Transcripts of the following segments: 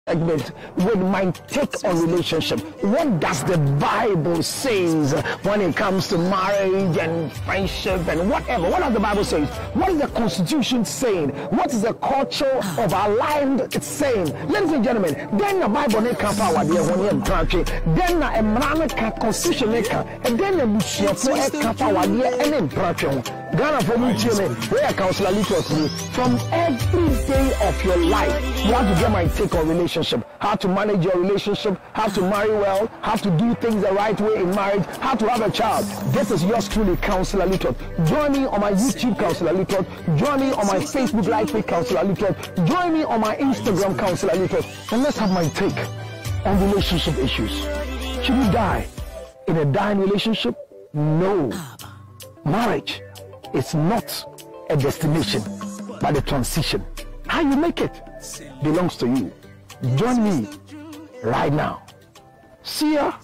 segment with my take on relationship. What does the Bible says when it comes to marriage and friendship and whatever? What does the Bible say? What is the Constitution saying? What is the culture of our land saying? Ladies and gentlemen, then the Bible ne can power there when you branch. Then a man can Constitution and then the Bushia can power there and branch. Ghana for me, where Counselor Little from every day of your life, you have to get my take on relationship, how to manage your relationship, how to marry well, how to do things the right way in marriage, how to have a child. This is yours truly, Counselor Little. Join me on my YouTube, Counselor Little. Join me on my Facebook Live page, Counselor Little. Join me on my Instagram, Counselor Little. And let's have my take on relationship issues. Should we die in a dying relationship? No. Marriage is not a destination, but a transition. How you make it belongs to you. Join me right now. See ya.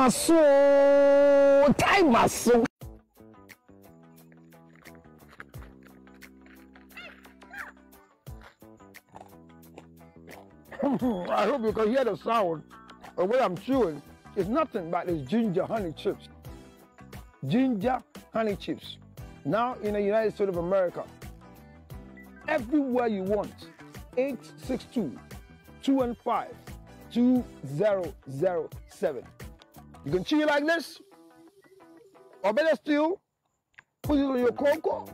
So time so. I hope you can hear the sound of what I'm chewing. It's nothing but it's ginger honey chips. Ginger honey chips. Now in the United States of America, everywhere you want, 862-215-2007. You can chew it like this, or better still, put it on your cocoa,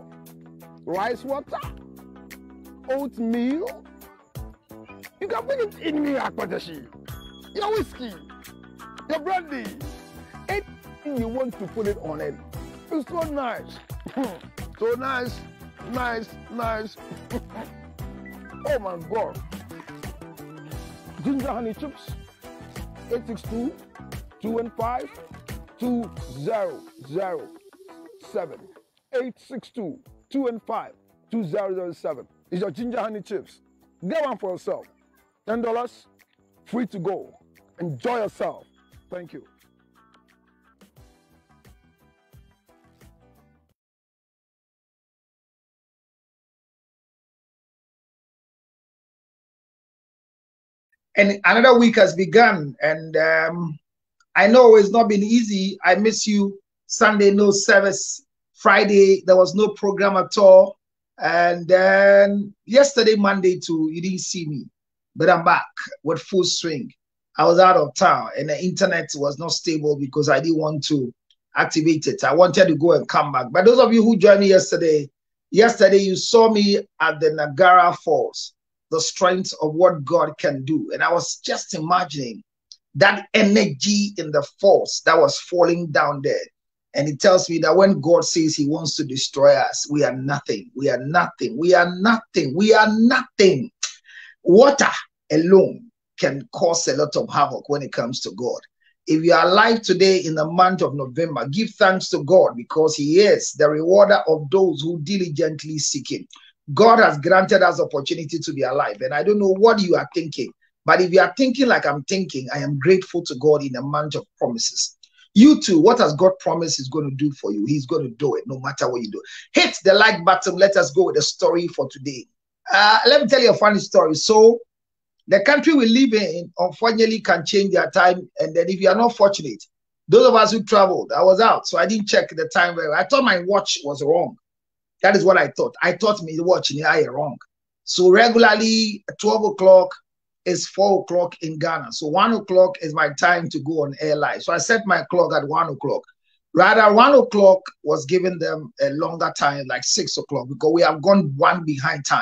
rice water, oatmeal. You can put it in your whiskey, your brandy, anything you want to put it on it. It's so nice. So nice, nice, nice. Oh my God. Ginger honey chips, 862-215-2007. 862-215-2007. It's your ginger honey chips. Get one for yourself. $10, free to go. Enjoy yourself. Thank you. And another week has begun, and I know it's not been easy. I miss you. Sunday, no service. Friday, there was no program at all. And then yesterday, Monday too, you didn't see me. But I'm back with full swing. I was out of town, and the internet was not stable because I didn't want to activate it. I wanted to go and come back. But those of you who joined me yesterday, you saw me at the Niagara Falls. The strength of what God can do. And I was just imagining that energy in the force that was falling down there. And it tells me that when God says he wants to destroy us, we are nothing. We are nothing. We are nothing. We are nothing. Water alone can cause a lot of havoc when it comes to God. If you are alive today in the month of November, give thanks to God because he is the rewarder of those who diligently seek him. God has granted us opportunity to be alive. And I don't know what you are thinking, but if you are thinking like I'm thinking, I am grateful to God in a month of promises. You too, what has God promised he's going to do for you? He's going to do it no matter what you do. Hit the like button. Let us go with the story for today. Let me tell you a funny story. So the country we live in, unfortunately, can change their time. And then if you are not fortunate, those of us who traveled, I was out, so I didn't check the time very well. I thought my watch was wrong. That is what I thought. I thought me watching the eye wrong. So regularly, 12 o'clock is 4 o'clock in Ghana. So 1 o'clock is my time to go on air live. So I set my clock at 1 o'clock. Rather, 1 o'clock was giving them a longer time, like 6 o'clock, because we have gone one behind time.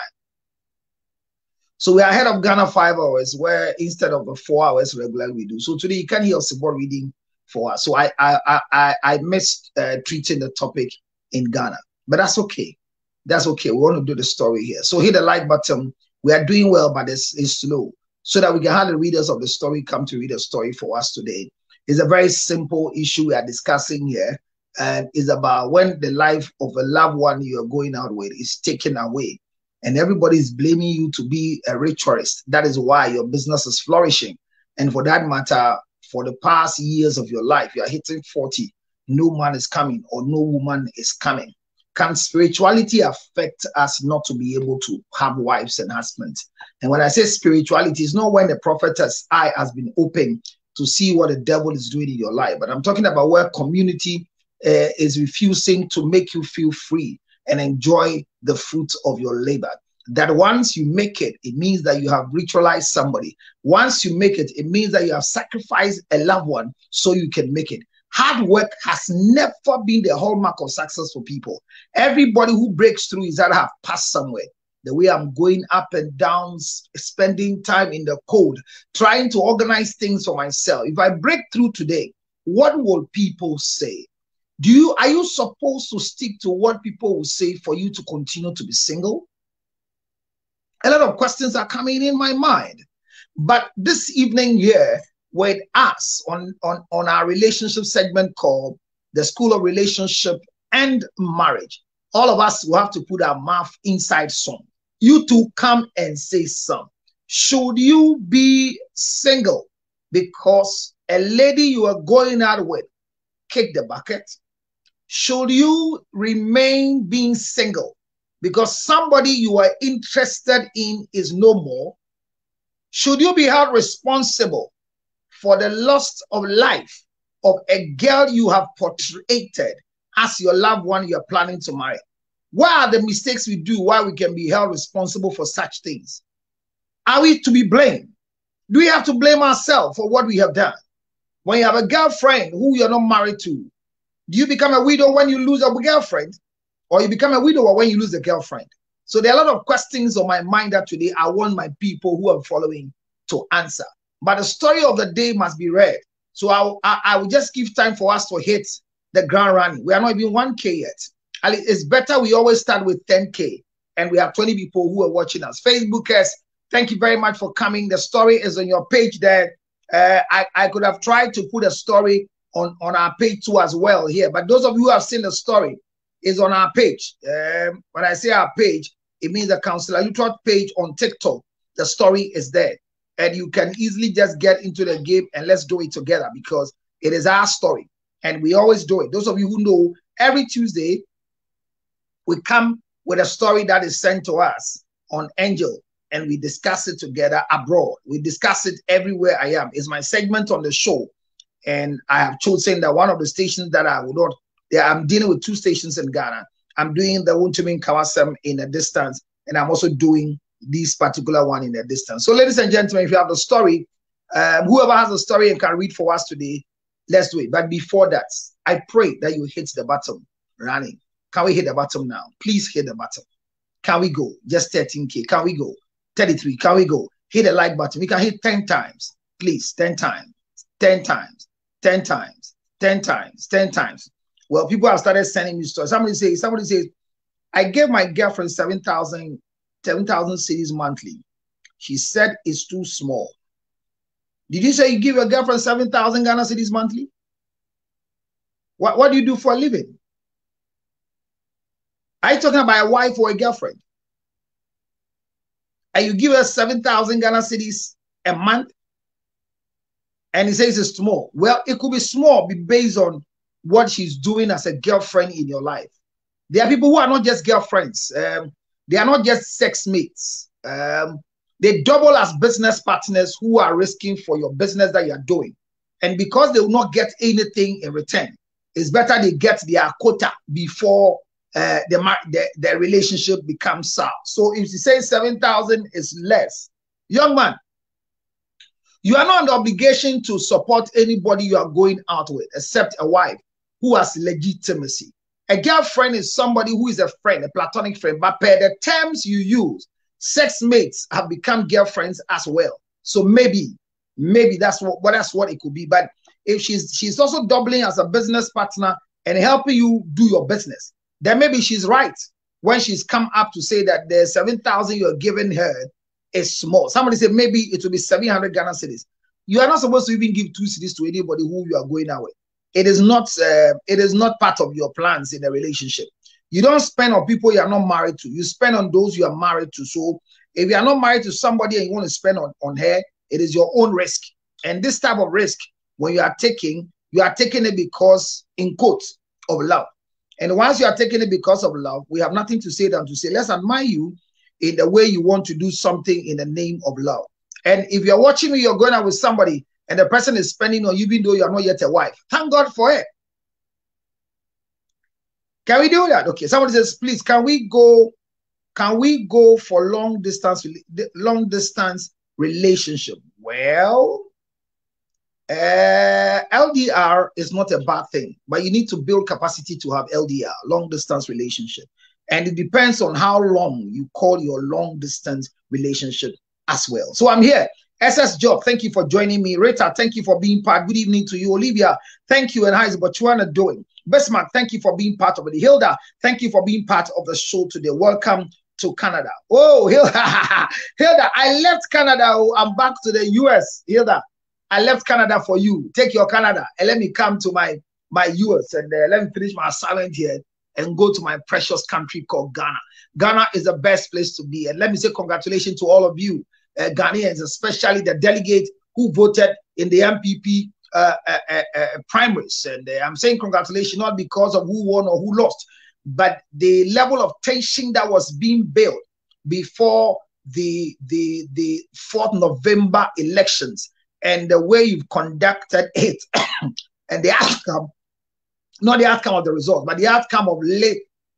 So we are ahead of Ghana 5 hours, where instead of the 4 hours regularly we do. So today you can hear Sibor reading for us. So I missed treating the topic in Ghana. But that's okay. That's okay. We want to do the story here. So hit the like button. We are doing well, but it's slow. So that we can have the readers of the story come to read the story for us today. It's a very simple issue we are discussing here. And it's about when the life of a loved one you are going out with is taken away. And everybody is blaming you to be a ritualist. That is why your business is flourishing. And for that matter, for the past years of your life, you are hitting 40. No man is coming or no woman is coming. Can spirituality affect us not to be able to have wives and husbands? And when I say spirituality, it's not when the prophet's eye has been opened to see what the devil is doing in your life, but I'm talking about where community is refusing to make you feel free and enjoy the fruit of your labor. That once you make it, it means that you have ritualized somebody. Once you make it, it means that you have sacrificed a loved one so you can make it. Hard work has never been the hallmark of success for people. Everybody who breaks through is that have passed somewhere. The way I'm going up and down, spending time in the cold, trying to organize things for myself. If I break through today, what will people say? Are you supposed to stick to what people will say for you to continue to be single? A lot of questions are coming in my mind. But this evening here with us on our relationship segment called the School of Relationship and Marriage, all of us will have to put our mouth inside some. You two come and say some. Should you be single because a lady you are going out with kicked the bucket? Should you remain being single because somebody you are interested in is no more? Should you be held responsible for the loss of life of a girl you have portrayed as your loved one you are planning to marry? What are the mistakes we do why we can be held responsible for such things? Are we to be blamed? Do we have to blame ourselves for what we have done? When you have a girlfriend who you're not married to, do you become a widow when you lose a girlfriend? Or you become a widower when you lose a girlfriend? So there are a lot of questions on my mind that today I want my people who are following to answer. But the story of the day must be read. So I will just give time for us to hit the ground running. We are not even 1K yet. It's better we always start with 10K. And we have 20 people who are watching us. Facebookers, thank you very much for coming. The story is on your page there. I could have tried to put a story on our page too as well here. But those of you who have seen the story, is on our page. When I say our page, it means the Counselor Luttrell page on TikTok. The story is there. And you can easily just get into the game and let's do it together because it is our story. And we always do it. Those of you who know, every Tuesday, we come with a story that is sent to us on Angel and we discuss it together abroad. We discuss it everywhere I am. It's my segment on the show. And I have chosen that one of the stations that I would not. I'm dealing with 2 stations in Ghana. I'm doing the Wuntumin Kawasam in a distance, and I'm also doing this particular one in a distance. So, ladies and gentlemen, if you have the story, whoever has the story and can read for us today, let's do it. But before that, I pray that you hit the button running. Can we hit the button now? Please hit the button. Can we go? Just 13K. Can we go? 33. Can we go? Hit the like button. We can hit 10 times. Please, 10 times. 10 times. 10 times. 10 times. 10 times. Well, people have started sending me stories. Somebody says, I gave my girlfriend 7,000 cedis monthly. She said it's too small. Did you say you give your girlfriend 7,000 Ghana cedis monthly? What do you do for a living? Are you talking about a wife or a girlfriend? And you give her 7,000 Ghana cedis a month? And he says it's small. Well, it could be small based on what she's doing as a girlfriend in your life. There are people who are not just girlfriends. They are not just sex mates. They double as business partners who are risking for your business that you are doing. And because they will not get anything in return, it's better they get their quota before the relationship becomes sour. So if you say 7,000 is less, young man, you are not under obligation to support anybody you are going out with, except a wife who has legitimacy. A girlfriend is somebody who is a friend, a platonic friend, but per the terms you use, sex mates have become girlfriends as well. So maybe that's what it could be. But if she's also doubling as a business partner and helping you do your business, then maybe she's right when she's come up to say that the 7,000 you're giving her is small. Somebody said maybe it will be 700 Ghana cedis. You are not supposed to even give 2 cedis to anybody who you are going out with. It is not part of your plans in a relationship. You don't spend on people you are not married to. You spend on those you are married to. So if you are not married to somebody and you want to spend on her, it is your own risk. And this type of risk, when you are taking it because, in quotes, of love. And once you are taking it because of love, we have nothing to say than to say, let's admire you in the way you want to do something in the name of love. And if you're watching me, you're going out with somebody and the person is spending on you, even though you're not yet a wife. Thank God for it. Can we do that? Okay. Somebody says, please, can we go for long distance relationship? Well, LDR is not a bad thing, but you need to build capacity to have LDR, long distance relationship. And it depends on how long you call your long distance relationship as well. So I'm here. SS Job, thank you for joining me. Rita, thank you for being part. Good evening to you. Olivia, thank you. And how is Botswana doing? Bismarck, thank you for being part of it. Hilda, thank you for being part of the show today. Welcome to Canada. Oh, Hilda, I left Canada. Oh, I'm back to the US. Hilda, I left Canada for you. Take your Canada and let me come to my US and let me finish my assignment here and go to my precious country called Ghana. Ghana is the best place to be. And let me say congratulations to all of you, Ghanaians, especially the delegate who voted in the MPP primaries. And I'm saying congratulations not because of who won or who lost, but the level of tension that was being built before the 4th November elections and the way you've conducted it and the outcome, not the outcome of the result, but the outcome of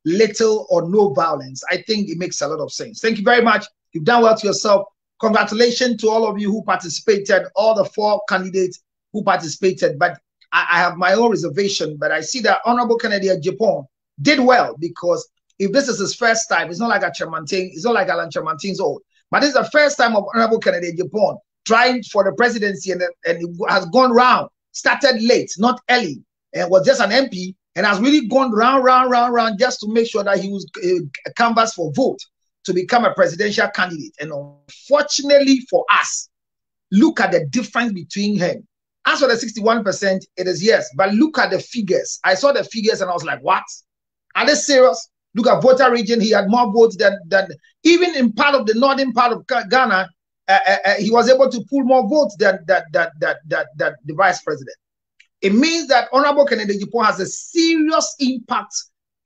little or no violence. I think it makes a lot of sense. Thank you very much. You've done well to yourself. Congratulations to all of you who participated, all the 4 candidates who participated. But I have my own reservation. But I see that Honorable Kennedy Japan did well, because if this is his first time, it's not like it's not like Alan Chamantin's old. But this is the first time of Honorable Kennedy Japan trying for the presidency, and it has gone round. Started late, not early, and was just an MP, and has really gone round just to make sure that he was canvassed for vote to become a presidential candidate. And unfortunately for us, look at the difference between him. As for the 61%, it is yes, but look at the figures. I saw the figures and I was like, what? Are they serious? Look at voter region. He had more votes than even in part of the northern part of Ghana. He was able to pull more votes than the vice president. It means that Honorable Kennedy Japan has a serious impact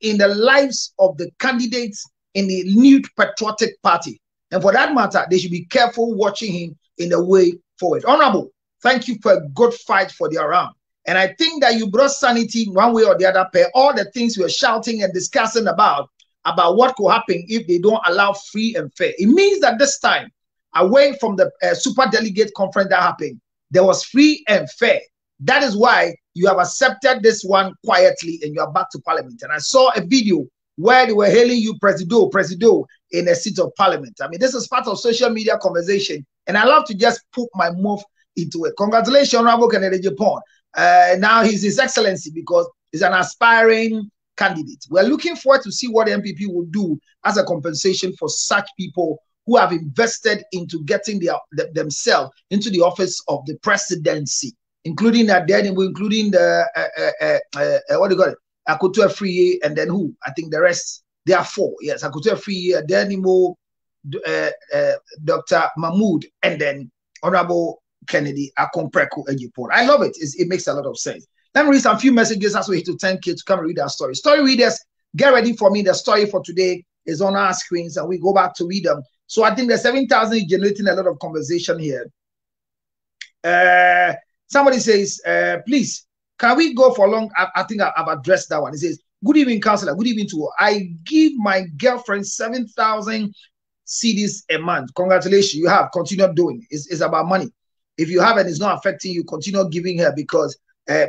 in the lives of the candidates in the new patriotic party. And for that matter, they should be careful watching him in the way forward. Honorable, thank you for a good fight for the around. And I think that you brought sanity one way or the other. All the things we were shouting and discussing about what could happen if they don't allow free and fair. It means that this time, away from the super delegate conference that happened, there was free and fair. That is why you have accepted this one quietly and you are back to parliament. And I saw a video where they were hailing you Presido in a seat of parliament. I mean, this is part of social media conversation. And I love to just put my mouth into it. Congratulations, Honorable Kennedy Japan. Now he's His Excellency because he's an aspiring candidate. We're looking forward to see what the MPP will do as a compensation for such people who have invested into getting themselves into the office of the presidency, including including the what do you call it? Akutu Afriye, and then who? I think the rest. There are 4. Yes, Akutu Afriye, Adenimo, Dr. Mahmoud, and then Honorable Kennedy Akompreku Ejipon. I love it. It makes a lot of sense. Let me read some few messages as we hit to 10K to come and read our story. Story readers, get ready for me. The story for today is on our screens, and we go back to read them. So I think the 7,000 is generating a lot of conversation here. Somebody says, please, can we go for long? I think I've addressed that one. It says, good evening, counselor. Good evening to you. I give my girlfriend 7,000 CDs a month. Congratulations. You have. Continue doing. It's about money. If you have and it's not affecting you, continue giving her because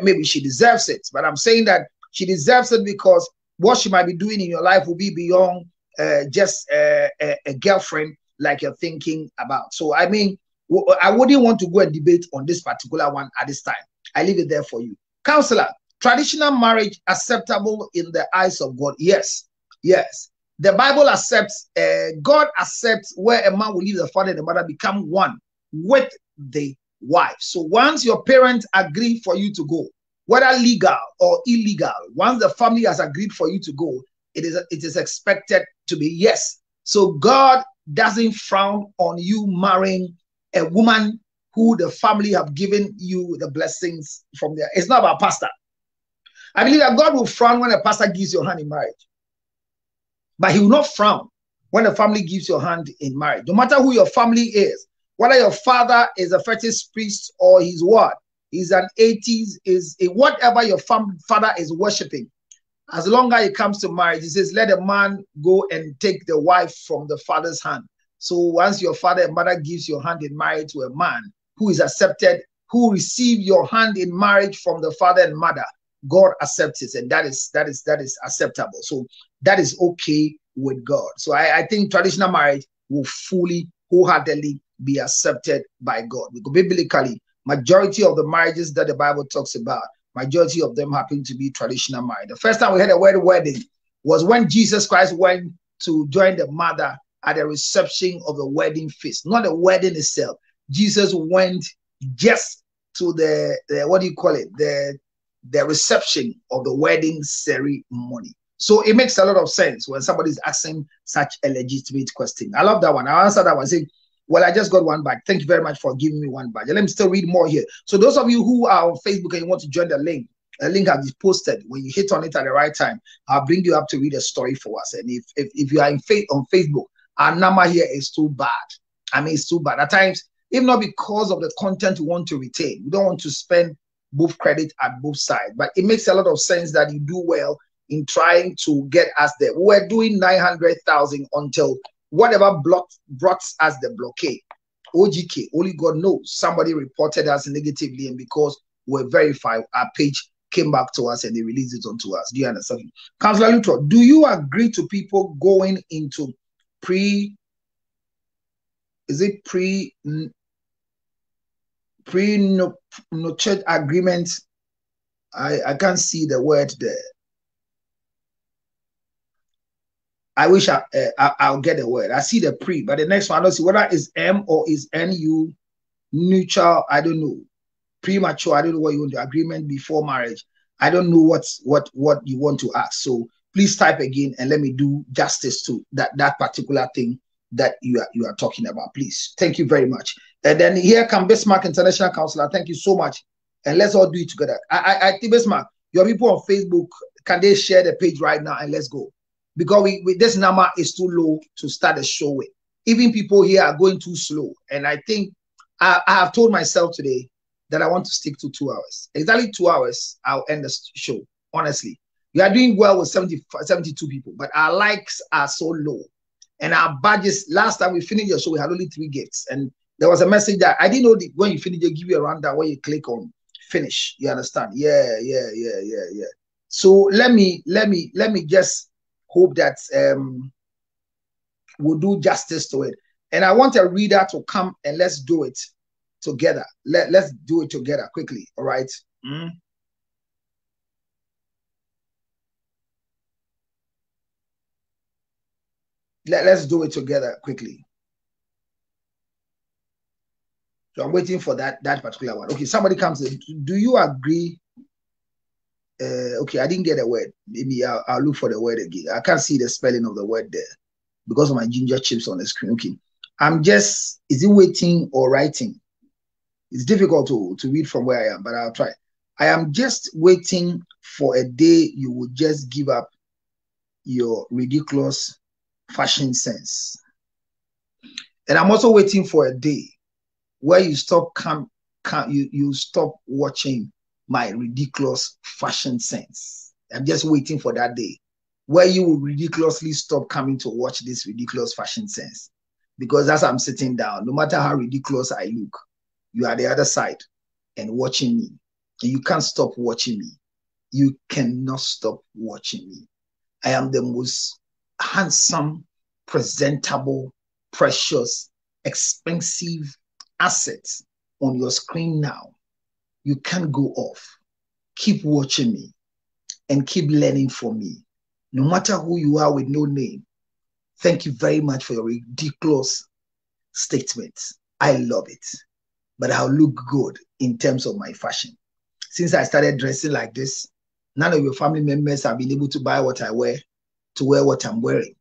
maybe she deserves it. But I'm saying that she deserves it because what she might be doing in your life will be beyond just a girlfriend like you're thinking about. So, I mean, I wouldn't want to go and debate on this particular one at this time. I leave it there for you. Counselor, traditional marriage acceptable in the eyes of God? Yes. Yes. The Bible accepts, God accepts where a man will leave the father and the mother, become one with the wife. So once your parents agree for you to go, whether legal or illegal, once the family has agreed for you to go, it is expected to be yes. So God doesn't frown on you marrying a woman who the family have given you the blessings from there. It's not about pastor. I believe that God will frown when a pastor gives your hand in marriage, but he will not frown when a family gives your hand in marriage. No matter who your family is, whether your father is a fetish priest or he's what, he's an atheist, is whatever your father is worshiping, as long as it comes to marriage, he says, let a man go and take the wife from the father's hand. So once your father and mother gives your hand in marriage to a man who is accepted, who receive your hand in marriage from the father and mother, God accepts it, and that is acceptable. So that is okay with God. So I think traditional marriage will fully, wholeheartedly be accepted by God. Because biblically, majority of the marriages that the Bible talks about, majority of them happen to be traditional marriage. The first time we had a word wedding was when Jesus Christ went to join the mother at the reception of the wedding feast, not the wedding itself. Jesus went just to the what do you call it? The reception of the wedding ceremony. So it makes a lot of sense when somebody is asking such a legitimate question. I love that one. I'll answer that one. Say, well, I just got one badge. Thank you very much for giving me one badge. And let me still read more here. So those of you who are on Facebook and you want to join the link, a link has been posted. When you hit on it at the right time, I'll bring you up to read a story for us. And if you are on Facebook, our number here is too bad. I mean, it's too bad. At times, if not because of the content we want to retain, we don't want to spend both credit at both sides. But it makes a lot of sense that you do well in trying to get us there. We're doing 900,000 until whatever brought us the blockade. OGK, only God knows. Somebody reported us negatively, and because we're verified, our page came back to us and they released it onto us. Do you understand? Councillor Luther, do you agree to people going into pre-nuptial agreement? I can't see the word there. I wish I'll get the word. I see the pre, but the next one I don't see whether it's M or is NU neutral. I don't know. Premature. I don't know what you want to agreement before marriage. I don't know what you want to ask. So please type again and let me do justice to that particular thing that you are talking about. Please. Thank you very much. And then here come Bismarck International Counselor. Thank you so much. And let's all do it together. I think Bismarck, your people on Facebook, can they share the page right now and let's go? Because this number is too low to start a show with. Even people here are going too slow. And I think I have told myself today that I want to stick to 2 hours. Exactly 2 hours, I'll end the show, honestly. We are doing well with 72 people, but our likes are so low. And our badges, last time we finished your show, we had only 3 gifts. And there was a message that I didn't know that when you finish, they give you a rundown where you click on finish. You understand? Yeah. So let me just hope that we'll do justice to it. And I want a reader to come and let's do it together. Let's do it together quickly. All right. Let's do it together quickly. So I'm waiting for that particular one. Okay, somebody comes in. Do you agree? Okay, I didn't get a word. Maybe I'll look for the word again. I can't see the spelling of the word there because of my ginger chips on the screen. Okay, is it waiting or writing? It's difficult to read from where I am, but I'll try. I am just waiting for a day you will just give up your ridiculous fashion sense. And I'm also waiting for a day where you stop you stop watching my ridiculous fashion sense. I'm just waiting for that day where you will ridiculously stop coming to watch this ridiculous fashion sense. Because as I'm sitting down, no matter how ridiculous I look, you are the other side and watching me. And you can't stop watching me. You cannot stop watching me. I am the most handsome, presentable, precious, expensive asset on your screen now. You can't go off. Keep watching me and keep learning from me. No matter who you are with no name, thank you very much for your ridiculous statements. I love it. But I'll look good in terms of my fashion. Since I started dressing like this, none of your family members have been able to buy what I wear, to wear what I'm wearing.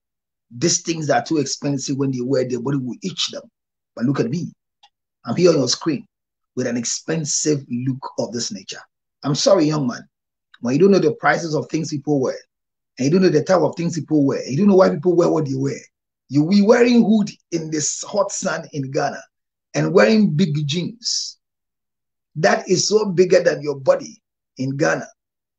These things are too expensive. When they wear, their body will itch them. But look at me. I'm here on your screen with an expensive look of this nature. I'm sorry, young man, when you don't know the prices of things people wear, and you don't know the type of things people wear, you don't know why people wear what they wear. You be wearing hood in this hot sun in Ghana and wearing big jeans. That is so bigger than your body in Ghana,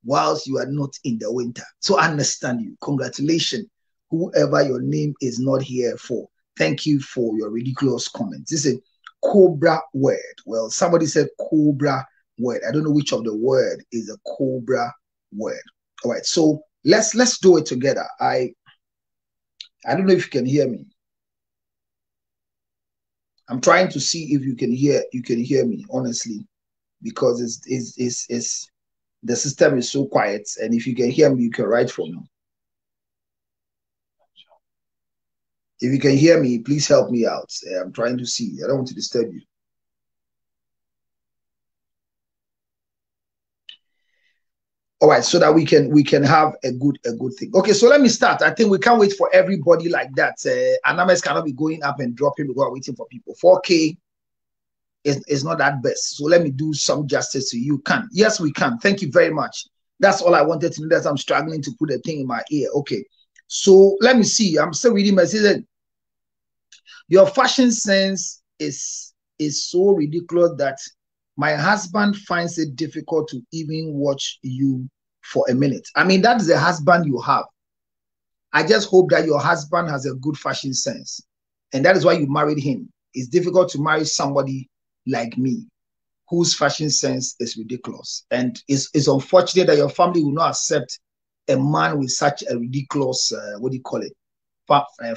whilst you are not in the winter. So I understand you. Congratulations, whoever your name is not here for. Thank you for your ridiculous comments. This is a cobra word. Well, somebody said cobra word. I don't know which of the word is a cobra word. All right, so let's do it together. I don't know if you can hear me. I'm trying to see if you can hear me, honestly, because it's the system is so quiet, and if you can hear me, you can write for me. If you can hear me, please help me out. I'm trying to see. I don't want to disturb you. All right, so that we can have a good thing. Okay, so let me start. I think we can't wait for everybody like that. Our numbers cannot be going up and dropping because we're waiting for people. 4K is not that best. So let me do some justice to you. Can. Yes, we can. Thank you very much. That's all I wanted to know. That I'm struggling to put a thing in my ear. Okay, so let me see. I'm still reading message. Your fashion sense is so ridiculous that my husband finds it difficult to even watch you for a minute. I mean, that is the husband you have. I just hope that your husband has a good fashion sense. And that is why you married him. It's difficult to marry somebody like me, whose fashion sense is ridiculous. And it's unfortunate that your family will not accept a man with such a ridiculous,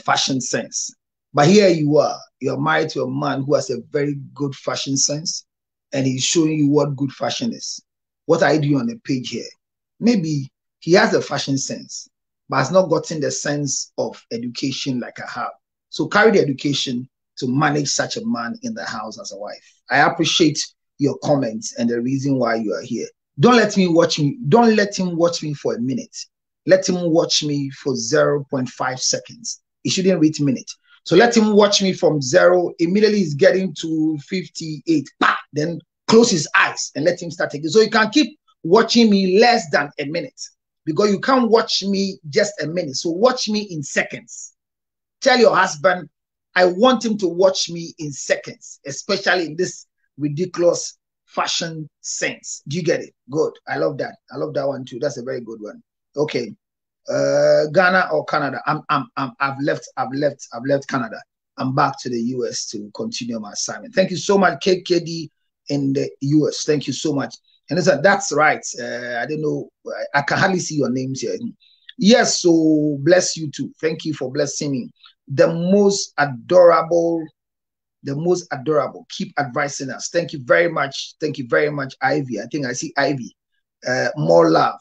fashion sense. But here you are. You're married to a man who has a very good fashion sense, and he's showing you what good fashion is. What are you doing on the page here? Maybe he has a fashion sense, but has not gotten the sense of education like I have. So carry the education to manage such a man in the house as a wife. I appreciate your comments and the reason why you are here. Don't let him watch me for a minute. Let him watch me for 0.5 seconds. He shouldn't reach minute. So let him watch me from 0. Immediately he's getting to 58. Bah! Then close his eyes and let him start again. So you can keep watching me less than a minute, because you can't watch me just a minute. So watch me in seconds. Tell your husband, I want him to watch me in seconds, especially in this ridiculous fashion sense. Do you get it? Good. I love that. I love that one too. That's a very good one. Okay. Ghana or Canada? I've left Canada. I'm back to the US to continue my assignment. Thank you so much, KKD in the US. Thank you so much. And that's right. I don't know. I can hardly see your names here. Yes, so bless you too. Thank you for blessing me. The most adorable. Keep advising us. Thank you very much. Thank you very much, Ivy. I think I see Ivy. More love.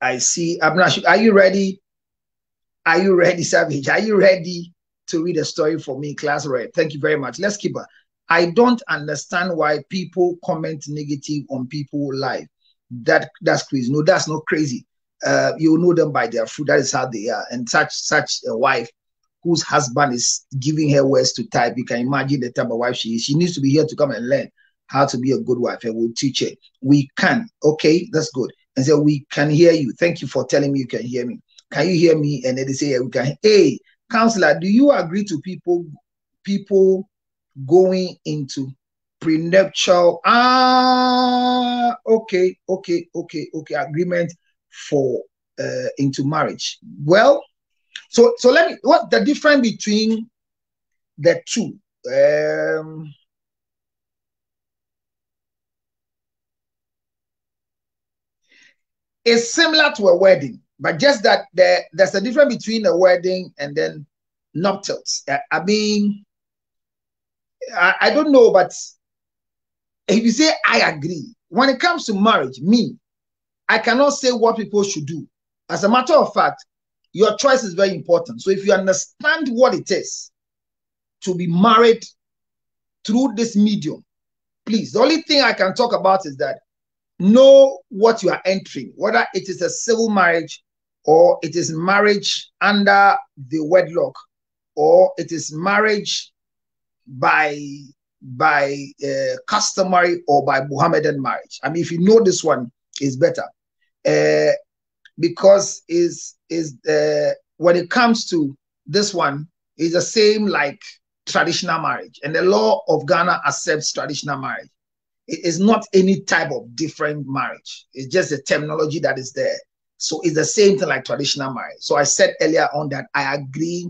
I see. I'm not sure. Are you ready? Are you ready, Savage? Are you ready to read a story for me, class? Right. Thank you very much. Let's keep it. I don't understand why people comment negative on people's life. That's crazy. No, that's not crazy. You know them by their fruit. That is how they are. And such a wife whose husband is giving her words to type, you can imagine the type of wife she is. She needs to be here to come and learn how to be a good wife, and we'll teach her. We can. Okay, that's good. And so we can hear you. Thank you for telling me you can hear me. Can you hear me? And then they say, yeah, we can. Hey, counselor, do you agree to people going into prenuptial? Okay. Agreement for into marriage. Well, so let me. What's the difference between the two? It's similar to a wedding, but just that there's a difference between a wedding and then nuptials. I mean, I don't know, but if you say I agree, when it comes to marriage, I cannot say what people should do. As a matter of fact, your choice is very important. So if you understand what it is to be married through this medium, please, the only thing I can talk about is that know what you are entering, whether it is a civil marriage or it is marriage under the wedlock, or it is marriage by customary or by Mohammedan marriage. I mean, if you know this one, is better. because when it comes to this one, is the same like traditional marriage, and the law of Ghana accepts traditional marriage. It is not any type of different marriage. It's just the terminology that is there. So it's the same thing like traditional marriage. So I said earlier on that I agree,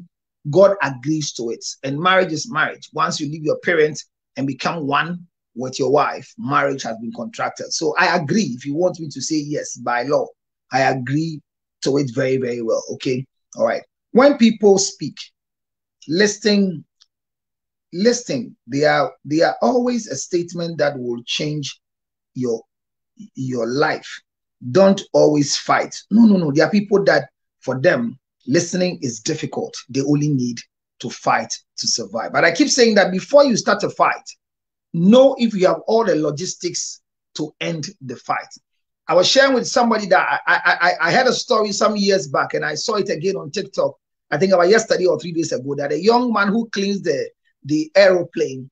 God agrees to it. And marriage is marriage. Once you leave your parents and become one with your wife, marriage has been contracted. So I agree. If you want me to say yes, by law, I agree to it very, very well. Okay. All right. When people speak, listening, they are always a statement that will change your life. Don't always fight. No. There are people that for them listening is difficult. They only need to fight to survive. But I keep saying that before you start a fight, know if you have all the logistics to end the fight. I was sharing with somebody that I had a story some years back, and I saw it again on TikTok. I think about yesterday or 3 days ago, that a young man who cleans the aeroplane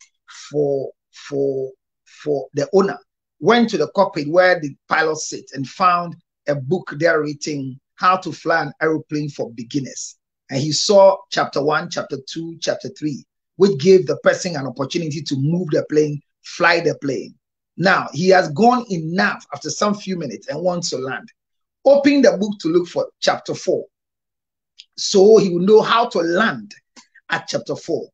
for the owner went to the cockpit where the pilot sits and found a book there written How to Fly an Aeroplane for Beginners. And he saw chapter 1, chapter 2, chapter 3, which gave the person an opportunity to move the plane, fly the plane. Now, he has gone enough after some few minutes and wants to land. Open the book to look for chapter 4. So he will know how to land at chapter 4,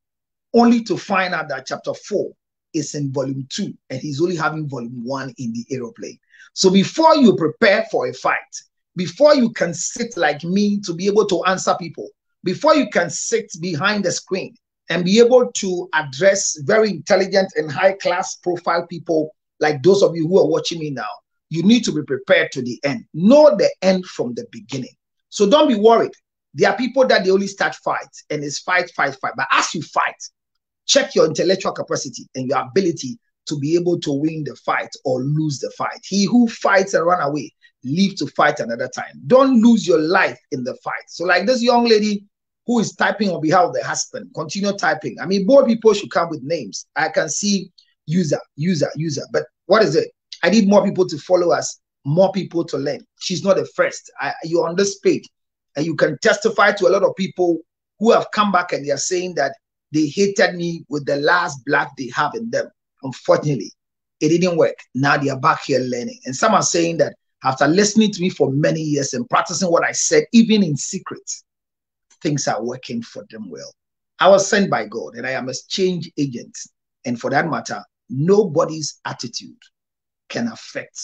only to find out that chapter 4 is in volume 2, and he's only having volume 1 in the aeroplane. So before you prepare for a fight, before you can sit like me to be able to answer people, before you can sit behind the screen and be able to address very intelligent and high-class profile people like those of you who are watching me now, you need to be prepared to the end. Know the end from the beginning. So don't be worried. There are people that they only start fights, and it's fight. But as you fight, check your intellectual capacity and your ability to be able to win the fight or lose the fight. He who fights and run away, live to fight another time. Don't lose your life in the fight. So like this young lady who is typing on behalf of the husband, continue typing. I mean, both people should come with names. I can see user. But what is it? I need more people to follow us, more people to learn. She's not the first. You're on this page, and you can testify to a lot of people who have come back and they are saying that they hated me with the last black they have in them. Unfortunately, it didn't work. Now they are back here learning. And some are saying that after listening to me for many years and practicing what I said, even in secret, things are working for them well. I was sent by God, and I am a change agent. And for that matter, nobody's attitude can affect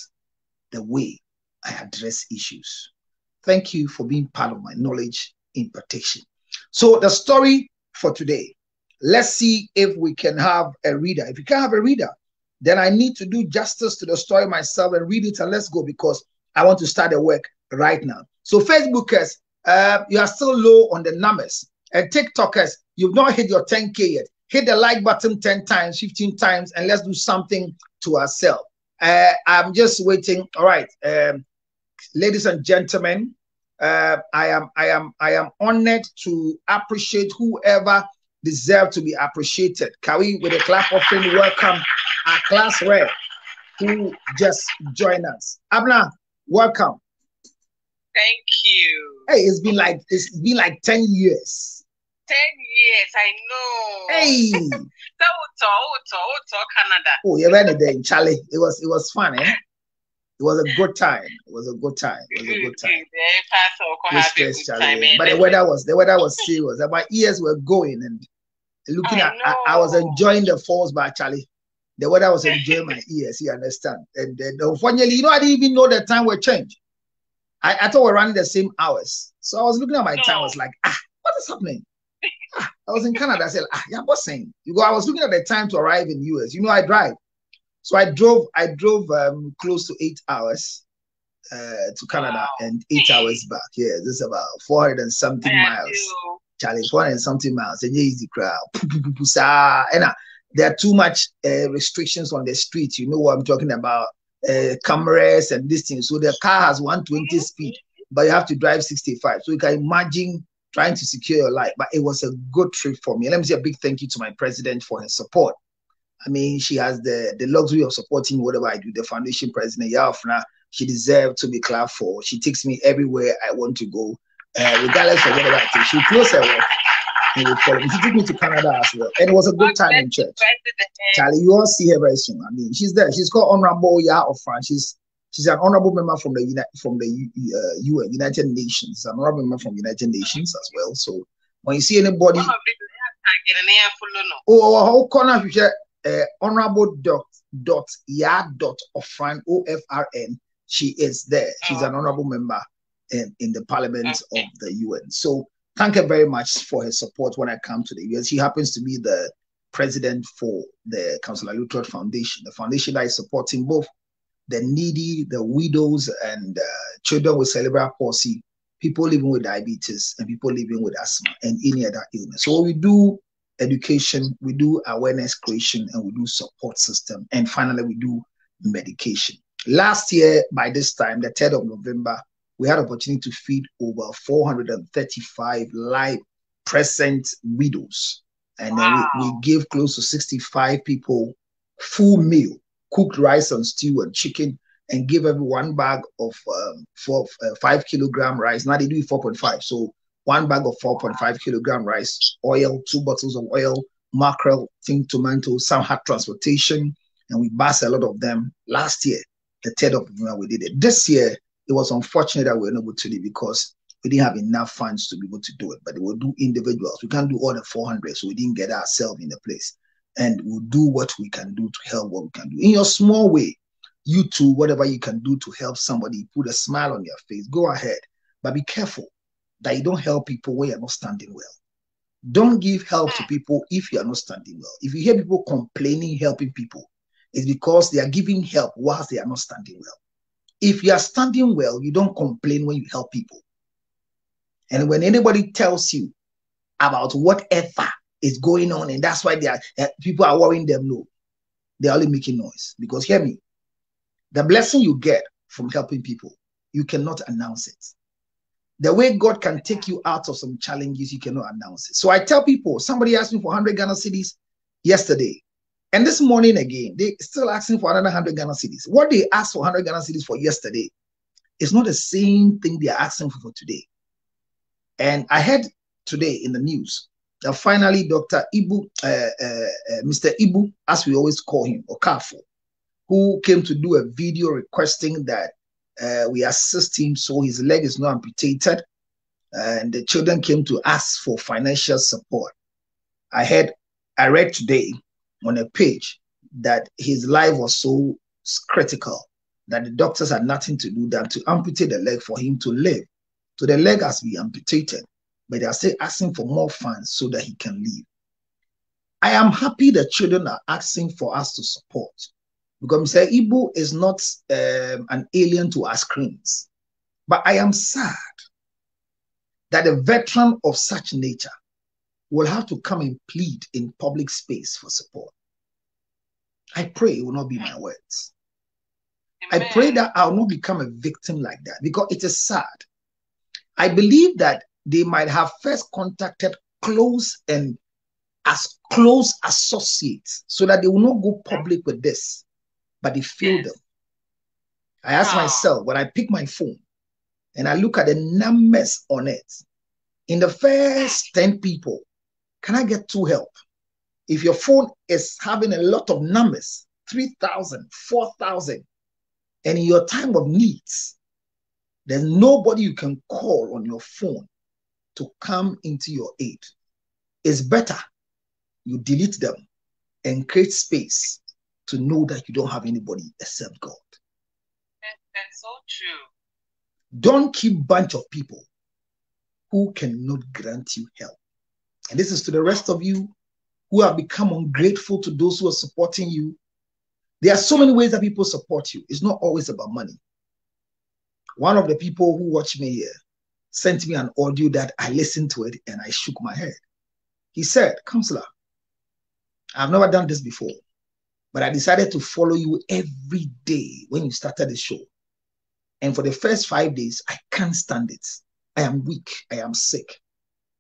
the way I address issues. Thank you for being part of my knowledge impartation. So the story for today, let's see if we can have a reader. If you can't have a reader, then I need to do justice to the story myself and read it, and let's go, because I want to start the work right now. So Facebookers, you are still low on the numbers. And TikTokers, you've not hit your 10K yet. Hit the like button 10 times, 15 times, and let's do something to ourselves. I'm just waiting. All right, ladies and gentlemen, I am honored to appreciate whoever deserves to be appreciated. Can we, with a clap of friend, welcome our class rep who just joined us. Abna, welcome. Thank you. Hey, it's been like 10 years. 10 years, I know. Hey. So Canada. Oh, you went there, Charlie. It was fun, eh? It was a good time. It was a good time. But the weather was serious. My ears were going and looking at. I was enjoying the falls by Charlie. The weather was enjoying my ears. You understand? And then unfortunately, I didn't even know the time would change. I thought we were running the same hours. So I was looking at my time. I was like, what is happening? I was in Canada. I said, yeah, what's saying? I was looking at the time to arrive in US. I drive. So I drove close to 8 hours to Canada and 8 hours back. Yeah, this is about 400 and something miles. Charlie, 400 and something miles. And easy crowd. And there are too much restrictions on the street. You know what I'm talking about? Cameras and this thing. So the car has 120 speed, but you have to drive 65. So you can imagine trying to secure your life. But it was a good trip for me. And let me say a big thank you to my president for her support. I mean, she has the luxury of supporting whatever I do. The foundation president, Yafna, She deserves to be clapped for. She takes me everywhere I want to go, regardless of whatever I take. She close her work and will follow me. She took me to Canada as well, and it was a good time in church. Charlie, you all see her very soon. I mean, she's there. She's called Honorable Yah of France. She's an honorable member from the UN, United Nations. An honorable member from United Nations as well. So when you see anybody, how corner honorable Yah Ofran OFRN, she is there. She's an honorable member in the Parliament of the UN. So thank her very much for her support when I come to the US. She happens to be the president for the Councillor Luther Foundation, the foundation that is supporting both the needy, the widows, and children with cerebral palsy, people living with diabetes, and people living with asthma and any other illness. So we do education, we do awareness creation, and we do support system, and finally we do medication. Last year, by this time, the 3rd of November, we had opportunity to feed over 435 live present widows, and then we gave close to 65 people full meal, cooked rice and stew and chicken, and give every one bag of 5 kilogram rice. Now they do 4.5, so one bag of 4.5 kilogram rice, oil, 2 bottles of oil, mackerel, tin tomatoes. Some had transportation, and we bought a lot of them. Last year, the 3rd of November, we did it. This year, it was unfortunate that we were not able to do it because we didn't have enough funds to be able to do it. But we'll do individuals. We can't do all the 400, so we didn't get ourselves in the place. And we'll do what we can do to help what we can do. In your small way, you too, whatever you can do to help somebody, put a smile on your face, go ahead. But be careful that you don't help people when you're not standing well. Don't give help to people if you're not standing well. If you hear people complaining, helping people, it's because they are giving help whilst they are not standing well. If you are standing well, you don't complain when you help people. And when anybody tells you about whatever is going on, and that's why people are worrying them, no, they're only making noise. Because hear me, the blessing you get from helping people, you cannot announce it. The way God can take you out of some challenges, you cannot announce it. So I tell people, somebody asked me for 100 Ghana cedis yesterday, and this morning again, they still asking for another 100 Ghana cedis. What they asked for 100 Ghana cedis for yesterday is not the same thing they are asking for today. And I heard today in the news that finally Dr. Ibu, Mr. Ibu, as we always call him, Okafor, who came to do a video requesting that we assist him so his leg is not amputated, and the children came to ask for financial support. I read today on a page that his life was so critical that the doctors had nothing to do than to amputate the leg for him to live. So the leg has been amputated, but they are still asking for more funds so that he can live. I am happy the children are asking for us to support, because Mr. Ibu is not an alien to our screens. But I am sad that a veteran of such nature will have to come and plead in public space for support. I pray it will not be my words. Amen. I pray that I will not become a victim like that, because it is sad. I believe that they might have first contacted close associates so that they will not go public with this, but they failed them. I ask myself, when I pick my phone and I look at the numbers on it, in the first 10 people, can I get 2 help? If your phone is having a lot of numbers, 3,000, 4,000, and in your time of needs, there's nobody you can call on your phone to come into your aid. It's better you delete them and create space to know that you don't have anybody except God. That's so true. Don't keep bunch of people who cannot grant you help. And this is to the rest of you who have become ungrateful to those who are supporting you. There are so many ways that people support you. It's not always about money. One of the people who watch me here sent me an audio that I listened to it and I shook my head. He said, "Counselor, I've never done this before, but I decided to follow you every day when you started the show. And for the first 5 days, I can't stand it. I am weak. I am sick.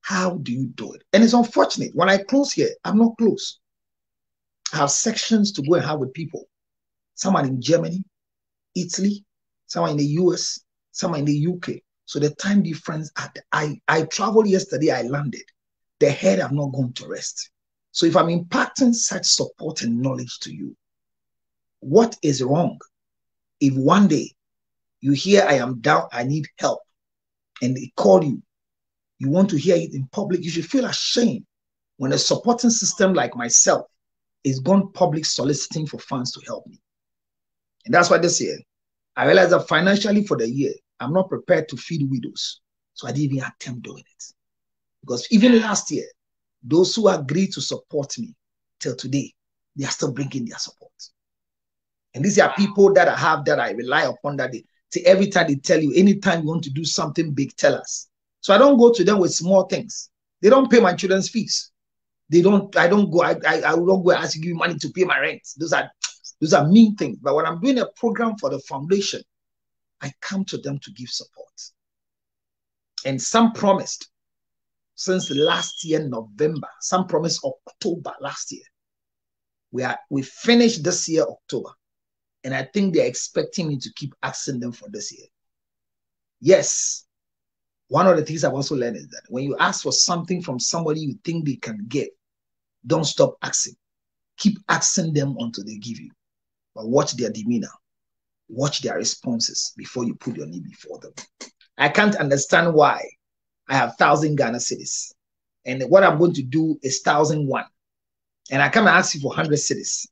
How do you do it?" And it's unfortunate. When I close here, I'm not close. I have sections to go and have with people. Some are in Germany, Italy, some are in the US, some are in the UK. So the time difference, I traveled yesterday, I landed. The head have not gone to rest. So if I'm imparting such support and knowledge to you, what is wrong if one day you hear I am down, I need help, and they call you, you want to hear it in public, you should feel ashamed when a supporting system like myself is gone public soliciting for funds to help me. And that's why this year, I realized that financially for the year, I'm not prepared to feed widows. So I didn't even attempt doing it. Because even last year, those who agreed to support me till today, they are still bringing their support. And these are people that I have, that I rely upon, that they say every time they tell you, anytime you want to do something big, tell us. So I don't go to them with small things. They don't pay my children's fees. I don't go ask you money to pay my rent. Those are mean things. But when I'm doing a program for the foundation, I come to them to give support. And some promised since last year, November, some promised October last year. We finished this year, October. And I think they're expecting me to keep asking them for this year. Yes. One of the things I've also learned is that when you ask for something from somebody you think they can get, don't stop asking. Keep asking them until they give you. But watch their demeanor. Watch their responses before you put your need before them. I can't understand why I have 1,000 Ghana cedis. And what I'm going to do is 1,001. And I come and ask you for 100 cedis.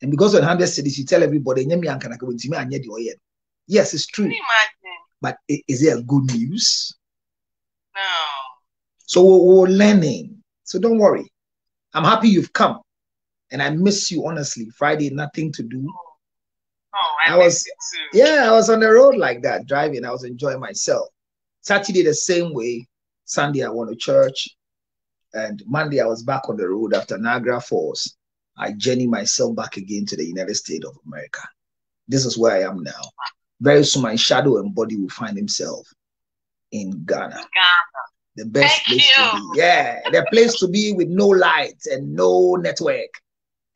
And because of 100 cedis, you tell everybody, yes, it's true. But is it a good news? No. So we're learning. So don't worry. I'm happy you've come. And I miss you, honestly. Friday, nothing to do. Oh, I miss you too. Yeah, I was on the road like that, driving. I was enjoying myself. Saturday, the same way. Sunday, I went to church. And Monday, I was back on the road after Niagara Falls. I journey myself back again to the United States of America. This is where I am now. Very soon, my shadow and body will find himself in Ghana. The best place to be. Yeah, the place to be with no lights and no network.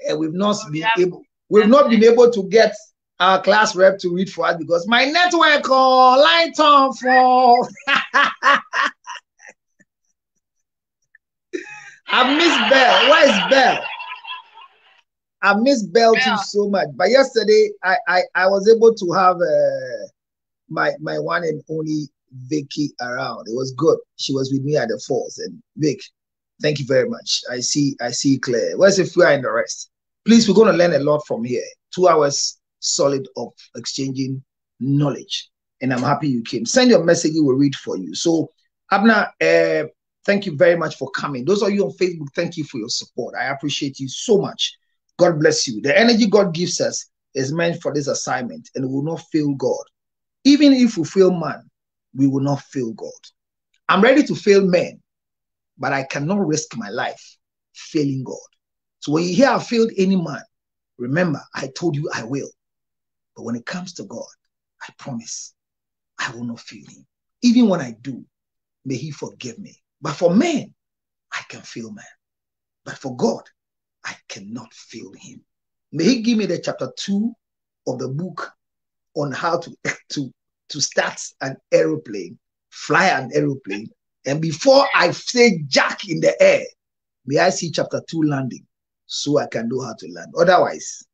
And we've not been able to get our class rep to read for us because my network light on for. I miss Bell. Where is Bell? I miss Bell too so much. But yesterday, I was able to have my one and only Vicky around. It was good. She was with me at the falls. And Vic, thank you very much. I see Claire. Where's the fear and the rest? Please, we're going to learn a lot from here. 2 hours solid of exchanging knowledge. And I'm happy you came. Send your message, we will read for you. So, Abner, thank you very much for coming. Those of you on Facebook, thank you for your support. I appreciate you so much. God bless you. The energy God gives us is meant for this assignment, and we will not fail God. Even if we fail man, we will not fail God. I'm ready to fail men, but I cannot risk my life failing God. So when you hear I failed any man, remember, I told you I will. But when it comes to God, I promise I will not fail him. Even when I do, may he forgive me. But for men, I can fail man. But for God, I cannot fail him. May he give me the chapter 2 of the book on how to start an aeroplane, fly an aeroplane. And before I say jack in the air, may I see chapter 2 landing so I can know how to land. Otherwise,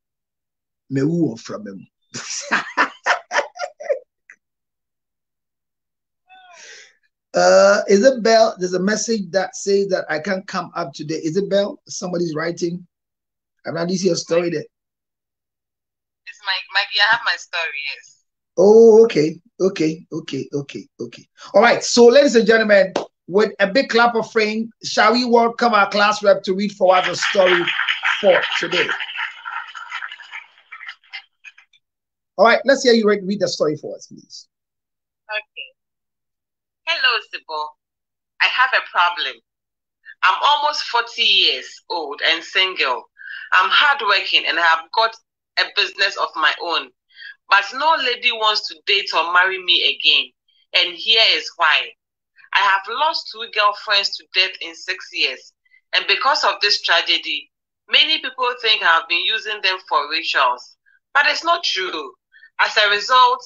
may we walk from him. Isabel, there's a message that says that I can't come up today. Isabel, somebody's writing. I'm not see a story there. It's Maggie, I have my story, yes. Oh, okay. All right. So, ladies and gentlemen, with a big clap of fame, shall we welcome our class rep to read for us a story for today? All right, let's hear you read the story for us, please. Okay. Hello, Sibo. I have a problem. I'm almost 40 years old and single. I'm hardworking and I have got a business of my own. But no lady wants to date or marry me again. And here is why. I have lost 2 girlfriends to death in 6 years. And because of this tragedy, many people think I have been using them for rituals. But it's not true. As a result,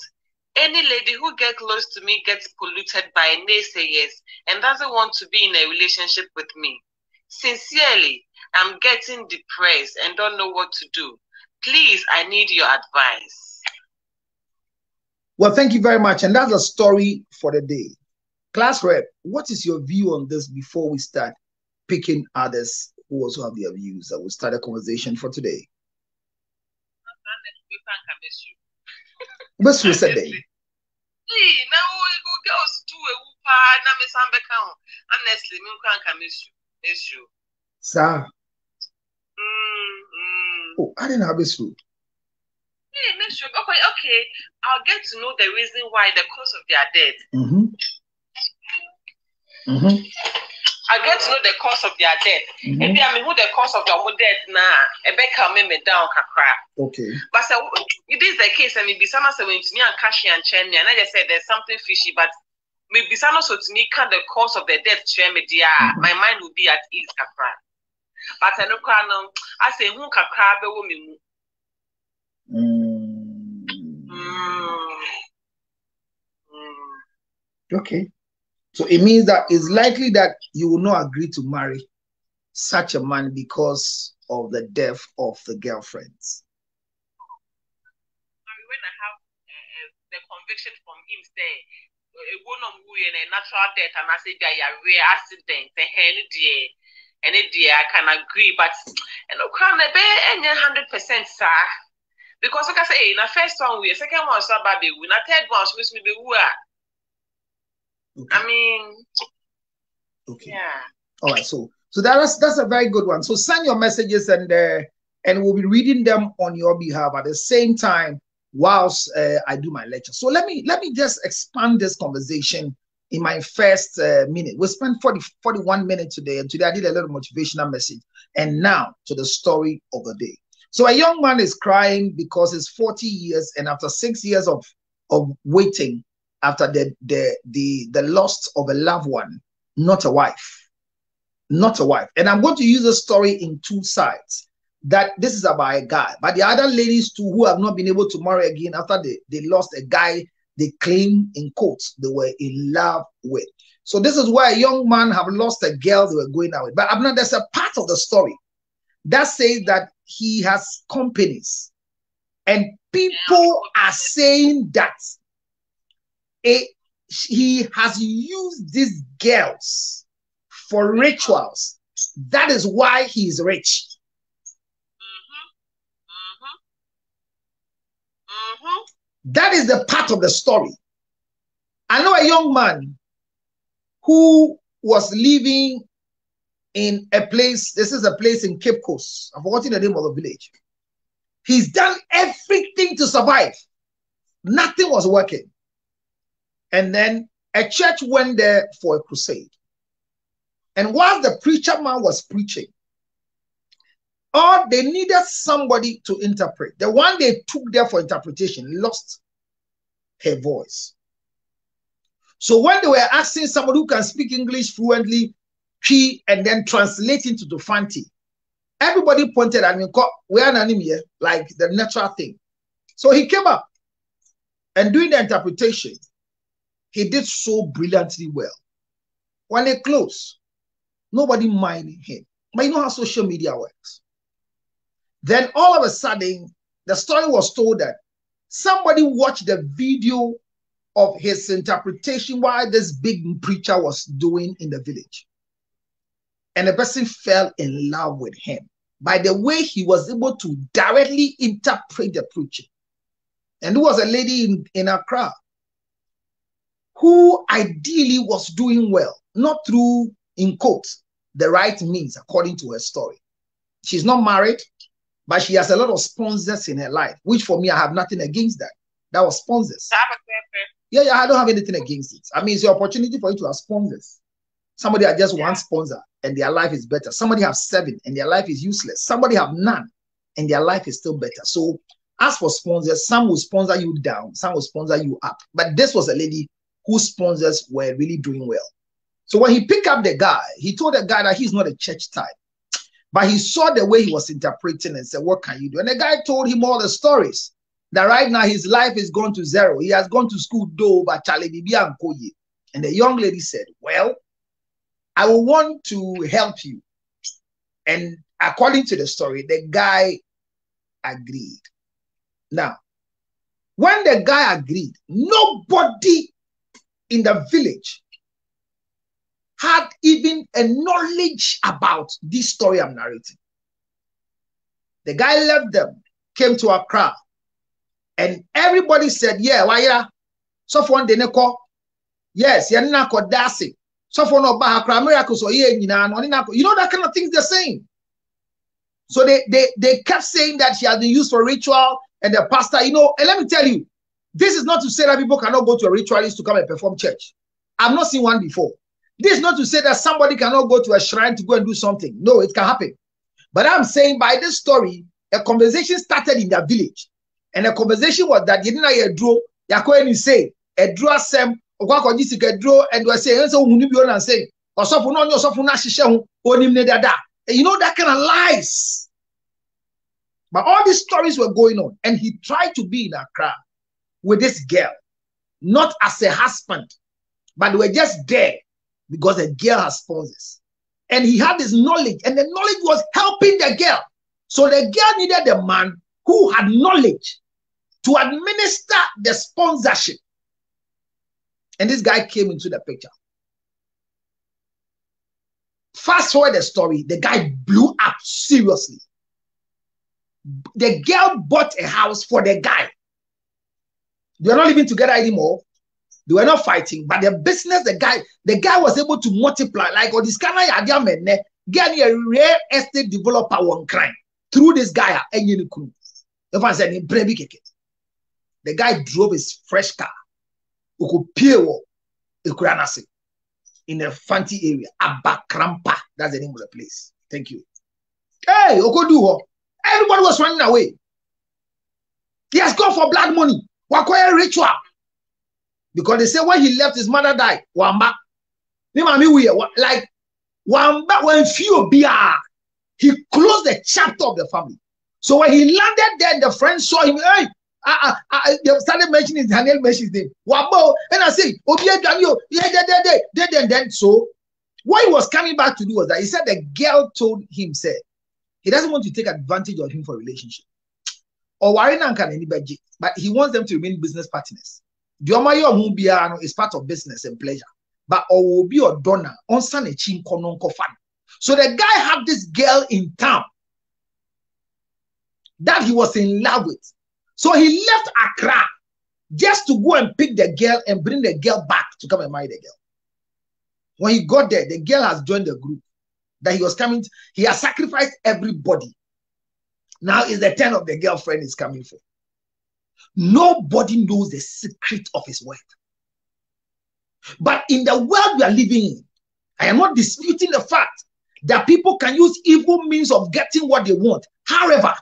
Any lady who gets close to me gets polluted by naysayers and doesn't want to be in a relationship with me. Sincerely, I'm getting depressed and don't know what to do. Please, I need your advice. Well, thank you very much. And that's a story for the day. Class rep, what is your view on this before we start picking others who also have their views? I will start a conversation for today. What's your say? Sir. Oh, I didn't have this food. Okay. I'll get to know the reason why, the cause of their death. I get to know the cause of their death. Maybe I mean who the cause of their death now. Me down kakra. Okay. But so it is the case. I mean, Bisana said when to me and Kashi and Chenya, and I just said there's something fishy, but maybe Bisana so to me can the cause of the death media. My mind will be at ease kakra. But I know I say who kakra be woman. Okay. So it means that it's likely that you will not agree to marry such a man because of the death of the girlfriends. When I have the conviction from him saying a woman who in a natural death and I say there are rare accidents and I can agree, but and no can be 100%, sir. Because like I say, in the first one we, second one so baby, we, na third one so me be who are. Okay. I mean, okay. Yeah. All right. So that's a very good one. So send your messages and we'll be reading them on your behalf at the same time whilst I do my lecture. So let me just expand this conversation in my first minute. We spent 41 minutes today, and today I did a little motivational message. And now to the story of the day. So a young man is crying because it's 40 years, and after 6 years of waiting, after the loss of a loved one, not a wife. And I'm going to use the story in two sides. That this is about a guy, but the other ladies too who have not been able to marry again after they lost a guy they claim in quotes they were in love with. So this is why a young man have lost a girl they were going out with. But there's a part of the story that says that he has companies, and people are saying that he has used these girls for rituals. That is why he is rich. That is the part of the story. I know a young man who was living in a place. This is a place in Cape Coast. I've forgotten the name of the village. He's done everything to survive. Nothing was working. And then a church went there for a crusade. And while the preacher man was preaching, or they needed somebody to interpret. The one they took there for interpretation lost her voice. So when they were asking somebody who can speak English fluently, and then translate into Fanti, everybody pointed at me, we're an anime, like the natural thing. So he came up and doing the interpretation, he did so brilliantly well. When they closed, nobody minded him. But you know how social media works. Then all of a sudden, the story was told that somebody watched the video of his interpretation while this big preacher was doing in the village. And the person fell in love with him by the way he was able to directly interpret the preaching. And there was a lady in Accra who ideally was doing well, not through, in quotes, the right means, according to her story. She's not married, but she has a lot of sponsors in her life, which for me, I have nothing against that. That was sponsors. Yeah, I don't have anything against it. I mean, it's your opportunity for you to have sponsors. Somebody has just one sponsor and their life is better. Somebody have 7 and their life is useless. Somebody have none and their life is still better. So as for sponsors, some will sponsor you down, some will sponsor you up. But this was a lady whose sponsors were really doing well. So when he picked up the guy, he told the guy that he's not a church type. But he saw the way he was interpreting and said, what can you do? And the guy told him all the stories. that right now his life is gone to zero. He has gone to school though, but Charlie Bibi and Koye. And the young lady said, well, I will want to help you. And according to the story, the guy agreed. Now, when the guy agreed, nobody in the village had even a knowledge about this story I'm narrating. The guy left them, came to Accra, and everybody said, yeah, why yeah? So for one day, yes, you're not called dancing. So for no Accra miracles or yeah, you know that kind of things they're saying. So they kept saying that she had been used for ritual, and the pastor, and let me tell you, this is not to say that people cannot go to a ritualist to come and perform church. I've not seen one before. This is not to say that somebody cannot go to a shrine to go and do something. No, it can happen. But I'm saying by this story, a conversation started in their village. And the conversation was that you didn't know a draw, you're going to say, a draw sem, or what you a draw, and we're saying, so who you and say, or so for no, so for Nashisha, or that. You know, that kind of lies. But all these stories were going on, and he tried to be in Accra with this girl, not as a husband, but they were just there because the girl has sponsors. And he had this knowledge, and the knowledge was helping the girl. So the girl needed a man who had knowledge to administer the sponsorship. And this guy came into the picture. Fast forward the story, the guy blew up seriously. The girl bought a house for the guy. They were not living together anymore. They were not fighting, but the business, the guy was able to multiply. Like, oh, this kind of idea, man, get a real estate developer one crime through this guy. If I said, the guy drove his fresh car. In a fancy area, Abakrampa. That's the name of the place. Thank you. Hey, Okoduho. Everybody was running away. He has gone for blood money. Wakoya ritual. Because they say when he left, his mother died. Wamba. Like Wamba when few BR. He closed the chapter of the family. So when he landed there, the friends saw him. Hey, they started mentioning Daniel mentioned his name. Wabo. And I say, okay, Daniel, then so what he was coming back to do was that he said the girl told him, said, he doesn't want to take advantage of him for a relationship. Or Warren can anybody, but he wants them to remain business partners. The is part of business and pleasure. But will be a donor on San Echin Kononko fan. So the guy had this girl in town that he was in love with. So he left Accra just to go and pick the girl and bring the girl back to come and marry the girl. When he got there, the girl has joined the group that he was coming to. He has sacrificed everybody. Now is the turn of the girlfriend is coming for. Nobody knows the secret of his work. But in the world we are living in, I am not disputing the fact that people can use evil means of getting what they want. However,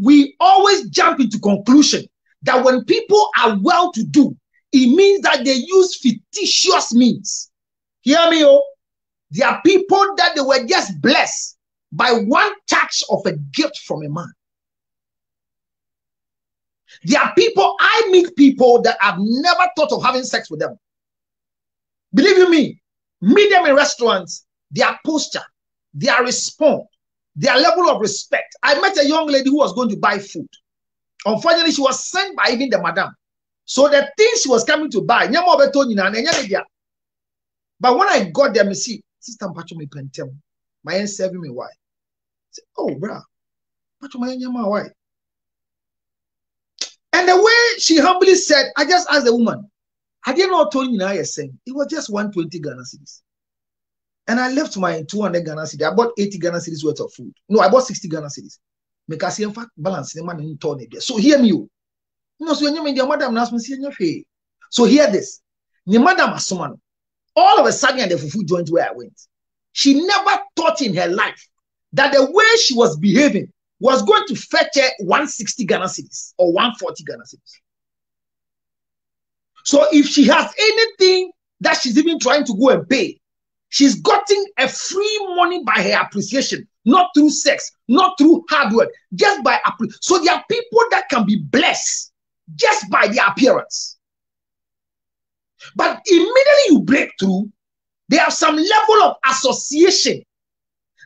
we always jump into conclusion that when people are well-to-do, it means that they use fictitious means. Hear me, oh? There are people that they were just blessed by one touch of a gift from a man. There are people, I meet people that I've never thought of having sex with them. Believe you me, meet them in restaurants, their posture, their response, their level of respect. I met a young lady who was going to buy food. Unfortunately, she was sent by even the madam. So the things she was coming to buy, but when I got there, I see, Sister Mpacho me pentem, my aunt serving me why? I said, oh, bruh, Mpacho my aunt why? And the way she humbly said, I just asked the woman, I didn't know what Tony and I are saying. It was just 120 Ghana cedis. And I left my 200 Ghana cedis. I bought 80 Ghana cedis worth of food. No, I bought 60 Ghana cedis. Because in fact, balance the money in turn there. So hear me, you. No, so when you madam so hear this. The madam Asuman, all of a sudden at the fufu joint where I went, she never thought in her life that the way she was behaving was going to fetch her 160 Ghana cedis or 140 Ghana cedis. So if she has anything that she's even trying to go and pay, she's gotten a free money by her appreciation, not through sex, not through hard work, just by appreciation. So there are people that can be blessed just by their appearance. But immediately you break through, there are some level of association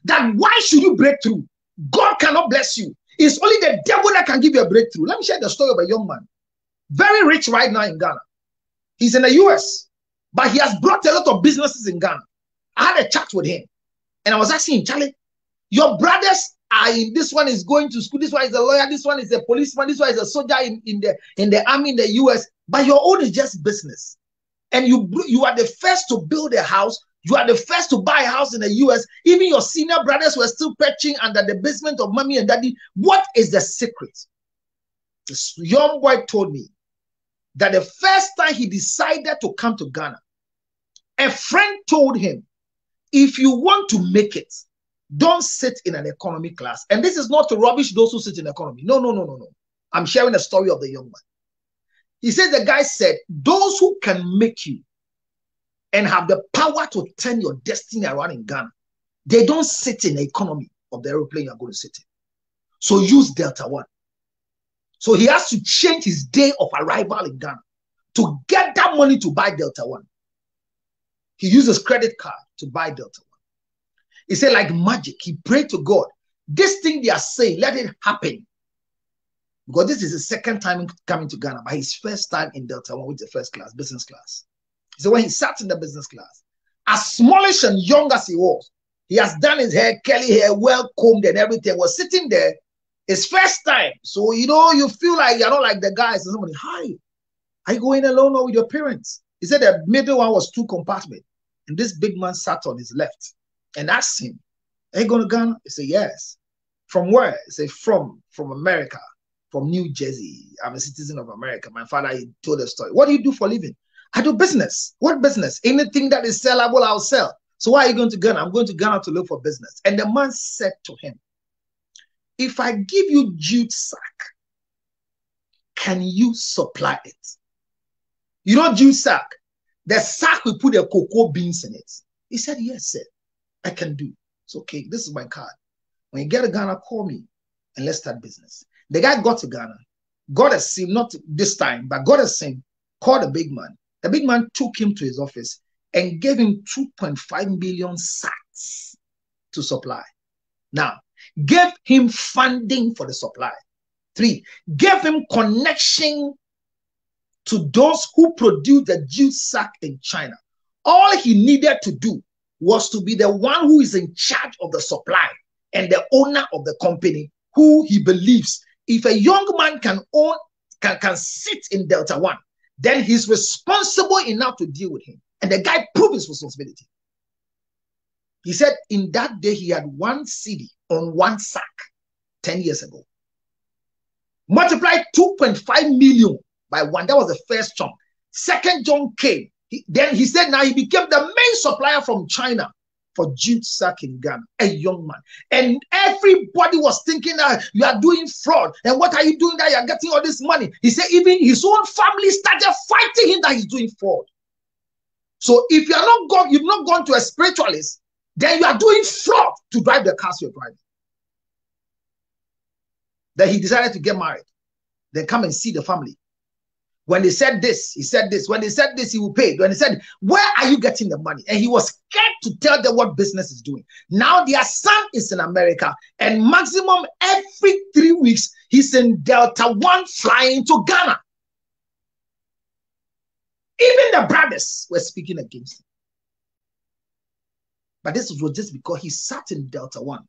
that why should you break through? God cannot bless you. It's only the devil that can give you a breakthrough. Let me share the story of a young man, very rich right now in Ghana. He's in the US, but he has brought a lot of businesses in Ghana. I had a chat with him, and I was asking him, Charlie, your brothers are in, this one is going to school, this one is a lawyer, this one is a policeman, this one is a soldier in the army in the US, but your own is just business. And you are the first to build a house. You are the first to buy a house in the US. Even your senior brothers were still perching under the basement of mommy and daddy. What is the secret? This young boy told me that the first time he decided to come to Ghana, a friend told him, if you want to make it, don't sit in an economy class. And this is not to rubbish those who sit in economy. No. I'm sharing the story of the young man. He said, the guy said, those who can make you and have the power to turn your destiny around in Ghana, they don't sit in the economy of the aeroplane you're going to sit in. So use Delta One. So he has to change his day of arrival in Ghana to get that money to buy Delta One. He uses credit card to buy Delta One. He said, like magic, he prayed to God. This thing they are saying, let it happen. Because this is his second time coming to Ghana, but his first time in Delta One with the first class, business class. So when he sat in the business class, as smallish and young as he was, he has done his hair, curly hair, well combed and everything, was sitting there, his first time. So, you know, you feel like you're not like the guys. And somebody, hi, are you going alone or with your parents? He said the middle one was 2 compartments. And this big man sat on his left and asked him, are you going to Ghana? He said, yes. From where? He said, from America. From New Jersey. I'm a citizen of America. My father, he told a story. What do you do for a living? I do business. What business? Anything that is sellable, I'll sell. So why are you going to Ghana? I'm going to Ghana to look for business. And the man said to him, if I give you jute sack, can you supply it? You know jute sack? The sack we put the cocoa beans in it. He said, yes, sir. I can do. It's okay. This is my card. When you get to Ghana, call me and let's start business. The guy got to Ghana, got a SIM, not this time, but got a SIM, called the big man. The big man took him to his office and gave him 2.5 million sacks to supply. Now, gave him funding for the supply. 3, gave him connection to those who produce the jute sack in China. All he needed to do was to be the one who is in charge of the supply and the owner of the company, who he believes if a young man can sit in Delta One, then he's responsible enough to deal with him. And the guy proved his responsibility. He said in that day he had 1 CD on 1 sack 10 years ago. Multiply 2.5 million by 1. That was the first chunk. Second chunk came. Then he said now he became the main supplier from China for jute sack in Ghana, a young man. And everybody was thinking that you are doing fraud. And what are you doing that you are getting all this money? He said even his own family started fighting him that he's doing fraud. So if you've not gone to a spiritualist, then you are doing fraud to drive the cars you're driving. Then he decided to get married. Then come and see the family. When they said this, he said this. When they said this, he will pay. When they said, where are you getting the money? And he was scared to tell them what business is doing. Now their son is in America, and maximum every 3 weeks, he's in Delta One flying to Ghana. Even the brothers were speaking against him. But this was just because he sat in Delta One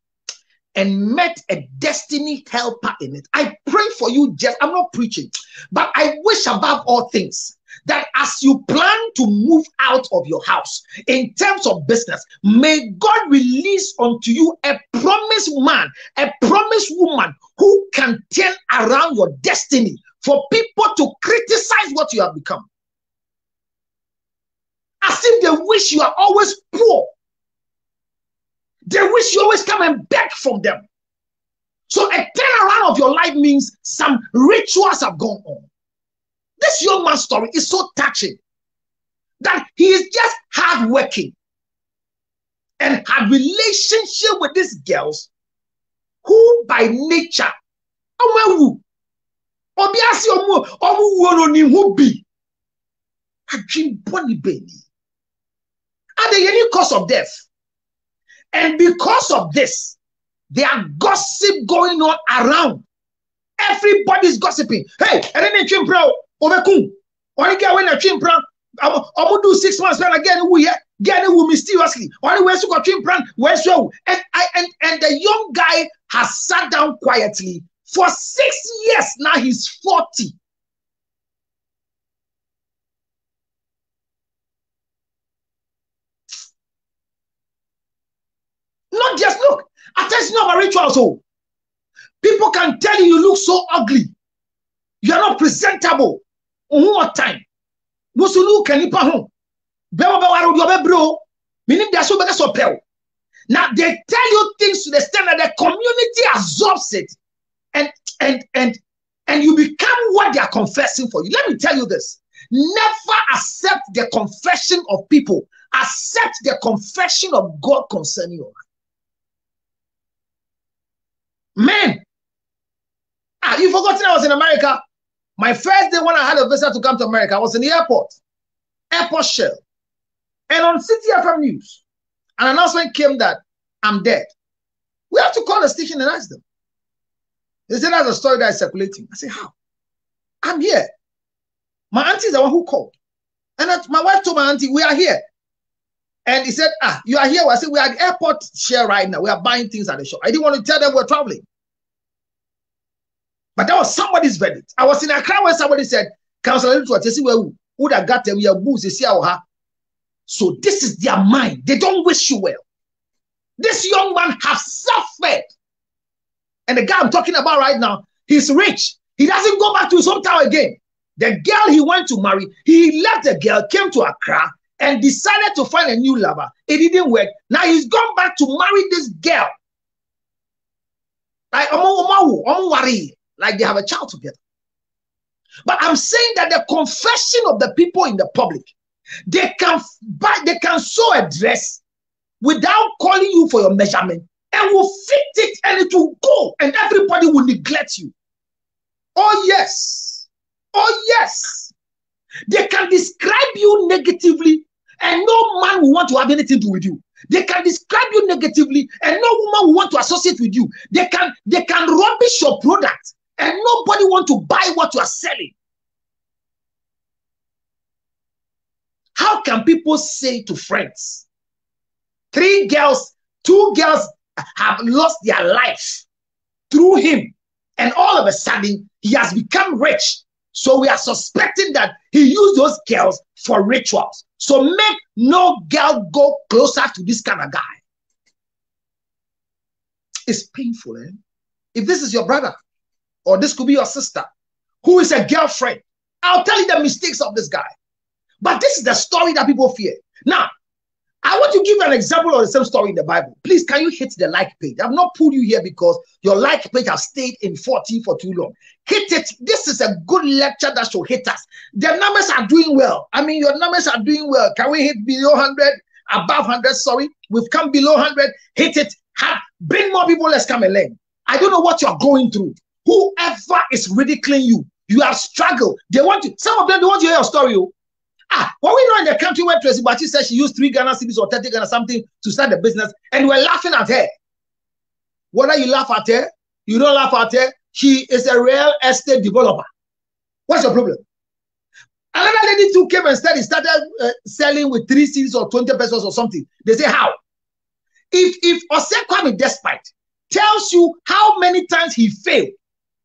and met a destiny helper in it. I pray for you, I'm not preaching, but I wish above all things that as you plan to move out of your house in terms of business, may God release unto you a promised man, a promised woman who can turn around your destiny for people to criticize what you have become. As if they wish you are always poor. They wish you always come and beg from them. So a turnaround of your life means some rituals have gone on. This young man's story is so touching that he is just hardworking and had relationship with these girls who by nature, Obiasi omu wono ni hubi. Adwin boni beni. At the unique cause of death. And because of this, there are gossip going on around. Everybody's gossiping. Hey, and then chimpra overkun. Only get when a chimpra. I'm do 6 months and again we get it mysteriously. Only when you got chimpra, where's so and the young guy has sat down quietly for 6 years. Now he's 40. Not just look. Attention of a ritual. So people can tell you look so ugly. You are not presentable. What time? Musulu kanipa home. Meaning they are so better so pel. Now they tell you things to the extent that the community absorbs it, and you become what they are confessing for you. Let me tell you this: never accept the confession of people. Accept the confession of God concerning you. Man, you forgotten I was in America. My first day when I had a visa to come to America, I was in the airport shell. And on City FM News, an announcement came that I'm dead. We have to call the station and ask them. They said that's a story that is circulating. I said, how? I'm here. My auntie is the one who called. And my wife told my auntie, we are here. And he said, you are here. I said, we are at the airport share right now. We are buying things at the shop. I didn't want to tell them we're traveling. But that was somebody's verdict. I was in Accra when somebody said, Councillor, who would have got them your booze? So this is their mind. They don't wish you well. This young man has suffered. And the guy I'm talking about right now, he's rich. He doesn't go back to his hometown again. The girl he went to marry, he left the girl, came to Accra, and decided to find a new lover. It didn't work. Now he's gone back to marry this girl. Like they have a child together. But I'm saying that the confession of the people in the public, they can sew a dress without calling you for your measurement and will fit it and it will go and everybody will neglect you. Oh yes. Oh yes. They can describe you negatively and no man will want to have anything to do with you. They can describe you negatively and no woman will want to associate with you. They can rubbish your product and nobody want to buy what you are selling. How can people say to friends, 2 girls have lost their life through him, and all of a sudden he has become rich? So we are suspecting that he used those girls for rituals. So make no girl go closer to this kind of guy. It's painful, eh? If this is your brother, or this could be your sister, who is a girlfriend, I'll tell you the mistakes of this guy. But this is the story that people fear. Now, I want to give you an example of the same story in the Bible. Please, can you hit the like page? I've not pulled you here because your like page has stayed in 40 for too long. Hit it. This is a good lecture that should hit us. The numbers are doing well. I mean, your numbers are doing well. Can we hit below 100? Above 100, sorry. We've come below 100. Hit it. Bring more people. Let's come and learn. I don't know what you're going through. Whoever is ridiculing you, you have struggled. They want to, some of them, they want to hear your story. What we know in the country where Tracy Bachi said she used 3 Ghana cedis or 30 Ghana something to start the business, and we're laughing at her. Whether you laugh at her, you don't laugh at her, she is a real estate developer. What's your problem? Another lady too came and started selling with 3 cedis or 20 pesos or something. They say, how? If Osekwame Despite tells you how many times he failed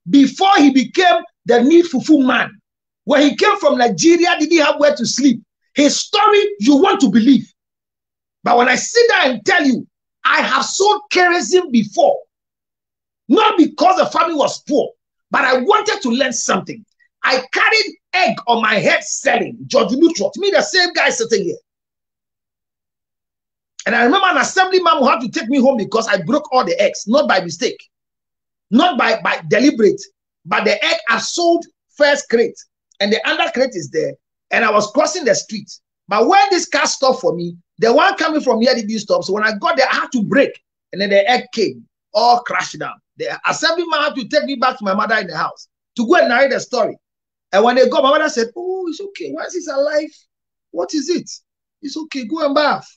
before he became the need fufu man, when he came from Nigeria, did he have where to sleep? His story, you want to believe. But when I sit down and tell you, I have sold kerosene before, not because the family was poor, but I wanted to learn something. I carried egg on my head selling, George Neutral, to me the same guy sitting here. And I remember an assemblyman who had to take me home because I broke all the eggs, not by mistake, not by deliberate, but the egg I sold first crate. And the under crate is there, and I was crossing the street. But when this car stopped for me, the one coming from here didn't stop. So when I got there, I had to brake, and then the egg came, all crashed down. The assemblyman had to take me back to my mother in the house. to go and narrate the story. And when they go, my mother said, oh, it's okay. Once he's alive, what is it? It's okay. Go and bath.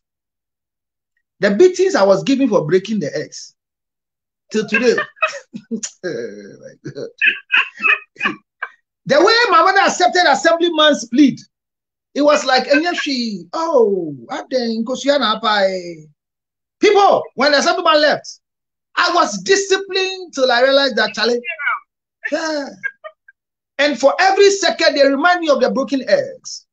The beatings I was given for breaking the eggs till today. Oh my God. The way my mother accepted Assemblyman's plea, it was like, and yes, people, when the Assemblyman left, I was disciplined till I realized that, Charlie. Yeah. And for every second, they remind me of the broken eggs.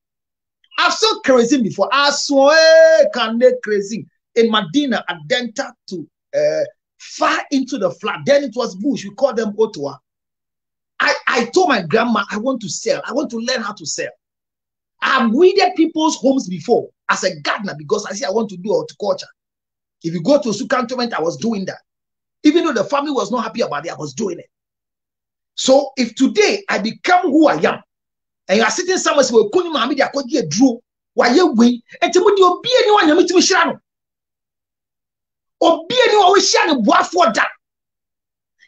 I've saw kerosene before. I swear, can they kerosene in Medina, Adenta to far into the flat. Then it was bush. We call them Ottawa. I told my grandma, I want to sell. I want to learn how to sell. I've weeded people's homes before as a gardener because I say I want to do horticulture. If you go to a cantonment, I was doing that. Even though the family was not happy about it, I was doing it. So if today I become who I am, and you are sitting somewhere where Kuni Mami they are called you drew, why you win, and to you be anyone you meet to Shano. Or be anyone we share the bois for that.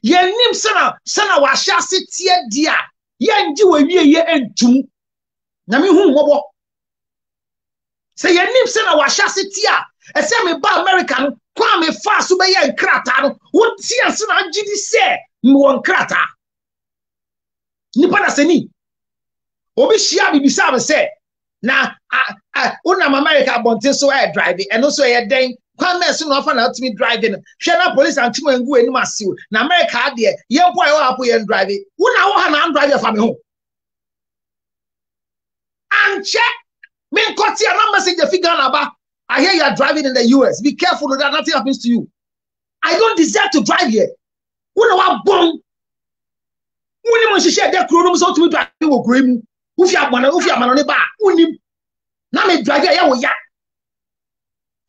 Ye nim sana wa sha sit here dia. Ye nji we ye entum. Na me hu mobo. Say ye nim sana wa sha sit here. E say me ba America no, kwa me fa so be ye nkrata no. Wo ti anse na gidi say me won nkrata. Nipa na seni. Obi shia bibisa me say na una America abonte so e drive and also e den kwa me so no fa na ultimate driving hwe police and timu engu eni masiw na America de ye mpo ayo hapo ye drive una wo ha na drive fa me ho anche me nkoti na message e figure na ba I hear you are driving in the US. Be careful that nothing happens to you. I don't deserve to drive here. Una wa bon uni mo share de kuro no so to drive wo kuro mu ufi amano ne ba uni na me drive ya wo ya.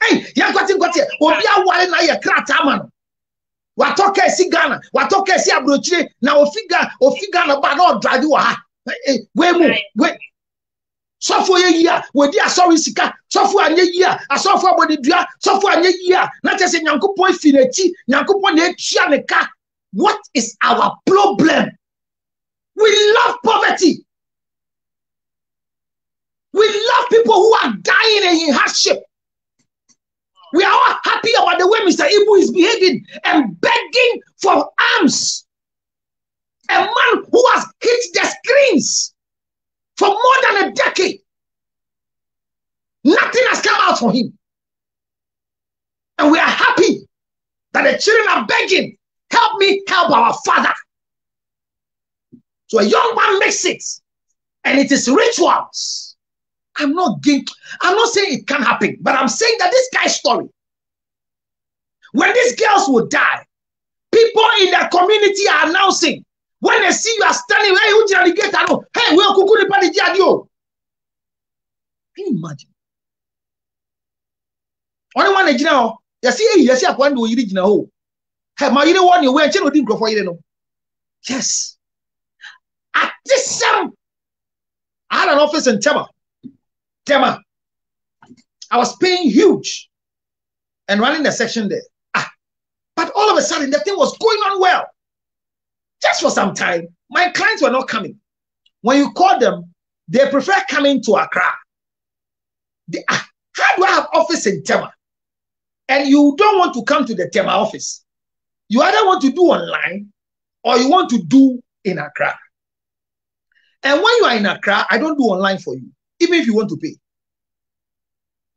Hey, ya kwati obi awale na ye krata man. Wa toka si Ghana, wa toka si abrochire na ofiga na ba na drive wo ha. We sofo ye yia, we di asori sika, sofo anye yia, asofo abodi dua, sofo anye yia, na tese nyankopon fi n'echi, nyankopon na etua ne ka. What is our problem? We love poverty. We love people who are dying in hardship. We are all happy about the way Mr. Ibu is behaving and begging for alms. A man who has hit the screens for more than a decade. Nothing has come out for him. And we are happy that the children are begging, help me help our father. So a young man makes it, and it is rituals. I'm not saying it can happen, but I'm saying that this guy's story, when these girls will die, people in their community are announcing, when they see you are standing, hey, who's the alligator? Hey, we're Kukuni Padijadio. Can you imagine? Only one original, you see, I want to original. Hey, my, you know what you wear, you didn't go for you. Yes. At this time, I had an office in Tema. I was paying huge and running the section there. But all of a sudden, the thing was going on well. Just for some time, my clients were not coming. When you call them, they prefer coming to Accra. How do I have office in Tema? And you don't want to come to the Tema office. You either want to do online or you want to do in Accra. And when you are in Accra, I don't do online for you, even if you want to pay.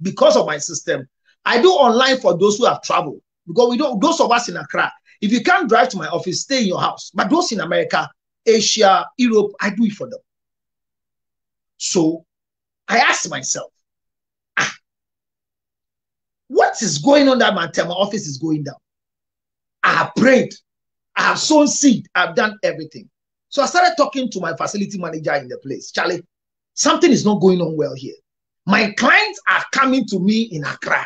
Because of my system, I do online for those who have traveled. Because we don't, those of us in Accra, if you can't drive to my office, stay in your house. But those in America, Asia, Europe, I do it for them. So I asked myself, what is going on that my office is going down? I have prayed. I have sown seed. I've done everything. So I started talking to my facility manager in the place. Charlie, something is not going on well here. My clients are coming to me in Accra.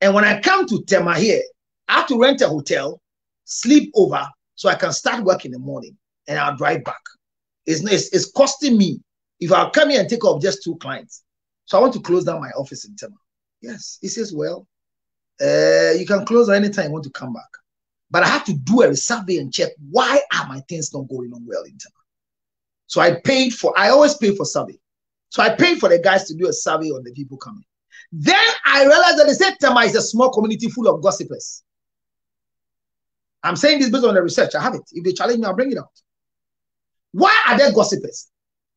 And when I come to Tema here, I have to rent a hotel, sleep over, so I can start work in the morning, and I'll drive back. It's costing me, if I'll come here and take off just 2 clients. So I want to close down my office in Tema. Yes, he says, well, you can close anytime you want to come back. But I had to do a survey and check, why are my things not going on well in Tema? So I always pay for survey. So I paid for the guys to do a survey on the people coming. Then I realized that they said Tema is a small community full of gossipers. I'm saying this based on the research. I have it. If they challenge me, I'll bring it out. Why are there gossipers?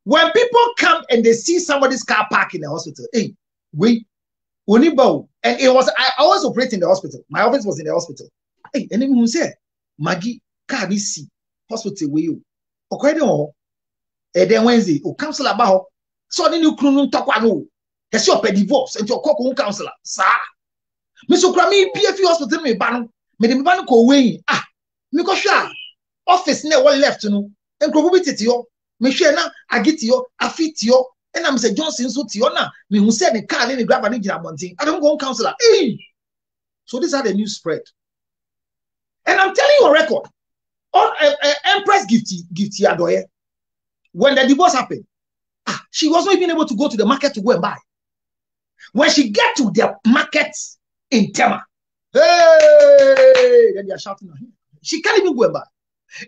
When people come and they see somebody's car parked in the hospital, hey, and it was, I always operate in the hospital. My office was in the hospital. Hey, and then who said, Maggie, car see hospital where you? Okay, no. And then Wednesday, counsel about so then you couldn't talk about has your divorce and your cock counselor, sir. Mr. Grammy, PFU hospital, me ban, me the ban go away. Because office never left to know, and probably yo, me share now, I get yo, I fit yo, and I'm saying Johnson so tiona, me who said the car in the grab and in mountain. I don't go on counselor. Hey! So these are the news spread. And I'm telling you a record. On Empress gift Yadoye, when the divorce happened, she wasn't even able to go to the market to go and buy. When she get to the market in Tema, hey, then they are shouting at her. She can't even go and buy.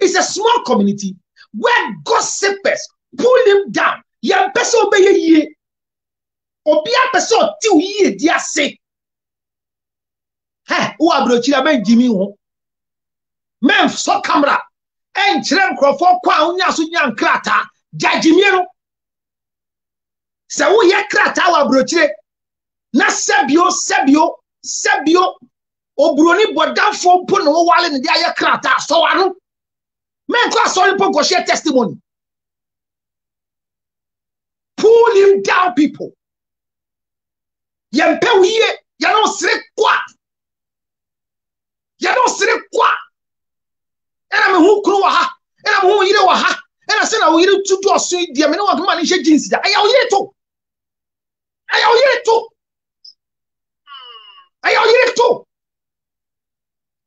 It's a small community where gossipers pull him down. Young person obey ye. Obia person till ye dia say. Hey, who abrochira ben Jimmy ho? Men so camera. En chrem crofo kwa unya so nya nkrata. Jajimiero. Se wo ye krata wa abrochire. Na sebio obroni bodamfo mpo no wale ne dia ye krata so wano. Men kwa sorry mpo go share testimony. Pull him down, people. Yempe wiye, ya no sire kwa. Ya no sire kwa. Ena me hu kru wa ha, ena me hu yire wa ha. Ena se na wo yire tutu oso dia me no wa ma ni hye jeans da. Aya wo yire to. Aya wo yire to. Aya wo yire to.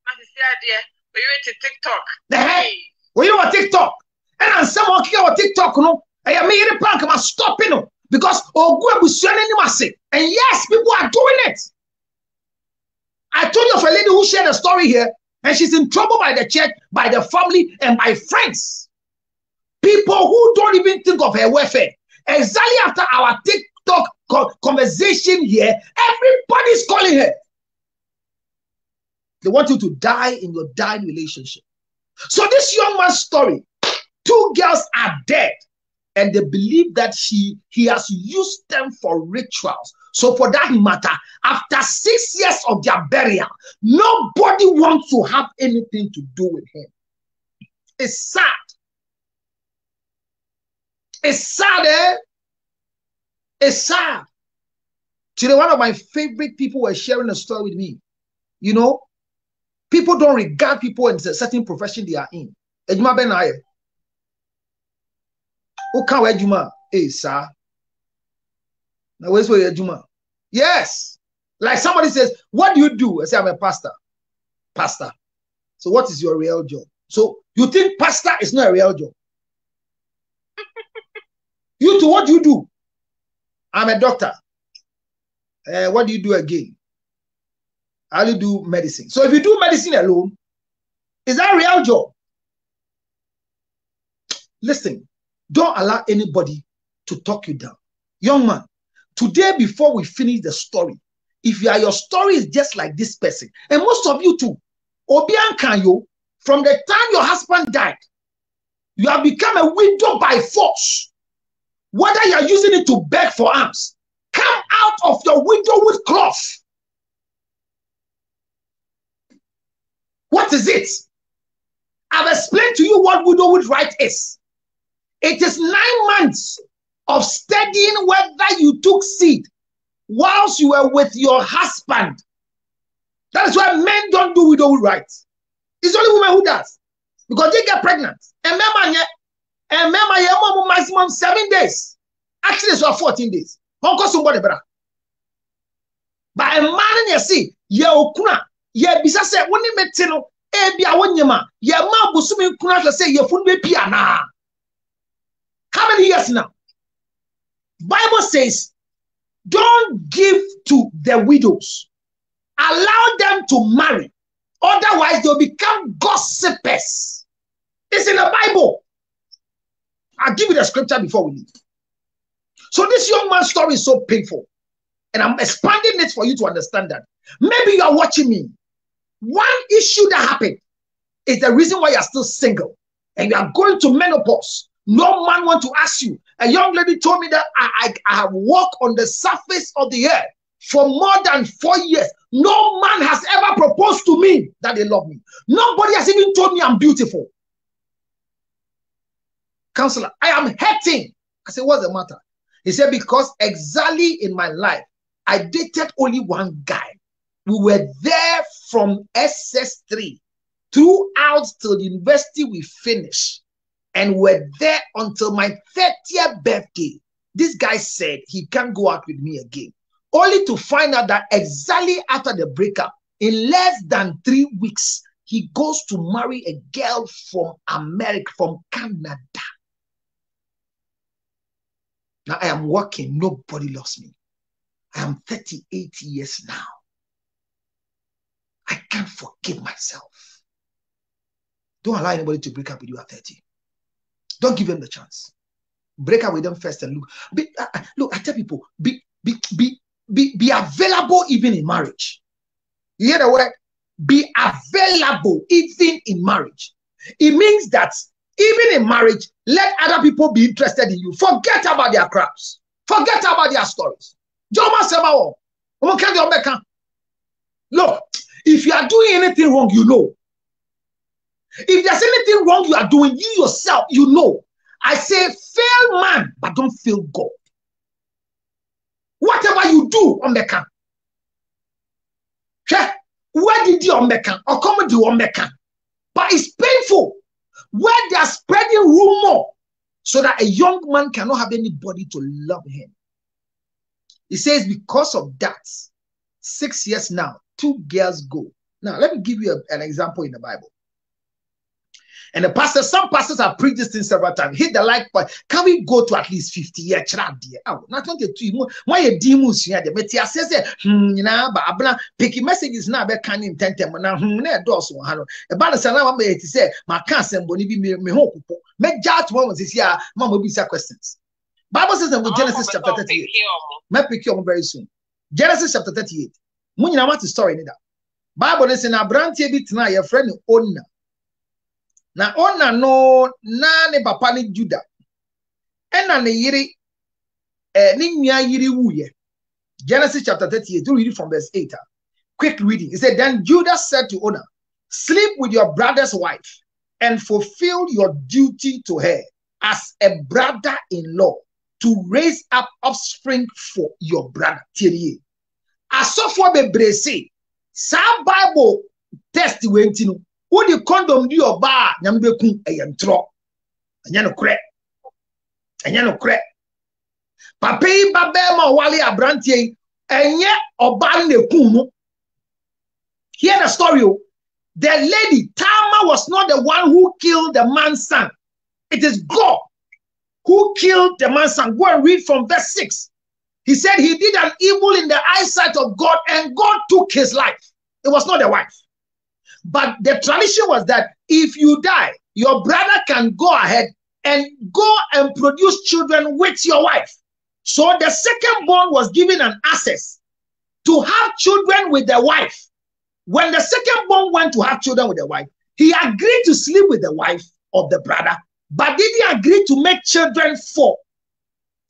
Ma si adie, we went to TikTok. Hey. We you on TikTok. And someone kill on TikTok no. I mean the prank must stop because and yes, people are doing it. I told you of a lady who shared a story here, and she's in trouble by the church, by the family, and by friends. People who don't even think of her welfare. Exactly after our TikTok conversation here, everybody's calling her. They want you to die in your dying relationship. So this young man's story, 2 girls are dead. And they believe that he has used them for rituals. So for that matter, after 6 years of their burial, nobody wants to have anything to do with him. It's sad. It's sad, eh? It's sad. Today, one of my favorite people were sharing a story with me. You know, people don't regard people in a certain profession they are in. Ejuma Benaye. Who can wear Juma? Hey, sir. Now, where's where Juma? Yes. Like somebody says, what do you do? I say, I'm a pastor. Pastor. So what is your real job? So you think pastor is not a real job? You too, what do you do? I'm a doctor. What do you do again? I only do medicine. So if you do medicine alone, is that a real job? Listen. Don't allow anybody to talk you down. Young man, today before we finish the story, if your story is just like this person, and most of you too, Obian Kanyo, from the time your husband died, you have become a widow by force. Whether you are using it to beg for alms, come out of your widowhood cloth. What is it? I've explained to you what widowhood right is. It is 9 months of studying whether you took seed whilst you were with your husband. That is why men don't do widowhood rights. It's only women who does. Because they get pregnant. And remember, maximum 7 days. Actually, it's 14 days. But a man you see, okuna, bisa say, when you met no, bia wonyema, ma busumi kuna say fun be piana. How many years now? Bible says, don't give to the widows. Allow them to marry. Otherwise, they'll become gossipers. It's in the Bible. I'll give you the scripture before we leave. So this young man's story is so painful. And I'm expanding it for you to understand that. Maybe you are watching me. One issue that happened is the reason why you're still single. And you are going to menopause. No man wants to ask you. A young lady told me that I have walked on the surface of the earth for more than 4 years. No man has ever proposed to me that they love me. Nobody has even told me I'm beautiful. Counselor, I am hurting. I said, what's the matter? He said, because exactly in my life, I dated only one guy. We were there from SS3 throughout till the university we finished. And we're there until my 30th birthday. This guy said he can't go out with me again. Only to find out that exactly after the breakup, in less than 3 weeks, he goes to marry a girl from America, from Canada. Now I am working. Nobody loves me. I am 38 years now. I can't forgive myself. Don't allow anybody to break up with you at 30. Don't give them the chance. Break up with them first and look. Look, I tell people, be available even in marriage. You hear the word? Be available even in marriage. It means that even in marriage, let other people be interested in you. Forget about their crafts. Forget about their stories. Look, if you are doing anything wrong, you know. If there's anything wrong you are doing, you yourself, you know. I say, fail man, but don't fail God. Whatever you do on the camp, where did you on the camp or come do on the camp? But it's painful where they are spreading rumor so that a young man cannot have anybody to love him. He says, because of that, 6 years now, 2 girls go. Now, let me give you an example in the Bible. And the pastors, some pastors have preached this thing several times. Hit the like button. Can we go to at least 50 years? Oh, not 22. Why you demons here? The metia says, but abna picky messages now be can in 10 now. Doors one. About the salama me to say, my cancer boni be me hope. Make judge one this year. Mom will be some questions. Bible says in Genesis chapter 38. May pick you very soon. Genesis chapter 38. When you want to story in that. Bible is in a branch bit now. Your friend owner. Na ona no na ne papa ne Judah ena ne yiri ne nua yiri wuye. Genesis chapter 38, you read it from verse 8. Quick reading. It said, then Judah said to Onan, sleep with your brother's wife and fulfill your duty to her as a brother-in-law to raise up offspring for your brother. Asofo bebre say, sa Bible test went no. Who the condom do your bar? Nyambeku eyentro. Anya no kre. Anya no kre. Papi babema wali abrantie enye oba neku no. Hear the story. The lady Tamar was not the one who killed the man's son. It is God who killed the man's son. Go and read from verse 6. He said he did an evil in the eyesight of God and God took his life. It was not the wife. But the tradition was that if you die, your brother can go ahead and go and produce children with your wife. So the second born was given an access to have children with the wife. When the second born went to have children with the wife, he agreed to sleep with the wife of the brother, but didn't agree to make children for.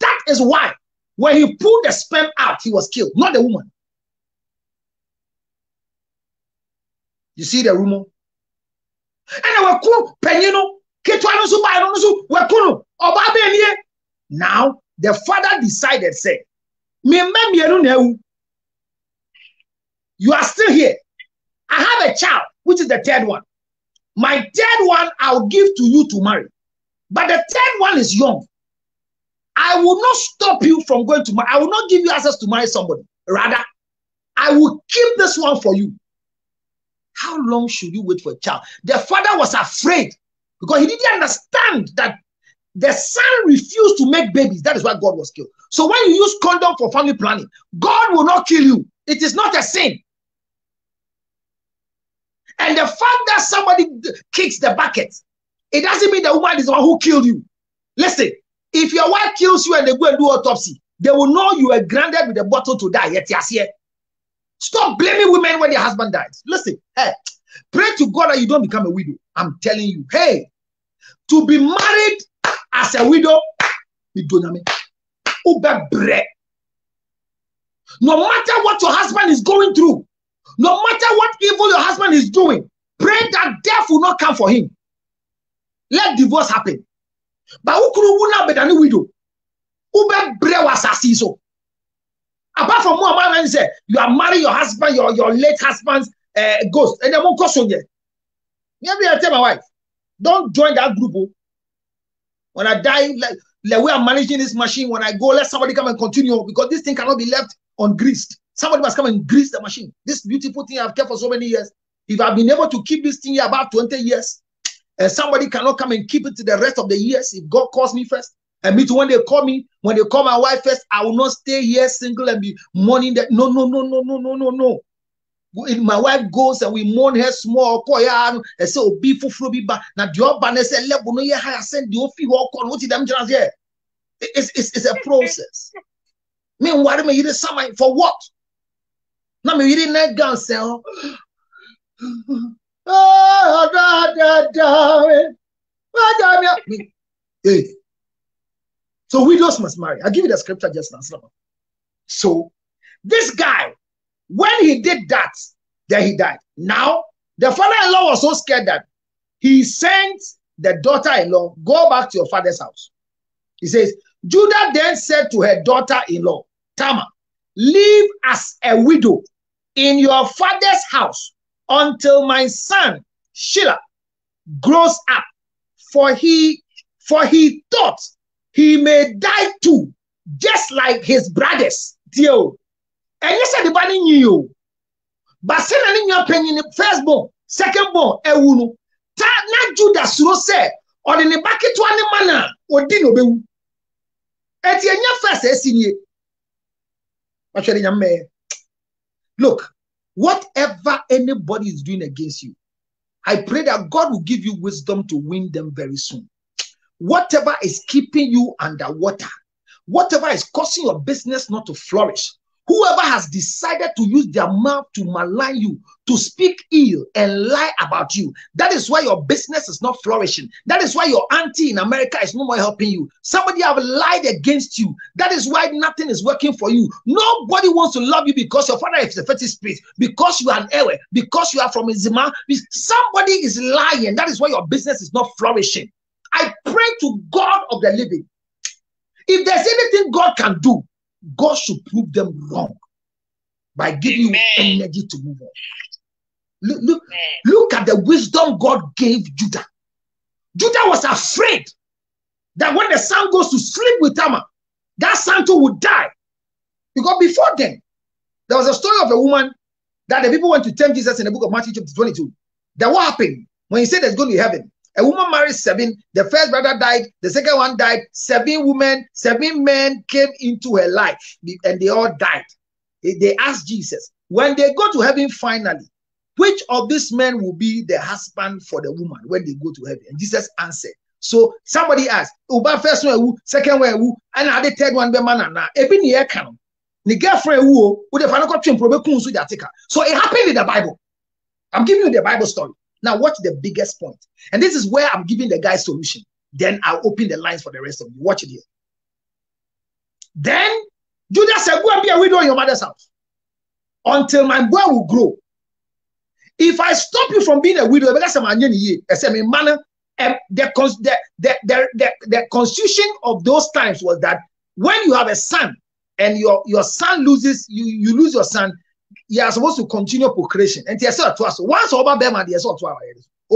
That is why when he pulled the sperm out, he was killed, not the woman. You see the rumor? And now the father decided, say, you are still here. I have a child, which is the third one. My third one I'll give to you to marry. But the third one is young. I will not stop you from going to marry. I will not give you access to marry somebody. Rather, I will keep this one for you. How long should you wait for a child? The father was afraid because he didn't understand that the son refused to make babies. That is why God was killed. So when you use condom for family planning, God will not kill you. It is not a sin. And the fact that somebody kicks the bucket, it doesn't mean the woman is the one who killed you. Listen, if your wife kills you and they go and do autopsy, they will know you were grounded with a bottle to die. Stop blaming women when their husband dies. Listen, hey, pray to God that you don't become a widow. I'm telling you, hey, to be married as a widow, no matter what your husband is going through, no matter what evil your husband is doing, pray that death will not come for him. Let divorce happen. But who could not be than a widow? Apart from more man say you are marrying your husband, your late husband's ghost, and they won't cost you. Maybe I tell my wife, don't join that group. When I die, like we are managing this machine, when I go, let somebody come and continue, because this thing cannot be left ungreased. Somebody must come and grease the machine. This beautiful thing I've kept for so many years. If I've been able to keep this thing here about 20 years, and somebody cannot come and keep it to the rest of the years, if God calls me first, and me too, when they call my wife first, I will not stay here single and be mourning that. No. If my wife goes and we mourn her small, and say, "Oh, be fulfilled, be back." Now, the old say, "Let me know you have sent the office walk on what them just here." It's a process. Meanwhile, me you something for what? Now me you not gun sell. Hey. So widows must marry. I'll give you the scripture just now. So this guy, when he did that, then he died. Now, the father-in-law was so scared that he sent the daughter-in-law, go back to your father's house. He says, Judah then said to her daughter-in-law, Tamar, live as a widow in your father's house until my son, Shelah, grows up. For he thought he may die too, just like his brothers. Deal. And you said the body knew. But send in your opinion, firstborn, secondborn, ewunu. Na Judah suro say, or in the bucket to any manner, or dino be. At your first estimate. Look, whatever anybody is doing against you, I pray that God will give you wisdom to win them very soon. Whatever is keeping you underwater, whatever is causing your business not to flourish, whoever has decided to use their mouth to malign you, to speak ill and lie about you, that is why your business is not flourishing. That is why your auntie in America is no more helping you. Somebody have lied against you. That is why nothing is working for you. Nobody wants to love you because your father is a fetish spirit, because you are an Ewe, because you are from Izima. Somebody is lying. That is why your business is not flourishing. I pray to God of the living. If there's anything God can do, God should prove them wrong by giving you energy to move on. Look at the wisdom God gave Judah. Judah was afraid that when the son goes to sleep with Tamar, that son too would die. Because before then, there was a story of a woman that the people went to tempt Jesus in the book of Matthew chapter 22. That what happened when he said there's going to heaven? A woman married 7. The first brother died. The second one died. 7 men came into her life, and they all died. They asked Jesus, when they go to heaven finally, which of these men will be the husband for the woman when they go to heaven? And Jesus answered. So somebody asked, "Uba first one, second one, and the third one be man na ebi ni eka the girlfriend who the final So it happened in the Bible. I'm giving you the Bible story. Now, watch the biggest point. And this is where I'm giving the guy solution. Then I'll open the lines for the rest of you. Watch it here. Then Judah said, go and be a widow in your mother's house until my boy will grow. If I stop you from being a widow, the constitution of those times was that when you have a son and your son loses, you lose your son, you are supposed to continue procreation. And yes, once over them and yes, oh,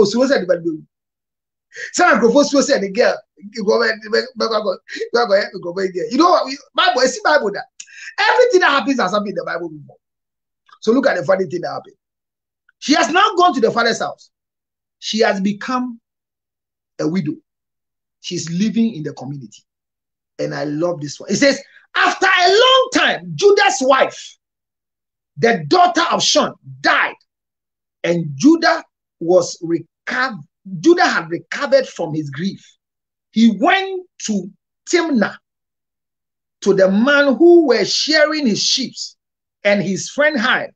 so said the baby. Some microphone said the girl, you know what? Bible, I see Bible that everything that happens has happened in the Bible before. So look at the funny thing that happened. She has now gone to the father's house. She has become a widow. She's living in the community. And I love this one. It says, after a long time, Judah's wife, the daughter of Shon, died. And Judah was recovered, Judah had recovered from his grief, he went to Timnah, to the man who were sharing his sheep, and his friend hired.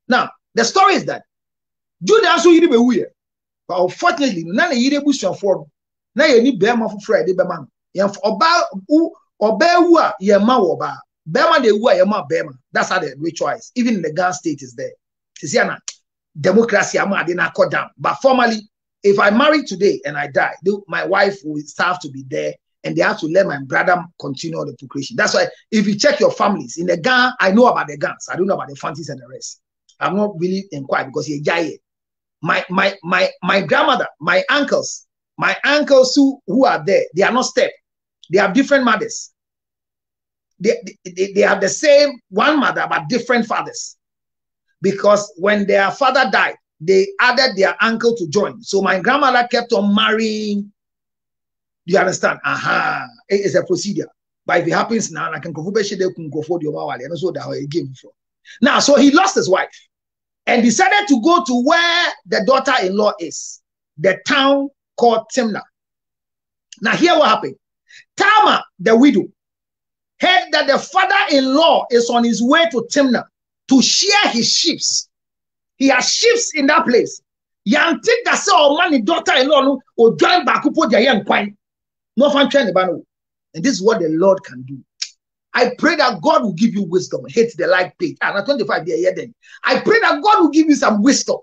Now, the story is that Judah also yiri be wuye, but unfortunately, none of yiri bush for na ye ni bema for Friday bema. Yan oba wu a ye ma wo ba. Bema de wu a ye ma bema. That's how the ritual is. Even in the Ghana state is there. See na democracy am ade na cut down. But formally, if I marry today and I die, my wife will have to be there, and they have to let my brother continue the procreation. That's why if you check your families in the Ghana, I know about the Ghans. I don't know about the Fantis and the rest. I'm not really inquired because you're giant. My grandmother, my uncles who are there, they are not step. They have different mothers. They have the same one mother but different fathers. Because when their father died, they added their uncle to join. So my grandmother kept on marrying. Do you understand? It's a procedure. But if it happens now, I can go for the now, so he lost his wife and decided to go to where the daughter-in-law is, the town called Timnah. Now, here what happened. Tamar, the widow, heard that the father-in-law is on his way to Timnah to share his sheep. He has sheep in that place. Yantik that say, oh man, the daughter-in-law or join back up their young quine. No fun trying to. And this is what the Lord can do. I pray that God will give you wisdom. Hit the like page. And at 25 there, then. I pray that God will give you some wisdom.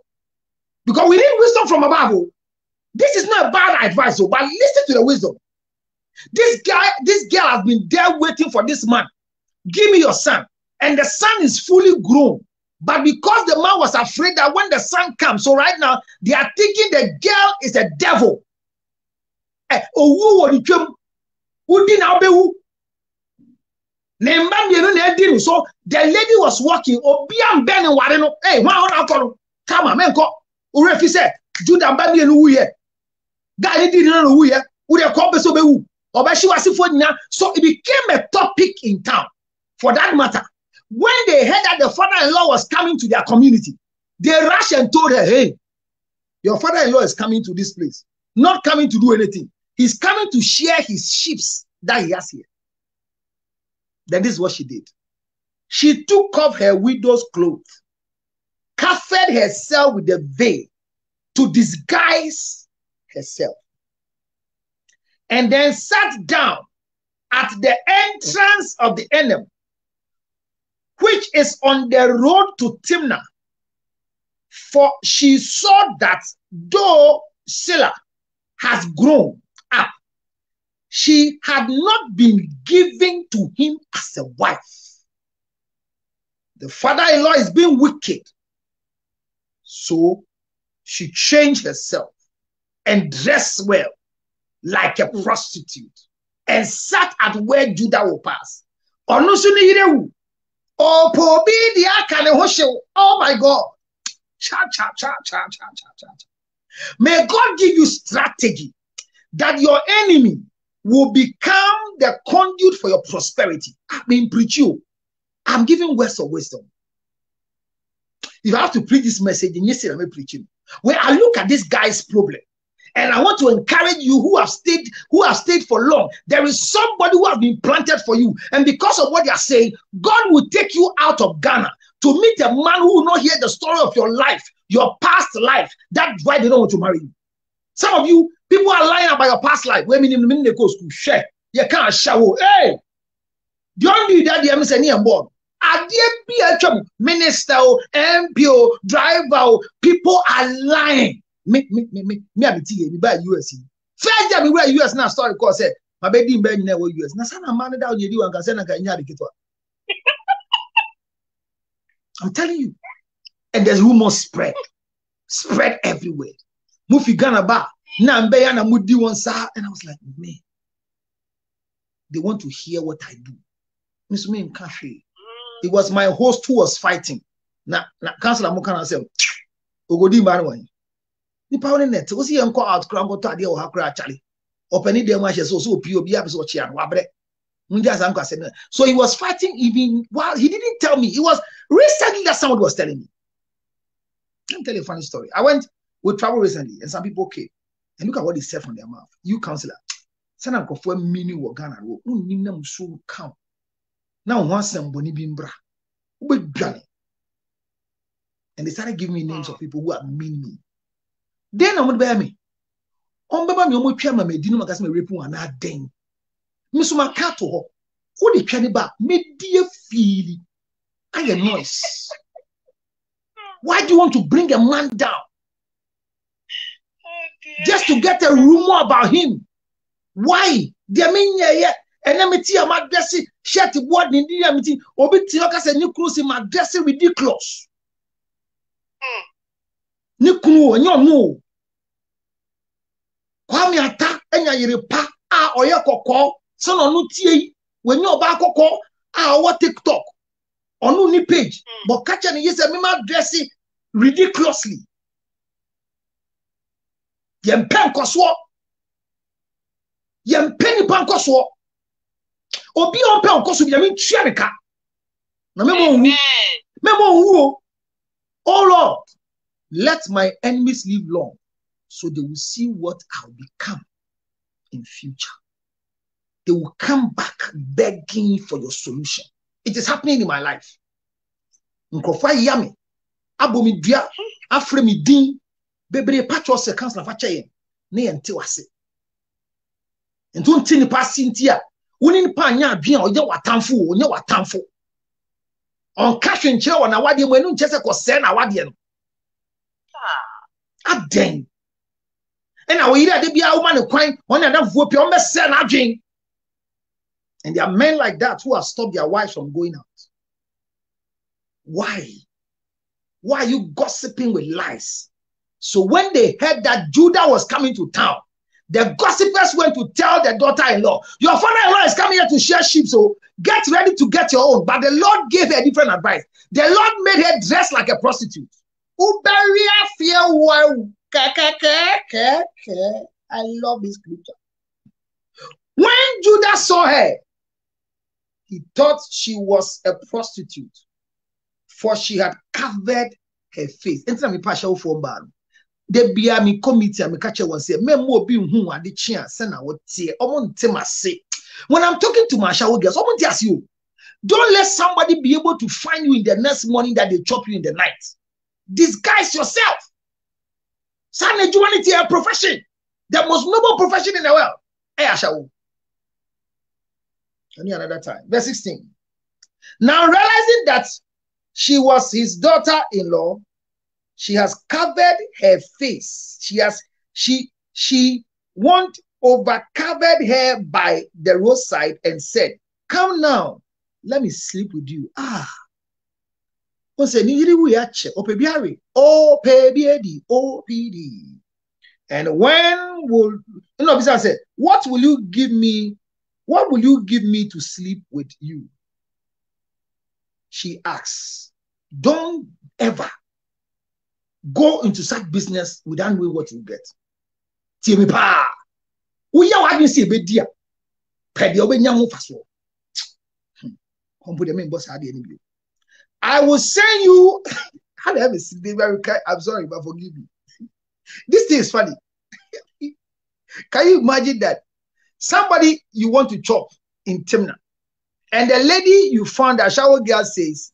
Because we need wisdom from above. This is not a bad advice, but listen to the wisdom. This girl has been there waiting for this man. Give me your son. And the son is fully grown. But because the man was afraid that when the son comes, so right now, they are thinking the girl is a devil. So the lady was walking. Hey, come on, man. Urefi said, Judah Bambi and Uye. Guy didn't know who ye. So it became a topic in town. For that matter, when they heard that the father-in-law was coming to their community, they rushed and told her, hey, your father-in-law is coming to this place. Not coming to do anything. He's coming to share his sheep that he has here. Then this is what she did. She took off her widow's clothes, covered herself with a veil to disguise herself, and then sat down at the entrance of the enemy, which is on the road to Timnah. For she saw that though Shelah has grown up, she had not been given to him as a wife. The father-in-law is being wicked. So she changed herself and dressed well like a prostitute and sat at where Judah will pass. Oh my God. May God give you strategy that your enemy will become the conduit for your prosperity. I mean, preach you. I'm giving words of wisdom. If I have to preach this message, then yes, I'm preaching. When I look at this guy's problem, and I want to encourage you who have stayed for long, there is somebody who has been planted for you. And because of what they are saying, God will take you out of Ghana to meet a man who will not hear the story of your life, your past life. That's why they don't want to marry you. Some of you, people are lying about your past life. When they go to share, you can't shower. Hey, the only that you say near board. Minister, MP, driver, people are lying. Me, I be buy US. First time we wear US now. Story call say my baby in bed never US. Now some man down you do and can send a kanya the I'm telling you, and there's rumors spread everywhere. Mufi Ghana ba na mbeya na mudi one sa, and I was like, man, they want to hear what I do. Miss me in cafe. It was my host who was fighting. Na councilor Mukana said, Ogodi Marwan. The power net was he uncle out crambo to idea or hakra Charlie. Opening the matches also POB episode Chian Wabre. So he was fighting even while he didn't tell me. It was recently that someone was telling me. Let me tell you a funny story. I went We traveled recently, and some people came. And look at what they said from their mouth. You counselor, send a for mini wagana road. No name so count. Now once somebody bimbra. And they started giving me names of people who are mean me. Then I'm gonna bear me. On Baba me omo twa ma me dinu makase me repu ana den. Me so maka to ho. Who the twa ba me die feel. I a noise. Why do you want to bring a man down? Just to get a rumor about him. Why? They mean yeah. And then me tea my dressing shirt board ni dia me tea obi tea ka say ni close my dressing ridiculous. Ni kunu onyo no. Kwame ata enya yire pa a oye kokko so no no tie when you ba kokko a o TikTok onu ni page but catch and yes me ma dress ridiculously yem pen koso yem pen pan koso obi on pen koso bi me twa me ka na me mo wu oh Lord, let my enemies live long so they will see what I'll become in future. They will come back begging for your solution. It is happening in my life. Nkofwa yami abomi dua afre mi din bebre patcho se council fa chaye ne yente wase. Ntu nti ni pasi nti a woni ni pa anya adwen a oye watamfo onye watamfo. On cash in chair on a wadi when you just a send a wadian. Ah, dang. And I will either be a woman crying on another vote, you almost send a drink. And there are men like that who have stopped their wives from going out. Why? Why are you gossiping with lies? So when they heard that Judah was coming to town, the gossipers went to tell the daughter-in-law, your father-in-law is coming here to share sheep, so get ready to get your own. But the Lord gave her different advice. The Lord made her dress like a prostitute. I love this scripture. When Judah saw her, he thought she was a prostitute, for she had covered her face. The bia mi committee me catch one say me mo bi hu ade chia se na wo tie omo ntemase. When I'm talking to my shower girls, omo ask you, don't let somebody be able to find you in the next morning that they chop you in the night. Disguise yourself. Sana humanity a profession, the most noble profession in the world. Ashawo. Any another time. Verse 16. Now realizing that she was his daughter-in-law, she has covered her face. She won't over covered her by the roadside and said, come now, let me sleep with you. And when will I said, what will you give me? What will you give me to sleep with you? She asks. Don't ever go into such business without knowing what you get. I will send you. I'm sorry, but forgive me. This thing is funny. Can you imagine that? Somebody you want to chop in Timna, and the lady you found, a shower girl says,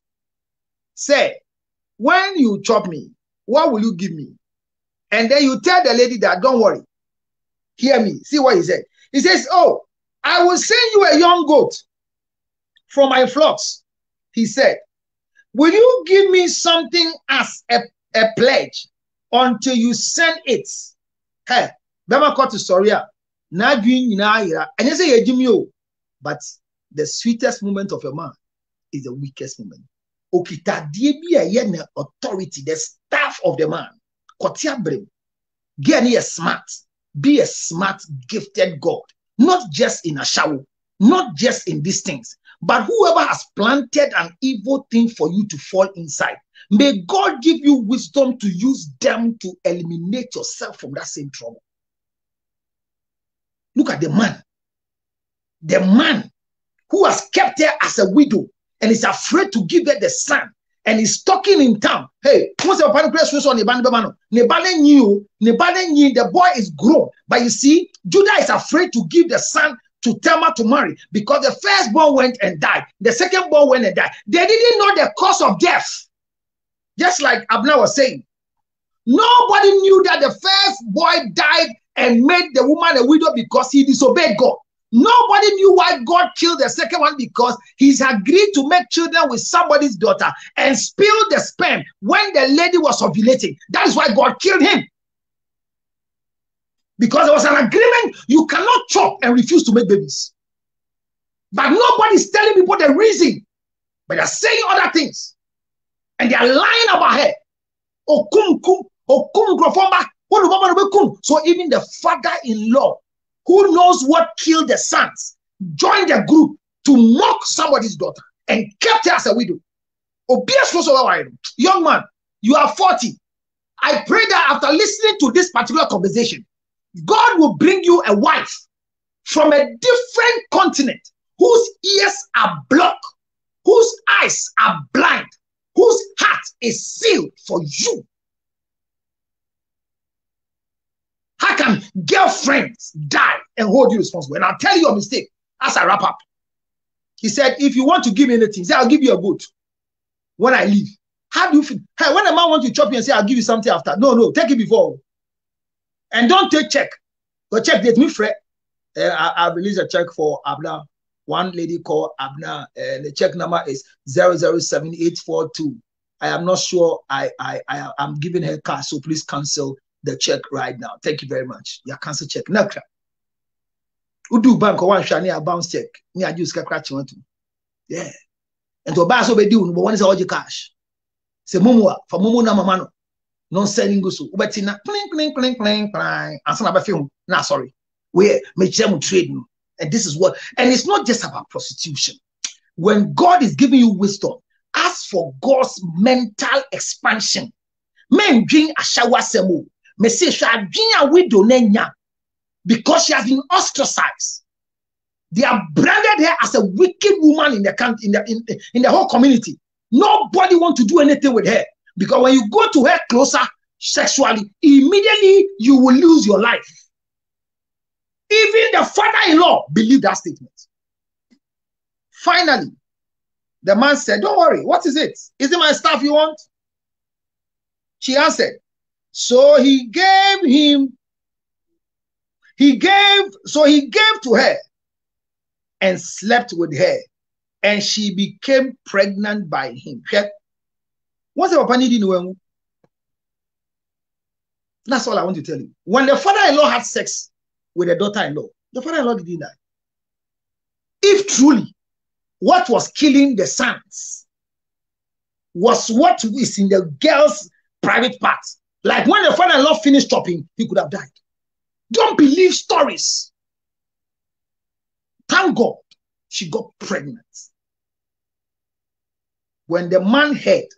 say, when you chop me, what will you give me? And then you tell the lady that, don't worry. Hear me. See what he said. He says, oh, I will send you a young goat from my flocks. He said, will you give me something as a pledge until you send it? Hey, Bema caught to Soria. But the sweetest moment of a man is the weakest moment. Authority, the staff of the man. Be a smart, gifted God. Not just in a shower, not just in these things, but whoever has planted an evil thing for you to fall inside, may God give you wisdom to use them to eliminate yourself from that same trouble. Look at the man who has kept her as a widow and is afraid to give her the son and he's talking in town. Hey, what's the press on the band? The boy is grown. But you see, Judah is afraid to give the son to Tamar to marry because the firstborn went and died. The secondborn went and died. They didn't know the cause of death. Just like Abner was saying. Nobody knew that the first boy died and made the woman a widow because he disobeyed God. Nobody knew why God killed the second one because he's agreed to make children with somebody's daughter and spilled the sperm when the lady was ovulating. That is why God killed him. Because there was an agreement, you cannot chop and refuse to make babies. But nobody's telling people the reason. But they're saying other things. And they are lying about her. So even the father-in-law, who knows what killed the sons, joined the group to mock somebody's daughter and kept her as a widow. Young man, you are 40. I pray that after listening to this particular conversation, God will bring you a wife from a different continent whose ears are blocked, whose eyes are blind, whose heart is sealed for you. How can girlfriends die and hold you responsible? And I'll tell you a mistake as I wrap up. He said, if you want to give me anything, say, I'll give you a goat when I leave. How do you feel? Hey, when a man wants to chop you and say, I'll give you something after. No, take it before. And don't take check. Go check date me, Fred. I released a check for Abner. One lady called Abner. The check number is 007842. I am not sure I'm giving her cash, so please cancel the check right now. Thank you very much. Yeah, cancel check. Nakra. Udu bank one shani a bounce check. Ni a use scratch one. Yeah. And to buy so be do, but one is all your cash. Say mumu for mumu na mamano. Non selling go so. Ubetina cling. Answer about film. Nah, sorry. We make them trade. And this is what, and it's not just about prostitution. When God is giving you wisdom, ask for God's mental expansion. Men drink a shower semu. Me say she a widow nenya because she has been ostracized. They have branded her as a wicked woman in the country, in the whole community. Nobody want to do anything with her because when you go to her closer sexually, immediately you will lose your life. Even the father-in-law believed that statement. Finally, the man said, don't worry, what is it? Is it my stuff you want? She answered, so he gave to her and slept with her, and she became pregnant by him. What's the papa need? That's all I want to tell you. When the father-in-law had sex with the daughter-in-law, the father-in-law didn't die. If truly what was killing the sons was what is in the girl's private parts, like when the father-in-law finished chopping, he could have died. Don't believe stories. Thank God she got pregnant. When the man heard,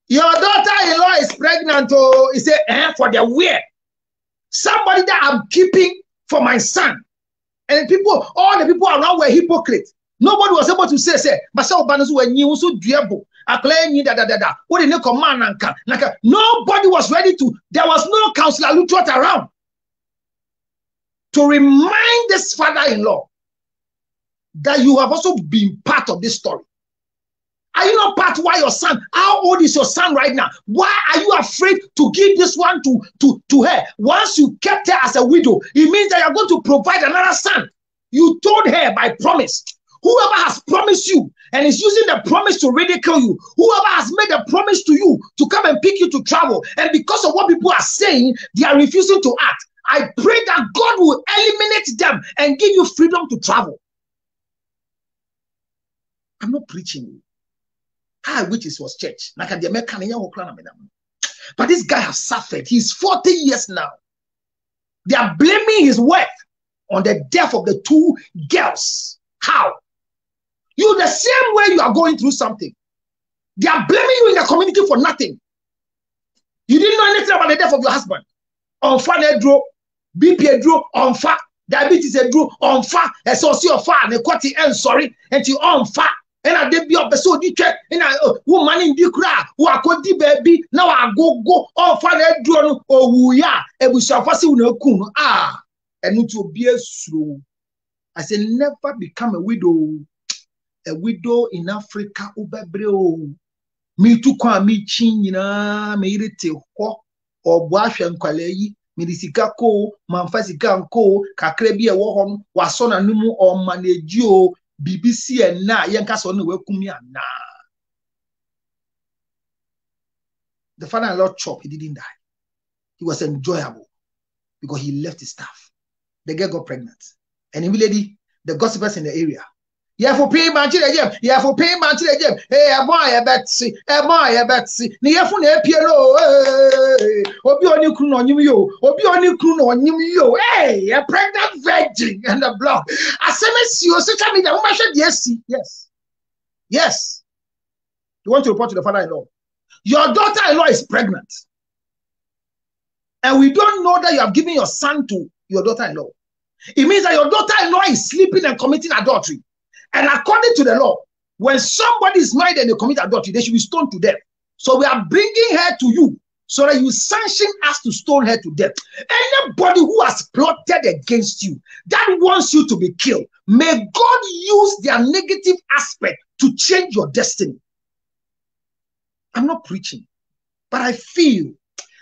your daughter-in-law is pregnant, oh, he said, for the weird. Somebody that I'm keeping for my son. And people, all the people around were hypocrites. Nobody was able to say, but so when you so diable. Nobody was ready to, there was no counselor who trot around to remind this father-in-law that you have also been part of this story. Are you not part why your son? How old is your son right now? Why are you afraid to give this one to her? Once you kept her as a widow, it means that you're going to provide another son. You told her by promise. Whoever has promised you and is using the promise to ridicule you, whoever has made a promise to you to come and pick you to travel, and because of what people are saying, they are refusing to act. I pray that God will eliminate them and give you freedom to travel. I'm not preaching. How witches was church. But this guy has suffered. He's 40 years now. They are blaming his wife on the death of the two girls. How? You the same way you are going through something. They are blaming you in the community for nothing. You didn't know anything about the death of your husband. On fire, BP drew on fire, diabetes drew on fire, SOC of fire, and sorry, and you on fire. And I did be up so di check and I woman in the cra who are called the baby now I go all for the drone or ya and we shall first no kun and it will be a slow. I say never become a widow in Africa ubebreo me to kwa me chin na me irete ho or boahwe nkwale yi me disika ko manfa sika nko kakra bi e wo ho no waso na numu o manage o BBC na yenka so no wakumi ana. The father-in-law chop, he didn't die. He was enjoyable because he left his staff. The girl got pregnant. And immediately the gossipers in the area. Yeah, for pay man to the gym. Yeah, for pay man to the gym. Hey, a boy, a Betsy. A boy, a Betsy. Near for near Piero. Obi on you on you. Obi on you on you. Hey, a pregnant virgin and the blood. I said, Miss you, such a media. Woman said, yes, yes. Yes. You want to report to the father-in-law? Your daughter-in-law is pregnant. And we don't know that you have given your son to your daughter-in-law. It means that your daughter-in-law is sleeping and committing adultery. And according to the law, when somebody is married and they commit adultery, they should be stoned to death. So we are bringing her to you so that you sanction us to stone her to death. Anybody who has plotted against you, that wants you to be killed, may God use their negative aspect to change your destiny. I'm not preaching, but I feel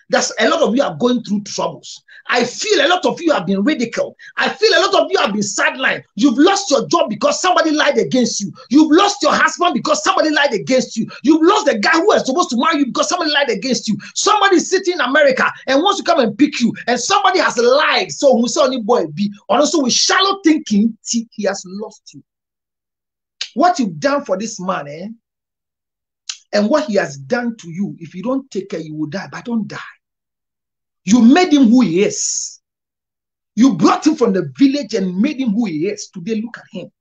that a lot of you are going through troubles. I feel a lot of you have been ridiculed. I feel a lot of you have been sidelined. You've lost your job because somebody lied against you. You've lost your husband because somebody lied against you. You've lost the guy who was supposed to marry you because somebody lied against you. Somebody is sitting in America and wants to come and pick you, and somebody has lied. So we saw any boy be, and also with shallow thinking, he has lost you. What you've done for this man, and what he has done to you, if you don't take care, you will die. But don't die. You made him who he is. You brought him from the village and made him who he is. Today, look at him.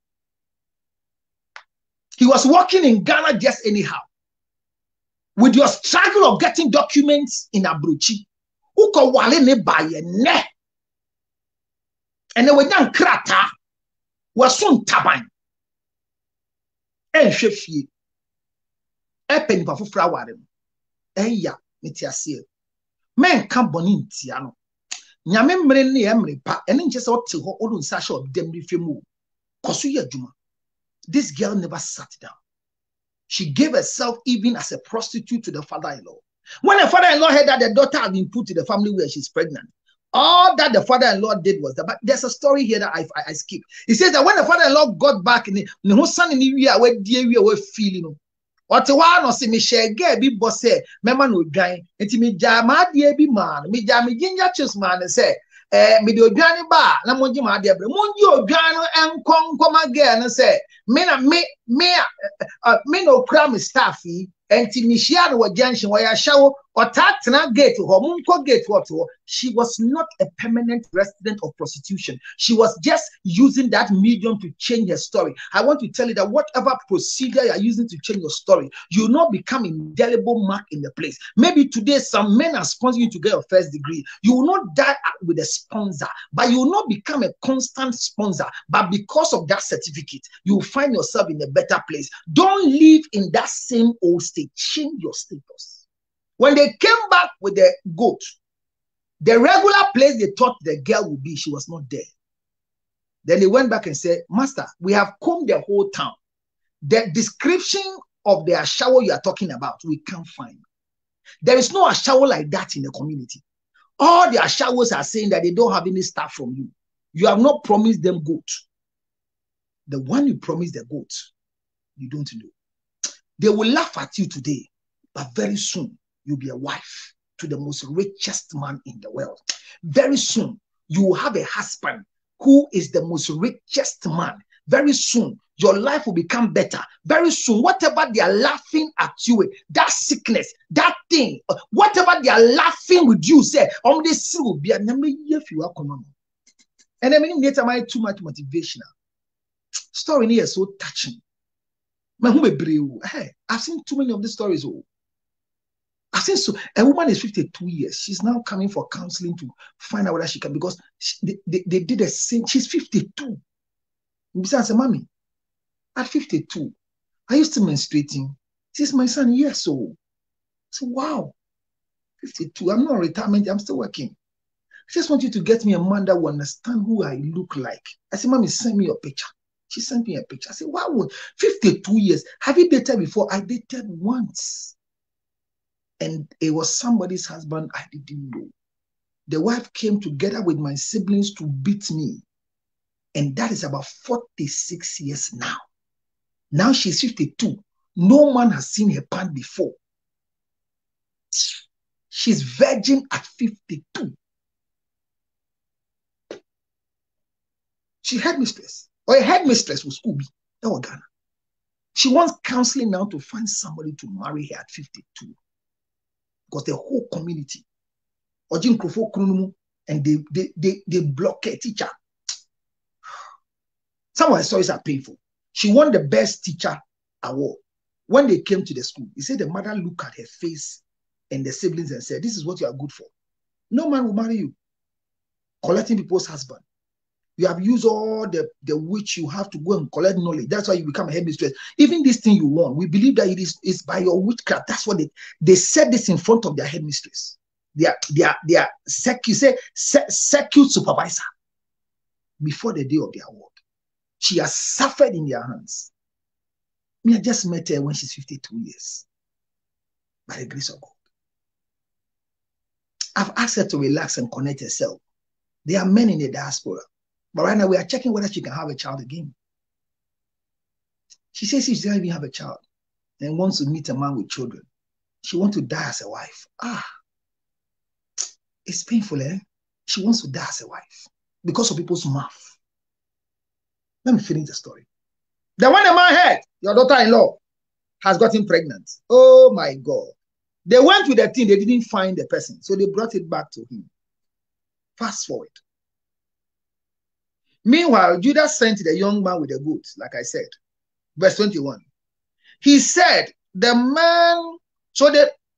He was working in Ghana just anyhow. With your struggle of getting documents in Abrochi. And then when you krata, was soon taban. And shefi. Epen pa fufra warem. Eya, metiasie. Men kan boni ntia no. Nyame mmere ne emre pa, ene nche se ote ho odun sa sha odem ri femu. Koso ye adwuma. This girl never sat down. She gave herself even as a prostitute to the father-in-law. When the father-in-law heard that the daughter had been put to the family where she's pregnant, all that the father-in-law did was that. But there's a story here that I skip. He says that when the father-in-law got back in the whole son in the area where dear we were feeling. What one or see me share get be boss say, Memma no dry, and to me jama dear be man, me jammy ginger chess man and say, me do granny bar, na monji ma dear, monjo grano and come again and say, me no cram staffy, and to me she had what junction where I shower or tatna gate to her munko gate what she was not a permanent resident of prostitution. She was just using that medium to change her story. I want to tell you that whatever procedure you are using to change your story, you will not become indelible mark in the place. Maybe today some men are sponsoring you to get your first degree. You will not die with a sponsor, but you will not become a constant sponsor. But because of that certificate, you will find yourself in a better place. Don't live in that same old state. Change your status. When they came back with the goat, the regular place they thought the girl would be, she was not there. Then they went back and said, Master, we have combed the whole town. The description of the ashawo you are talking about, we can't find. There is no ashawo like that in the community. All the ashawos are saying that they don't have any staff from you. You have not promised them goat. The one you promised the goat, you don't know. They will laugh at you today, but very soon, you'll be a wife to the most richest man in the world. Very soon, you will have a husband who is the most richest man. Very soon, your life will become better. Very soon, whatever they are laughing at you with, that sickness, that thing, whatever they are laughing with you, say, this will be and I mean, too much motivational. Story here is so touching. Hey, I've seen too many of these stories. I've seen so a woman is 52 years. She's now coming for counseling to find out whether she can, because they did the same. She's 52. Besides, mommy, at 52, Are you still menstruating? He says, my son, yes. So, wow, 52. I'm not retirement. I'm still working. I just want you to get me a man that will understand who I look like. I said, Mommy, send me your picture. She sent me a picture. I said, wow, 52 years. Have you dated before? I dated once. And it was somebody's husband I didn't know. The wife came together with my siblings to beat me. And that is about 46 years now. Now she's 52. No man has seen her pant before. She's virgin at 52. She headmistress, or a headmistress with school. That was Ghana. She wants counseling now to find somebody to marry her at 52. Because the whole community, and they block her teacher. Some of her stories are painful. She won the best teacher award. When they came to the school, he said the mother looked at her face and the siblings and said, this is what you are good for. No man will marry you. Collecting people's husband. You have used all the which you have to go and collect knowledge. That's why you become a headmistress. Even this thing you want, we believe that it is by your witchcraft. That's what they said this in front of their headmistress. Their circuit supervisor before the day of the award. She has suffered in their hands. Me, I just met her when she's 52 years. By the grace of God. I've asked her to relax and connect herself. There are men in the diaspora. But right now, we are checking whether she can have a child again. She says she doesn't even have a child and wants to meet a man with children. She wants to die as a wife. It's painful, eh? She wants to die as a wife because of people's mouth. Let me finish the story. Then when the man heard your daughter-in-law has gotten pregnant, oh my God. They went with the team, they didn't find the person. So they brought it back to him. Fast forward. Meanwhile, Judah sent the young man with the goats, like I said. Verse 21. He said, the man,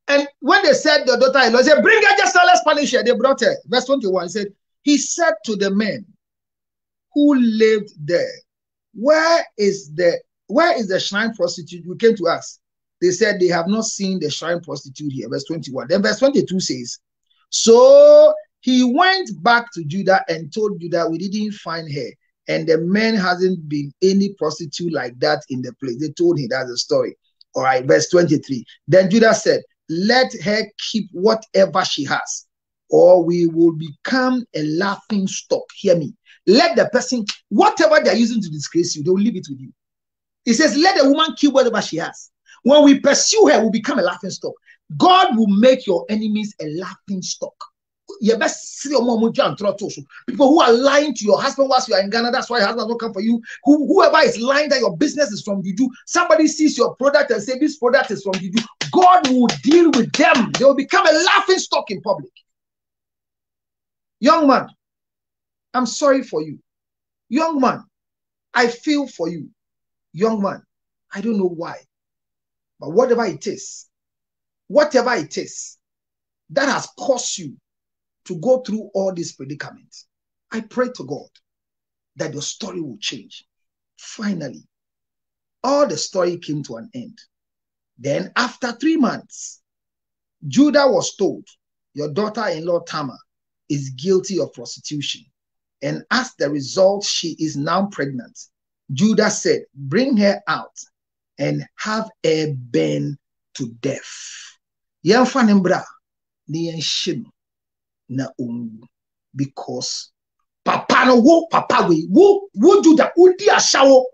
and when they said the daughter-in-law, he said, bring her just now, let's punish her. They brought her. Verse 21, he said, he said to the men who lived there, where is the shrine prostitute? We came to ask. They said they have not seen the shrine prostitute here. Verse 21. Then verse 22 says, so he went back to Judah and told Judah, we didn't find her. And the man hasn't been any prostitute like that in the place. They told him that's the story. All right, verse 23. Then Judah said, let her keep whatever she has, or we will become a laughing stock. Hear me. Let the person, whatever they're using to disgrace you, they will leave it with you. He says, let the woman keep whatever she has. When we pursue her, we'll become a laughing stock. God will make your enemies a laughing stock. People who are lying to your husband whilst you are in Ghana, that's why your husband will come for you. Whoever is lying that your business is from Juju, somebody sees your product and say this product is from Juju, God will deal with them. They will become a laughing stock in public. Young man, I'm sorry for you. Young man, I feel for you. Young man, I don't know why, but whatever it is that has caused you to go through all these predicaments, I pray to God that your story will change. Finally, all the story came to an end. Then after 3 months, Judah was told, your daughter-in-law Tamar is guilty of prostitution. And as the result, she is now pregnant. Judah said, bring her out and have her burned to death. Because papa no wo papa we wo Judah udi ashawo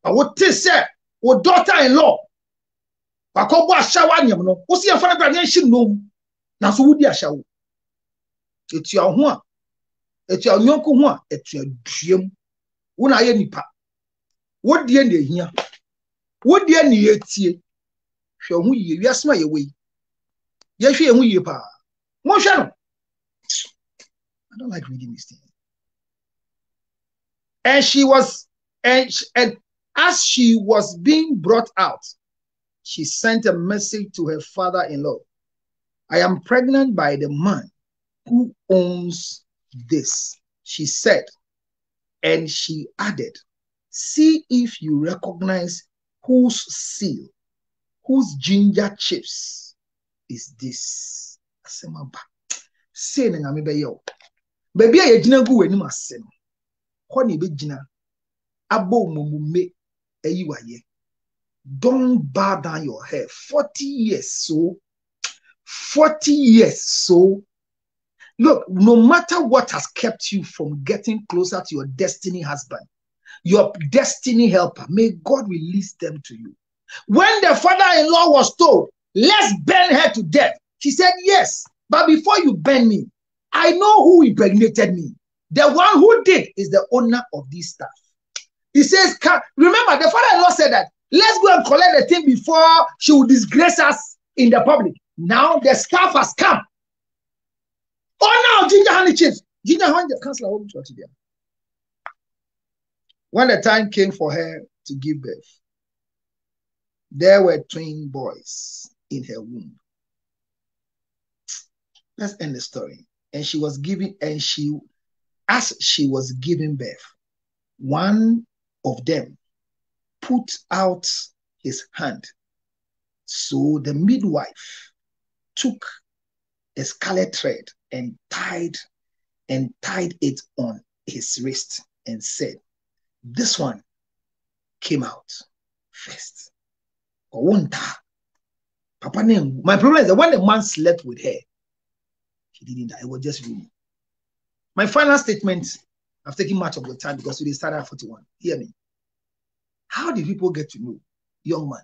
but what say wo daughter-in-law akobo ashawo anyam no wo se yefana bra nyen no na so udi ashawo etua ho a etua nyonko ho a etua duam wo na ye nipa wo die na ehia wo die na yetie hwe ho yie wiasema ye we ye hwe ho yie pa mo hwe no. I don't like reading this thing. And as she was being brought out, she sent a message to her father-in-law. I am pregnant by the man who owns this. She said, And she added, see if you recognize whose seal, whose ginger chips is this. Asemaba. Say na ngame be yo. Baby a yegyina gu wani mase no. Ho ne be gyina. Abo mumume ayiwaye. Don't bow down your head. 40 years so. 40 years so. Look, no matter what has kept you from getting closer to your destiny husband, your destiny helper, may God release them to you. When the father-in-law was told, let's burn her to death, she said, yes, but before you burn me, I know who impregnated me. The one who did is the owner of this stuff. He says, remember, the father-in-law said that, let's go and collect the thing before she will disgrace us in the public. Now the staff has come. Oh no, ginger honey chips. Ginger honey, counselor, when the time came for her to give birth, there were twin boys in her womb. Let's end the story. And she was giving, as she was giving birth, one of them put out his hand. So the midwife took a scarlet thread and tied it on his wrist and said, this one came out first. Papa name. My problem is that when the man slept with her, he didn't die. It was just rumor. My final statement, I've taken much of your time because we started at 41. Hear me. How did people get to know, young man,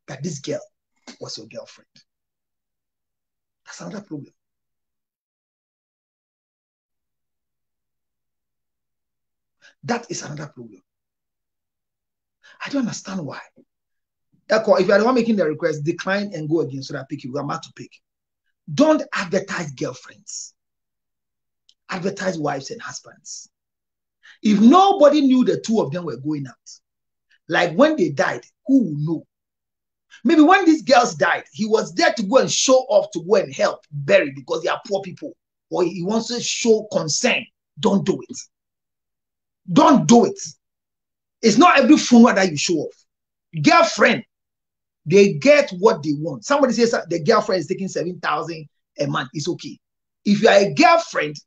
that this girl was your girlfriend? That's another problem. That is another problem. I don't understand why. If you are the one making the request, decline and go again so that I pick you. I'm about to pick. Don't advertise girlfriends. Advertise wives and husbands. If nobody knew the two of them were going out, like when they died, who will know? Maybe when these girls died, he was there to go and show off, to go and help bury because they are poor people. Or he wants to show concern. Don't do it. Don't do it. It's not every funeral that you show off. Girlfriend, they get what they want. Somebody says the girlfriend is taking 7,000 a month. It's okay. If you are a girlfriend,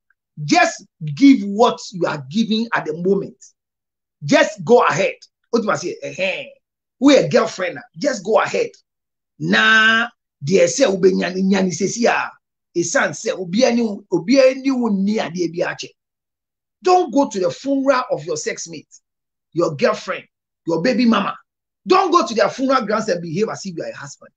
just give what you are giving at the moment. Just go ahead. What do I say? We a girlfriend. Just go ahead. Nah, they say nyani sesia. Esan say don't go to the funeral of your sex mate, your girlfriend, your baby mama. Don't go to their funeral grounds and behave as if you are a husband.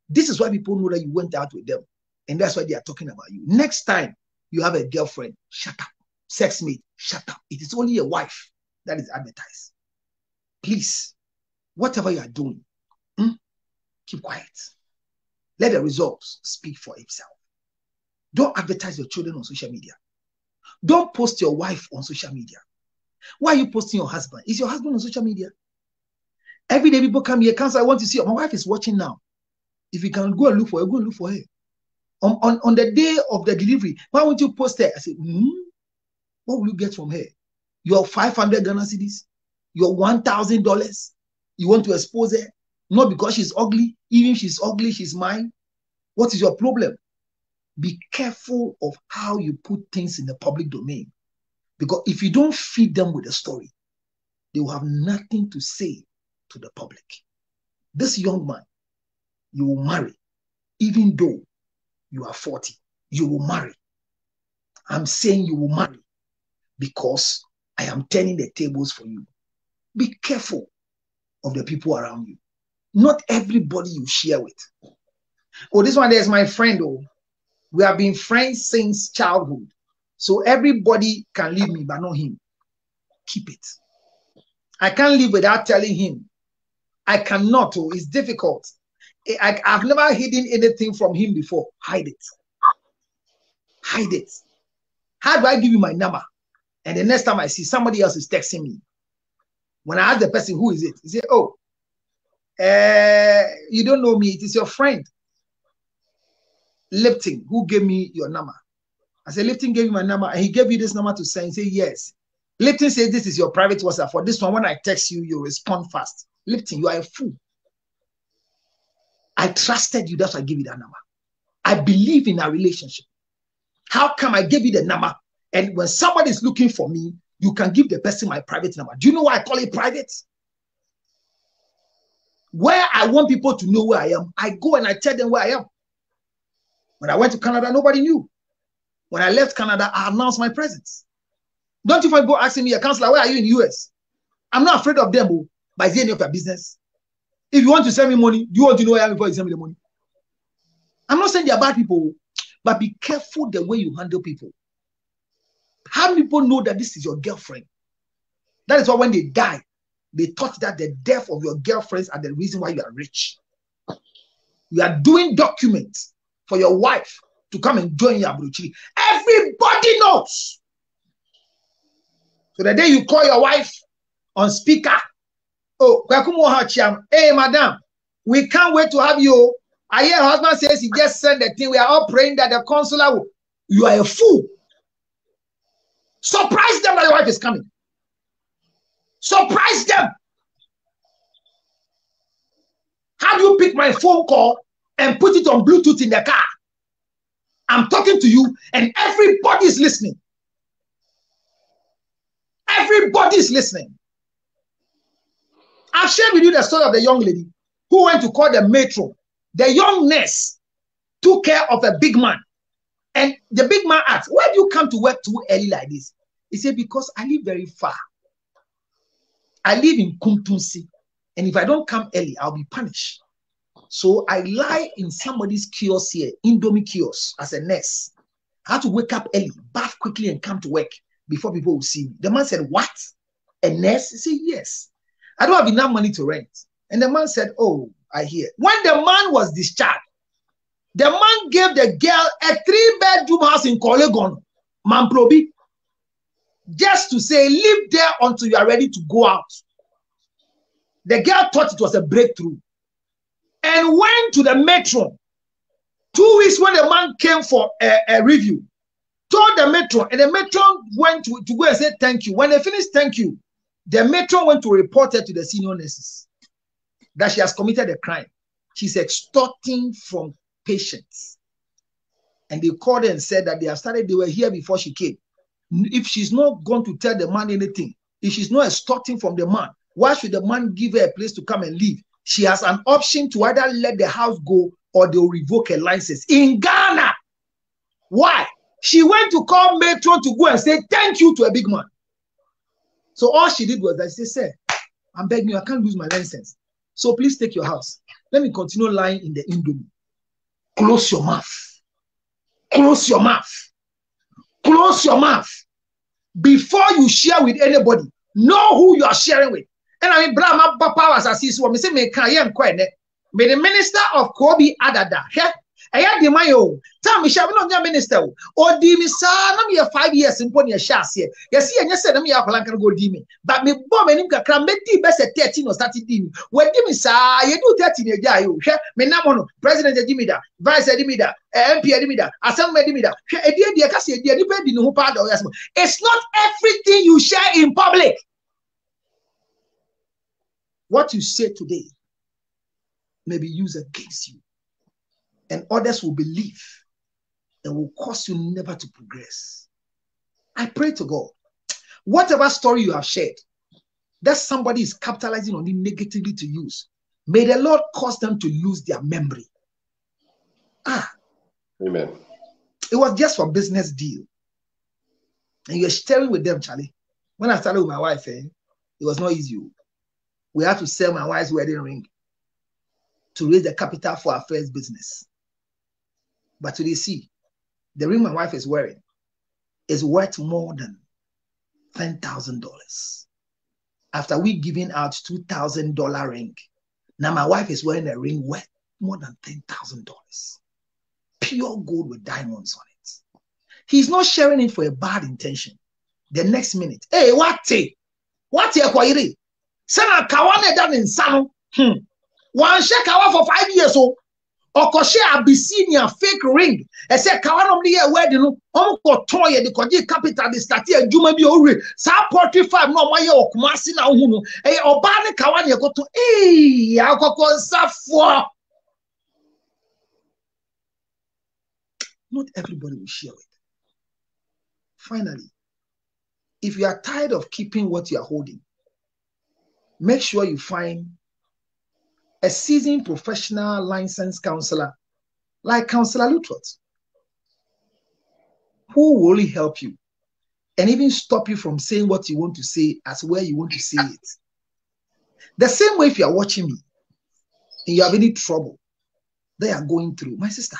This is why people know that you went out with them. And that's why they are talking about you. Next time you have a girlfriend, shut up. Sex mate, shut up. It is only a wife that is advertised. Please, whatever you are doing, keep quiet. Let the results speak for itself. Don't advertise your children on social media. Don't post your wife on social media. Why are you posting your husband? Is your husband on social media? Every day people come here, Counsel, I want to see. My wife is watching now. If you can go and look for her, go and look for her. On the day of the delivery, why won't you post her? I said, what will you get from her? Your 500 Ghana cedis? Your $1,000? You want to expose her? Not because she's ugly. Even if she's ugly, she's mine. What is your problem? Be careful of how you put things in the public domain. Because if you don't feed them with a story, they will have nothing to say to the public. This young man, you will marry, even though you are 40. You will marry. I'm saying you will marry because I am turning the tables for you. Be careful of the people around you. Not everybody you share with. Oh, this one there is my friend. Oh, we have been friends since childhood. So everybody can leave me, but not him. Keep it. I can't live without telling him. I cannot. Oh, it's difficult. I've never hidden anything from him before. Hide it. Hide it. How do I give you my number? And the next time I see somebody else is texting me, when I ask the person, who is it? He say, oh, you don't know me. It is your friend, Lipton, who gave me your number. I said, Lipton gave you my number, and he gave you this number to send. He said, yes. Lipton says this is your private WhatsApp. For this one, when I text you, you respond fast. Lipton, you are a fool. I trusted you, that's why I give you that number. I believe in our relationship. How come I gave you the number? And when somebody is looking for me, you can give the person my private number. Do you know why I call it private? Where I want people to know where I am, I go and I tell them where I am. When I went to Canada, nobody knew. When I left Canada, I announced my presence. Don't you find people asking me, a counselor, where are you in the US? I'm not afraid of them, but it's the end of your business. If you want to send me money, do you want to know where I am before you send me the money? I'm not saying they're bad people, but be careful the way you handle people. How many people know that this is your girlfriend? That is why when they die, they thought that the death of your girlfriends are the reason why you are rich. You are doing documents for your wife to come and join your abrochiri. Everybody knows. So the day you call your wife on speaker, oh, hey, madam, we can't wait to have you. I hear her husband says he just sent the thing. We are all praying that the consular will. You are a fool. Surprise them that your wife is coming. Surprise them. How do you pick my phone call and put it on Bluetooth in the car? I'm talking to you and everybody is listening. Everybody is listening. I've shared with you the story of the young lady who went to call the matron. The young nurse took care of a big man. And the big man asked, why do you come to work too early like this? He said, because I live very far. I live in Kumtunsi. And if I don't come early, I'll be punished. So I lie in somebody's kiosk here, Indomie kiosk, as a nurse. I have to wake up early, bath quickly, and come to work before people will see me. The man said, what? A nurse? He said, yes. I don't have enough money to rent. And the man said, oh, I hear. When the man was discharged, the man gave the girl a 3-bedroom house in Kolegon, Mamprobi, just to say, live there until you are ready to go out. The girl thought it was a breakthrough and went to the matron. 2 weeks when the man came for a review, told the matron, and the matron went to go and say thank you. When they finished thank you, the matron went to report her to the senior nurses that she has committed a crime. She's extorting from patients. And they called her and said that they were here before she came. If she's not going to tell the man anything, if she's not extorting from the man, why should the man give her a place to come and live? She has an option to either let the house go or they'll revoke her license in Ghana. Why? She went to call matron to go and say thank you to a big man. So all she did was that she said, I'm begging you, I can't lose my license. So please take your house. Let me continue lying in the Indomie. Close your mouth. Close your mouth. Close your mouth. Before you share with anybody, know who you are sharing with. And I mean, Brahma powers as is what me say me can me the minister of Kobe Adada. I had the mayo. Tell me, shall not be minister. Or di me sa na me 5 years in pony a chassis. Yes, and yes, said me a plan can go dimi. But me bomb and him can be best at 13 or started dimi. When dimi sa, you do 13 a day. Me namono, President Dimida, Vice Dimida, MP Dimida, Assembly Dimida. It's not everything you share in public. What you say today may be used against you. And others will believe and will cause you never to progress. I pray to God, whatever story you have shared, that somebody is capitalizing on it negatively to use, may the Lord cause them to lose their memory. Amen. It was just for business deal. And you're sharing with them, Charlie. When I started with my wife, it was not easy. We had to sell my wife's wedding ring to raise the capital for our first business. But today, see, the ring my wife is wearing is worth more than $10,000. After we giving out $2,000 ring, now my wife is wearing a ring worth more than $10,000. Pure gold with diamonds on it. He's not sharing it for a bad intention. The next minute, hey, what? Sana kawane done in Sano. One shake kawa for 5 years old. Okoshe Abyssinia fake ring. I said, Kawanom the wedding, Uncle Toya, the Koji capital, the Statia, Juma be Ori, Sa 45, no, my Okumasi now, a Obana Kawania go to, Alcohol Safwa. Not everybody will share it. Finally, if you are tired of keeping what you are holding, make sure you find a seasoned professional licensed counselor like Counselor Lutrot, who will really help you and even stop you from saying what you want to say as where you want to say it. The same way if you are watching me and you have any trouble they are going through, my sister,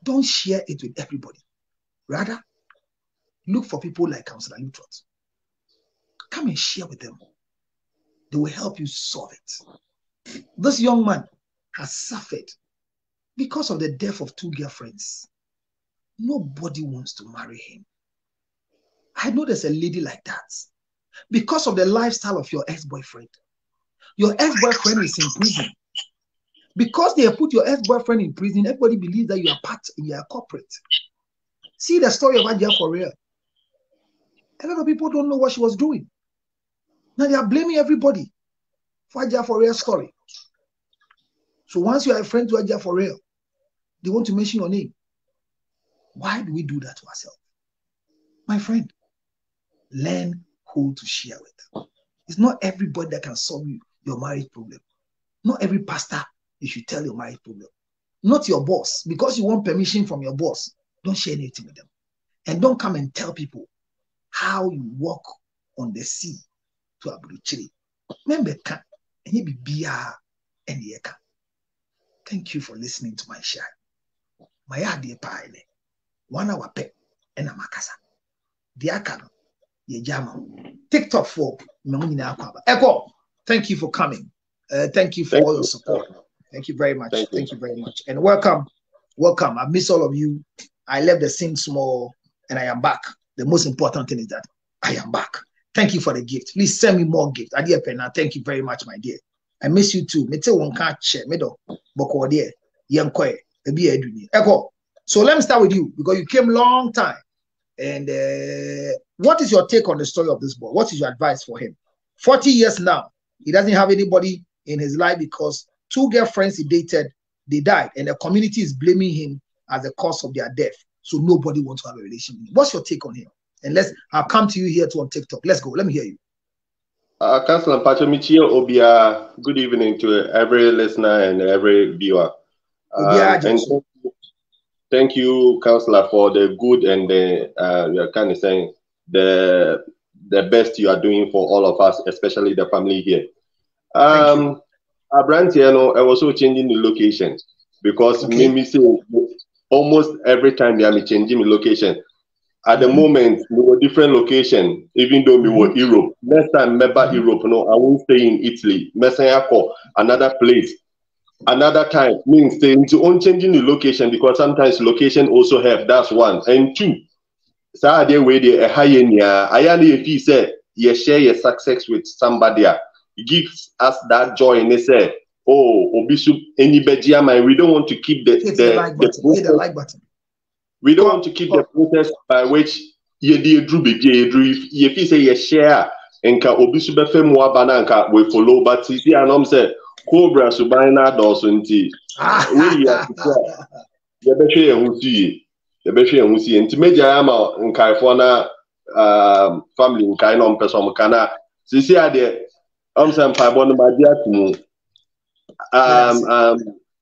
don't share it with everybody. Rather, look for people like Counselor Lutrot. Come and share with them. They will help you solve it. This young man has suffered because of the death of 2 girlfriends. Nobody wants to marry him. I know there's a lady like that. Because of the lifestyle of your ex-boyfriend. Your ex-boyfriend is in prison. Because they have put your ex-boyfriend in prison, everybody believes that you are part, you are corporate. See the story of Ajia for real. A lot of people don't know what she was doing. Now they are blaming everybody for Ajia for real story. So once you are a friend to Ajia for real, they want to mention your name. Why do we do that to ourselves? My friend, learn who to share with. It's not everybody that can solve you your marriage problem. Not every pastor you should tell your marriage problem. Not your boss. Because you want permission from your boss, don't share anything with them. And don't come and tell people how you walk on the sea to Aburuchiri. Remember, thank you for listening to my share. My idea pie 1 hour pay and a makasa. Diakano, ye jama. TikTok for Echo. Thank you for coming. Thank you for all your support. Thank you very much. Thank you very much. And welcome. Welcome. I miss all of you. I left the scene small and I am back. The most important thing is that I am back. Thank you for the gift. Please send me more gifts. Adia Pena, thank you very much, my dear. I miss you too. Echo. So let me start with you because you came long time. And what is your take on the story of this boy? What is your advice for him? 40 years now, he doesn't have anybody in his life because 2 girlfriends he dated, they died, and the community is blaming him as the cause of their death. So nobody wants to have a relationship with him. What's your take on him? And I'll come to you here too on TikTok. Let's go. Let me hear you. Councilor Pachomichio Obia, good evening to every listener and every viewer. And thank you, Councilor, for the good and the you're kind of saying the best you are doing for all of us, especially the family here. Abrantiano, I was also changing the location because me say almost every time they are changing the location. At the moment, we were different location, even though we were Europe. Next time, remember Europe, no, I won't stay in Italy. Mesayako, another place. Another time, means stay into on changing the location because sometimes location also have, that's 1. And 2, Saturday way they a high in here. I only if you say you share your success with somebody, it gives us that joy and they say, oh, Obisu, anybody, we don't want to keep the like button. We don't want to keep the process by which you do if you say you share and ka Obisu befe mo bananka we follow, but see anom say Cobra Subina Dawsonti. We the betray and see the betray and see and to major ama in California family in Kainom person kana. See there some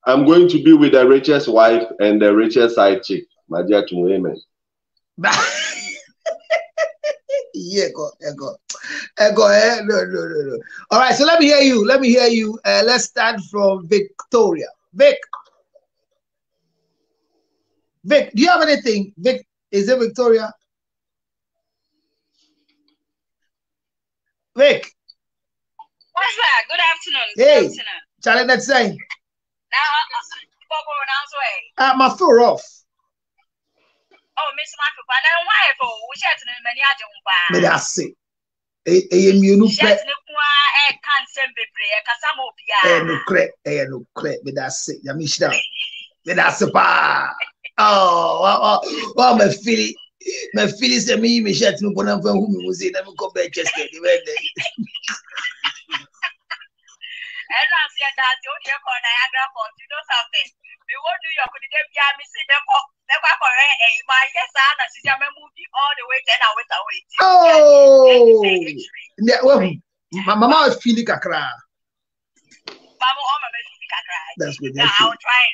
I'm going to be with the richest wife and the richest side chick. My dear to women. Yeah, go. No. All right, so let me hear you. Let's start from Victoria. Vic, do you have anything? Vic, is it Victoria? Vic. What's that? Good afternoon. Hey, Charlie, that's saying. My phone off. Oh, Miss Marco, but I don't want to chat in many other. But that's it. No crack, but that's it. That's a pa. Oh, my feeling say me shirt no put on for who me was in am go back chest the way there. And I said that you hear for Niagara Falls, you know something. We won't do your could get me a missing the correct my yes, and she's a movie all the way 10 hours away. Oh, yeah, well, my mama is feeling kakra. That's good. I'll try.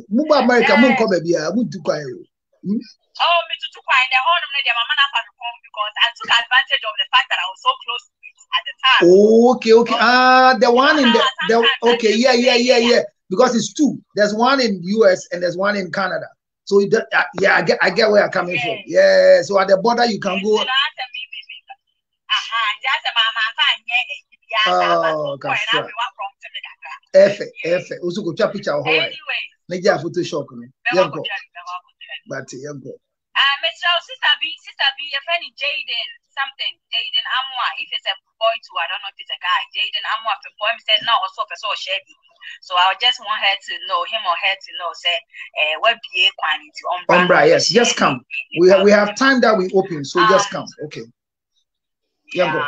Move America, move come here. Move to Kwai. Oh, me too. Kwai. The whole of the mama na because I took advantage of the fact that I was so close to it at the time. Okay. The one in the okay, yeah. Because it's two. There's one in US and there's one in Canada. So I get where you're coming from. Yeah. So at the border you can go. Oh, F. Also go take picture of her. Anyway. Media Photoshop. But Sister B, a friend Jaden something. Jaden Amwa. If it's a boy too, I don't know if it's a guy. Jaden Amwa for poem said no, also for so shady. So I just want her to know him or her to know. Say, what be a quantity Umbra? Yes, just come. We have time that we open, so just come. Okay. Yeah.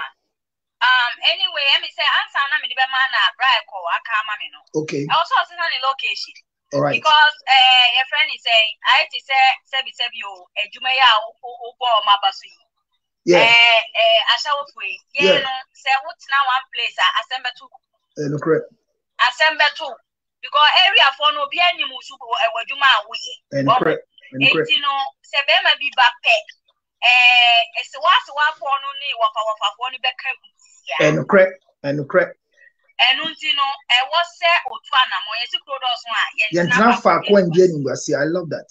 Anyway, let me say, answer na me the man na bribe ko akama me no. Okay. Also, it's on the location. All right. Because your friend is saying, I to say you ejumaya ubo mabasu. Yeah. Asawofwe. Yeah. No, say what's now one place assemble two. No correct. Assemble two. Because area for no be any musu ejuma awuye. Correct. You know, say be ma be back pay. It's what for no ni waka for ni beka. And correct. And untino, was say Otwana, Moyesi Krodos one. I love that.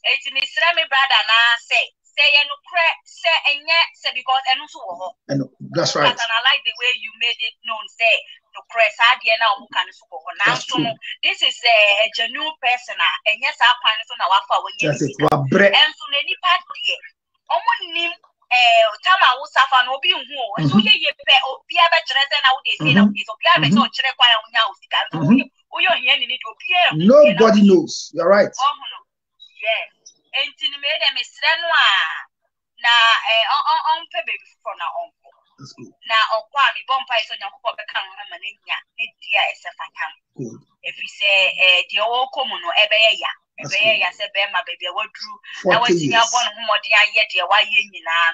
It's Miss Remy brother now say no crack, say and yet say because and that's right. And I like the way you made it known, say no press idea now can now. This is a genuine person, and yes, I find it on our phone. That's it. And so any part here. Name Tama will suffer no be who, and so ye pay or be a better than I would say, so be a better check why I'm now. Nobody knows. You're right. Yes. And to me, them is on baby for now. Now, on Kwame Bompire, so now for the camera, dear, is a fact. If we say, the old common or ever. I said, my baby, what drew? I was here one more dear yet, why you now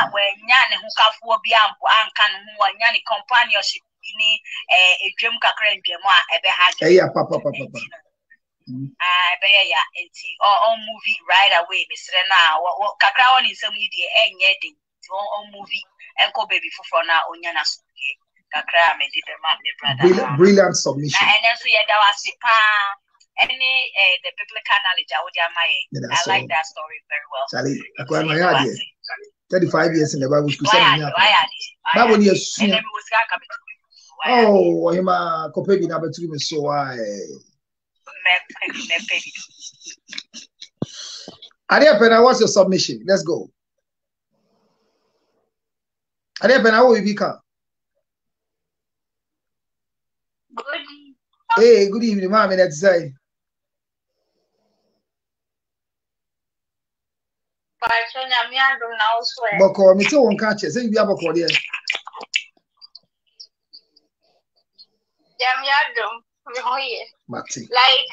when Yan who can for Biambo and can who are Yanni companionship in a dream cacran Gemma ever had. Yeah, papa. I bear ya and see all movie right away, Miss Rena. What Cacraon is some media and yet all movie Echo baby for now on Yana Cacra made it a man, brilliant submission. And then so yeah, that was the any the biblical knowledge I like that story very well. Charlie, I 35 years in the Bible school. Bible years. Oh, I'm a copy number 2, so I Adepena, what's your submission? Let's go. Adepena, how will you become? Hey, good evening, ma'am. Let's say. Boko, me too won't catch it. Say you have a cordial. Like,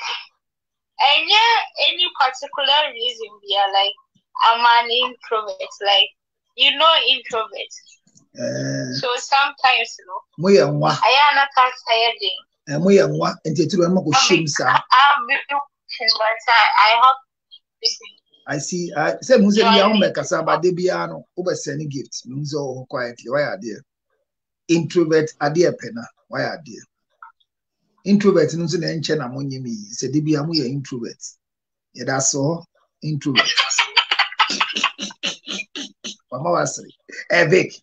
any particular reason we are like, I'm an introvert. Like, introvert. So sometimes, I am not tired. And we are what and to remember shame, sir. But I hope. I see. I said, Museum make a Saba de Biano over sending gifts. Muzo quietly. Why are dear? Introvert, a dear penna. Why are dear? Introvert, no, and Chena Muni me. Said Dibiamu, introvert. Yeah, that's all. Introvert. Mama was saying, Evic.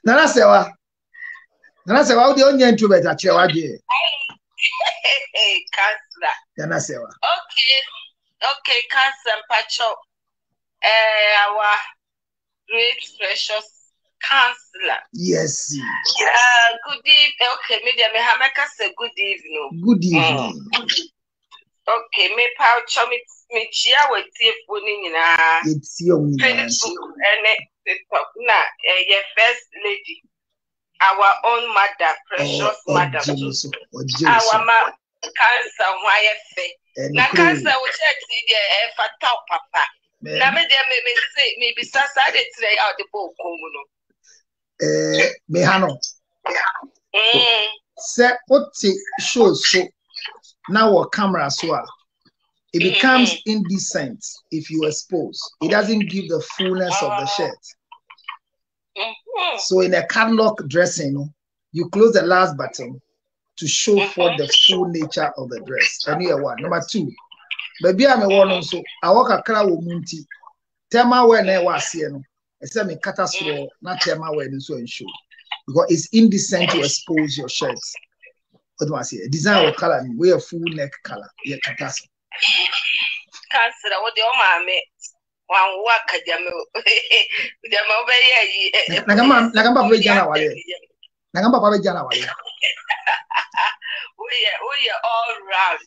Nana Sewa, how the only introvert at your idea? Hey, Councillor. Nana Sewa. Okay, Councillor Pacho. Our great, precious counselor. Yes. Good evening. Okay, me have say good evening. Good evening. Okay, me pouch me chia with tea It's your Facebook and TikTok. Now, your first lady, our own mother, precious mother, our mother, cancer, why na cancer will check the fatal papa. Na me say maybe sasa de tray out the book Mehano. Say what shows so now our camera as well. It becomes indecent if you expose. It doesn't give the fullness of the shirt. So in a catalog dressing, you close the last button to show for the full nature of the dress. And here one. Number two, baby, I'm a one also. I walk a crowd with Munti. Tell my when I was here. I said me catastrophe, not tell my when so and show. Because it's indecent to expose your shirts. What do I say? Design or color, wear full neck color. Yeah, catastrophe. Cancer, what the Oma one work at Jamu. Nagamba January. We are all round.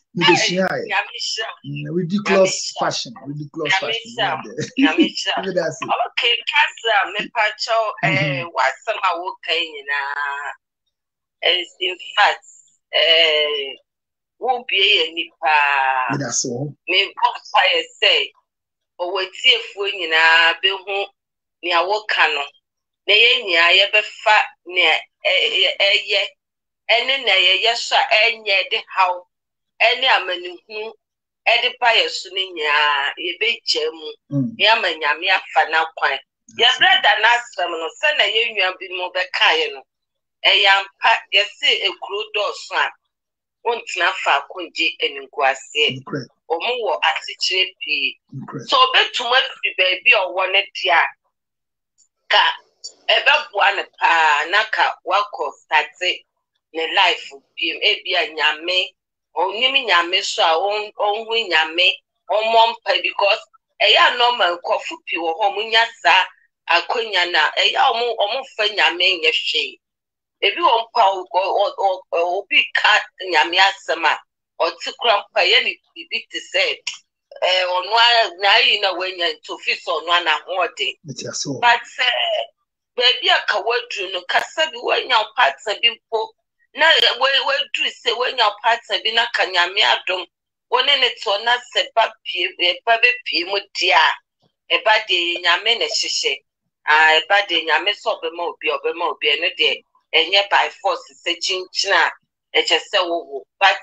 Ridiculous fashion. Ridiculous fashion. Okay, Cancer, me pacho, what's some I will pay in fact, won't be any pa. That's all. Me fire say, or wait if when you na be home near Wokano. Nay, near ever fat near ye, and then yes, sir, and yet how any amenu who edify a sunia, ye be gem, yamanya, mea fana quine. Your brother and us, son, a union be more the kayan. A young pat, yes, a crude door swamp. Won't not far kunji and inquasi or more attitude. So bet too much baby or one at ya. Ka ever one pa naka wako stati ne life be maybe a nyame or nimi nyame so on win nyame on mom pay because a ya normal coffee or homunya sa a kunyana a ya almost fe nyame ye. If you want power or be cat nyamia sama or to crump any bit to say, on one now when you're to fish on one more day. But baby, a coward, no casabi when your parts have been poor. Now, where do you say when your parts have been a canyamia dome? One in it or not said, Papi, a baby pimo dear, a bad day in your menace, a bad day in your mess of a mobile of a mobile and a day. And yet by force is a chinchina, but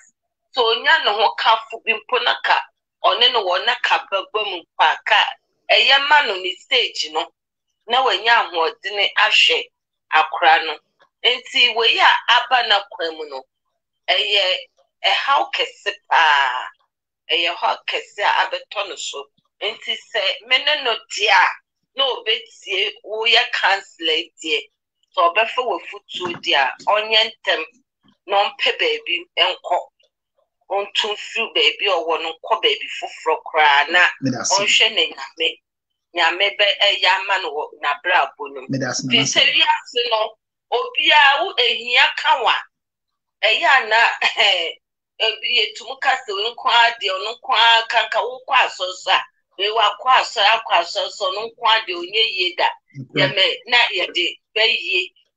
so yan no careful in Punaka, or no one a cup of boom paka, a young man on the stage, you know. Now when young was didn't ashe a crano, and see where ya abana criminal, a hawkess, a hawkess, abetonoso, and she said, men no dear, no betsy, we are cancelled, dear. So before we foot to dear onion tem non pe baby and cock on 2 few baby or one co baby for cry na on shedding me Yame be a yaman or na bra bonum. They say yes no obia a here kawa a yana be to mukasto in quadi or no qua canca or qua so sa we were qua so no quadi or ye that yame not yet be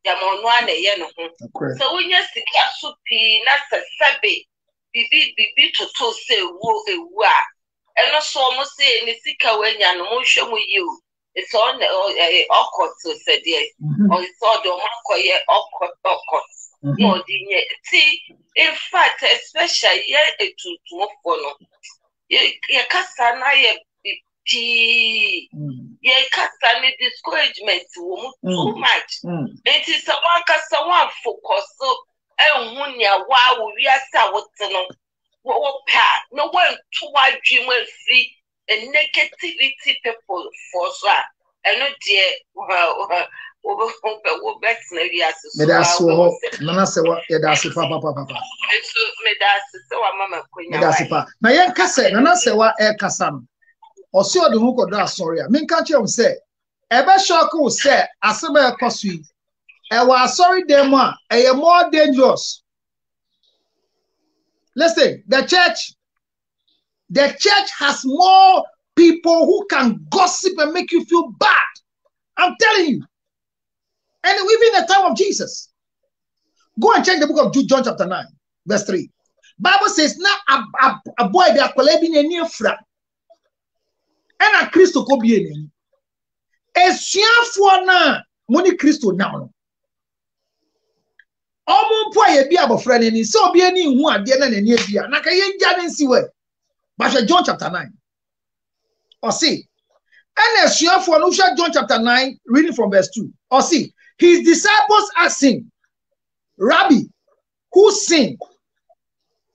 Yamonwane yeno. So when you see a soupy, not a sabe, be to say woo a wa. And also almost say any sicker when you're no motion with you. It's on a awkward to say yes. Or it's all the awkward. No, see, in fact, especially yet to follow. You can't ye cast any discouragement too much. It is someone focus so and when ya wow we are so no one to wide dream will free and negativity people for so and no dear that's maybe as that's so Nana say what that's papa so mama that's pa na yen kase Nana say what e kasa no Osio de huko da sorry. Me can tell say Ebe shoku say asebe ekosui. Ewa sorry them a more dangerous. Listen, the church has more people who can gossip and make you feel bad. I'm telling you. And even in the time of Jesus. Go and check the book of John chapter 9, verse 3. Bible says, now a boy they are collecting a near fra. And a Christo could be in. A for na money Christo now. Omo po ye bia abofra ni so bia ni hu ade na nani bia na ka ye nja ne nsi we but John chapter 9 or see and for no John chapter 9 reading from verse 2 or see his disciples asked him, Rabbi, who sinned,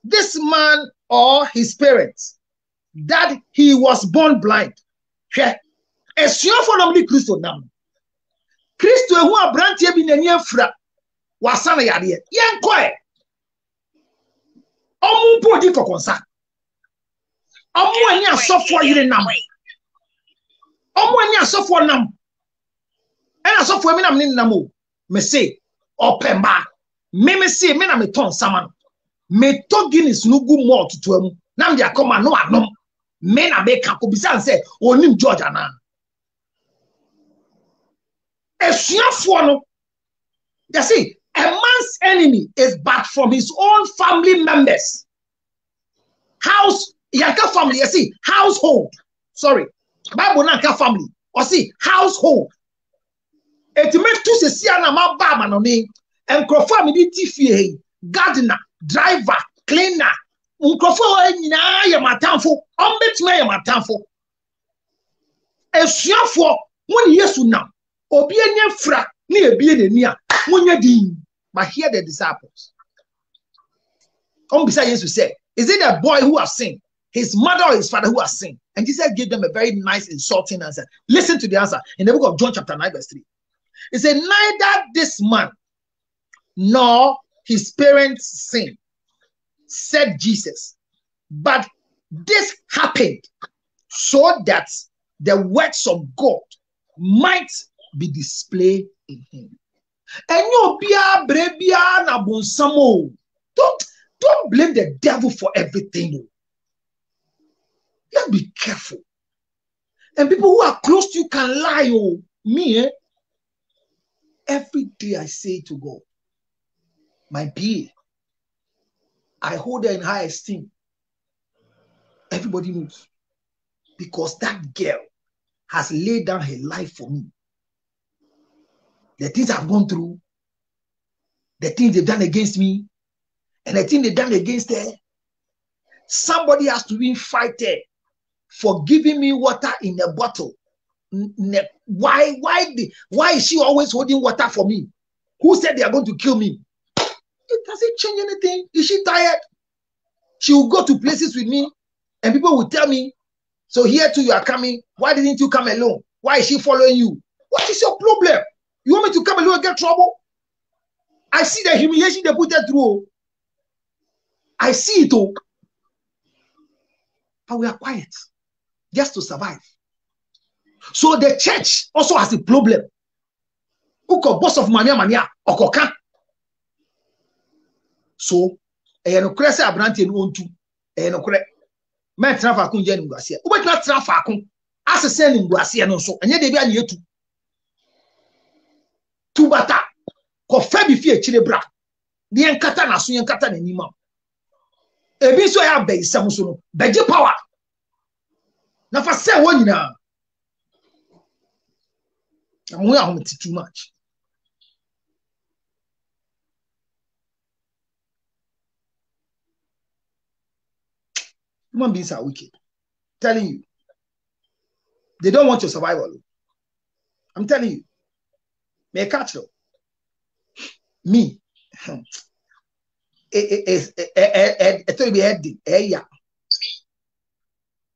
this man or his parents, that he was born blind? For no Christo now Christo who a branch bi nani afra wasana yade yen koe omu po di kokonsa omu ani asofo yire nam omu ani asofo nam en asofo emi nam ni nam o me say opemba me say me na me ton sama no me to Guinness no gu mo tutu am nam dia koma no anom me na be ka ko bisa say onim George ana esuafo no you see. A man's enemy is but from his own family members. House, yanka family, you see, household. Sorry, Bible nanka family. Or see, household. It makes two se na ma ba manoni. And crofo mi di tifie, gardener, driver, cleaner. Crofo nyina ya matamfo. Ombetime ya matamfo. Esuafo, when Yesu na, obi enye fra ni ebie de nia. But here the disciples. Beside Jesus said, is it a boy who has sinned? His mother or his father who has sinned? And Jesus gave them a very nice, insulting answer. Listen to the answer in the book of John chapter 9 verse 3. It said, neither this man nor his parents sinned, said Jesus. But this happened so that the works of God might be displayed in him. And you be na bonsamo. Don't blame the devil for everything. Let's be careful. And people who are close to you can lie. Oh, me, every day I say to God, my PA, I hold her in high esteem. Everybody knows. Because that girl has laid down her life for me. The things I've gone through, the things they've done against me, and the things they've done against her, somebody has to even fight her for giving me water in a bottle. Why is she always holding water for me? Who said they are going to kill me? It doesn't change anything. Is she tired? She will go to places with me, and people will tell me, so here too you are coming. Why didn't you come alone? Why is she following you? What is your problem? You want me to come alone and get trouble? I see the humiliation they put her through. I see it all. But we are quiet. Just to survive. So the church also has a problem. Uko boss of mania okoka. So no kure se abranti no ontu no kure me transfer kun je ni ngwase u betina transfer kun asese ni ngwase no so enye de bia na yetu tubata ko fa bi fi akire bra de enkata na so enkata na nima ebi so ya be isam so no beje power na fa se wo nyina amu ya hom too much. Human beings are wicked. Telling you. They don't want your survival. I'm telling you. May I catch you? Me.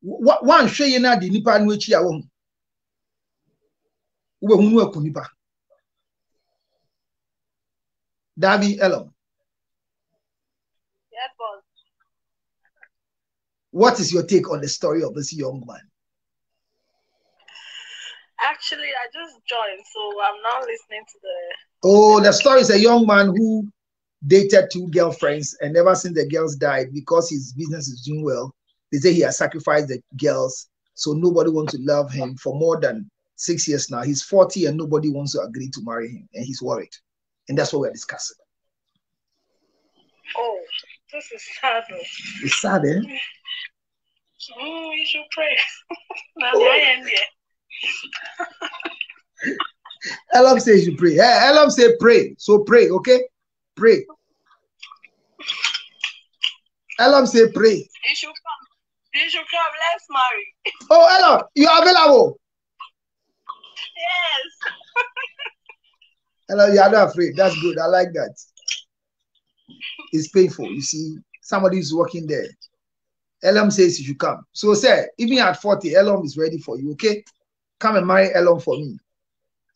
One shey na di nipa no echi awo. Ube hunu eku nipa. Davi Elom. Yes, boss. What is your take on the story of this young man? Actually, I just joined, so I'm now listening to the. Oh, the story is a young man who dated 2 girlfriends, and ever since the girls died, because his business is doing well, they say he has sacrificed the girls, so nobody wants to love him for more than 6 years now. He's 40 and nobody wants to agree to marry him, and he's worried. And that's what we're discussing. Oh, this is sad. It's sad, eh? You should pray. I am here. Elam says you pray. Elam say pray. So pray, okay? Pray. Elam say pray. You should come. You should come. Let's marry. Oh, Elam, you are available? Yes. Elam, you are not afraid. That's good. I like that. It's painful. You see, somebody is working there. Elam says you should come. So, sir, even at 40, Elam is ready for you, okay? Come and marry Elam for me.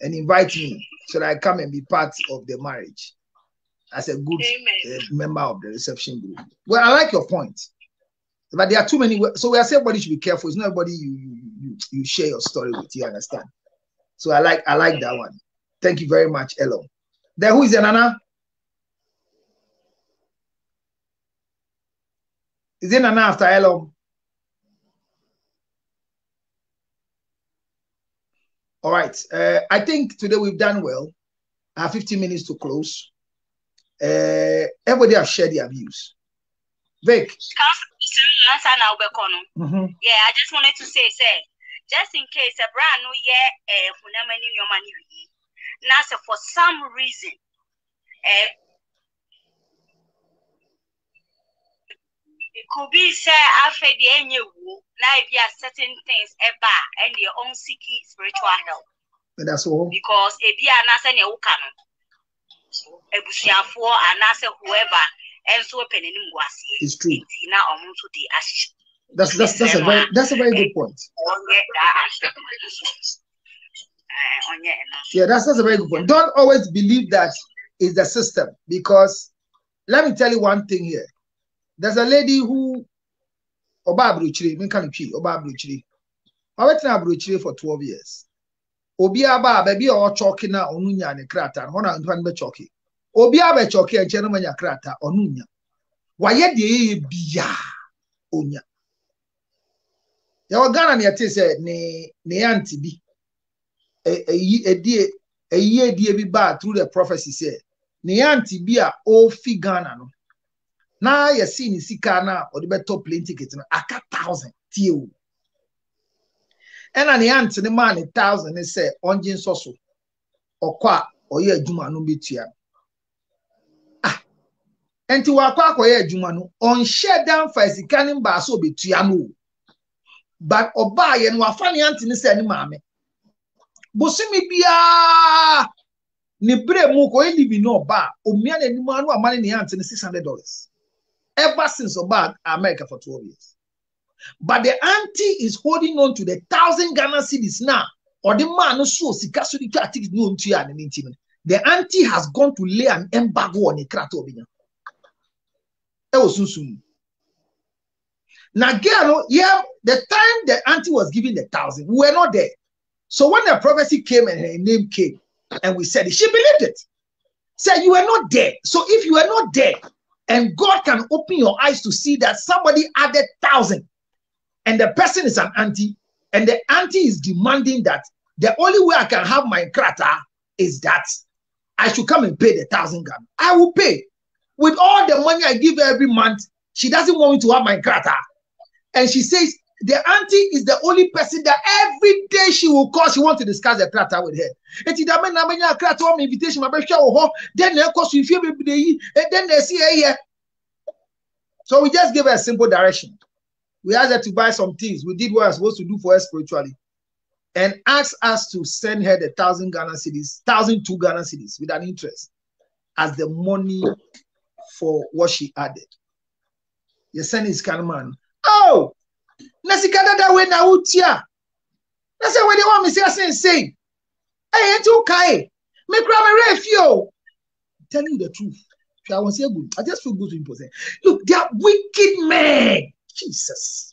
And invite me so that I come and be part of the marriage as a good member of the reception group. Well, I like your point, but there are too many. So we are saying everybody should be careful. It's not everybody you share your story with. You understand? So I like that one. Thank you very much, Elam. Then who is the Nana? Is it Nana after Elam? All right. I think today we've done well. I have 15 minutes to close. Everybody have shared their views. Vic. Yeah, I just wanted to say, just in case a brand new year, now for some reason, it could be say after the end you now if you are certain things about and your own seeking spiritual help. That's all. Because if you are not saying you can, for and answer whoever else open in it's true. That's a very good point. Yeah, that's a very good point. Don't always believe that is the system, because let me tell you one thing here. There's a lady who Oba Bruchiri, I went to Bruchiri for 12 years. Obia ba baby or chalky na onunya ne krata, one and be chalky. Obia be chalky and Chenomania krata onunya. Why de bia onya? Your Ghana near said ne auntie be a year dear be bad through the prophecy said. Ne auntie be a old fee Ghana no. Now you see ni sikana or the better plane ticket no aka 1,000 tiu. And an aunt the man 1,000 they say onjin soso or kwa or ye juma no bitia. Ah, and to wakwa kwa ye juma no on share down for sikanin ba so bitia no. But oba ye no afani aunt ni say ni mame. Bosimi bia ni bre mu ko libi no ba omia na ni manu amane ni aunt ni $600. Ever since Oba America for 12 years. But the auntie is holding on to the 1,000 Ghana cedis now. Or the man so the auntie has gone to lay an embargo on a krato. Now, girl, yeah, the time the auntie was giving the 1,000, we were not there. So when the prophecy came and her name came, and we said it, she believed it. Said you were not there. So if you were not there, and God can open your eyes to see that somebody added 1,000, and the person is an auntie, and the auntie is demanding that the only way I can have my krata is that I should come and pay the 1,000 Ghana. I will pay. With all the money I give her every month, she doesn't want me to have my krata. And she says the auntie is the only person that every day she will call, she wants to discuss the krata with her. Then they see her here. So we just gave her a simple direction. We asked her to buy some things. We did what we were supposed to do for her spiritually. And asked us to send her the 1,000 Ghana cedis, 1,002 Ghana cedis with an interest as the money for what she added. You send his kind of man. Oh, Nasikada that way now, tia. That's why they want me to say, hey, it's okay. Me grab a refio. Tell you the truth. I won't say good. I just feel good to impose. Look, they are wicked men. Jesus.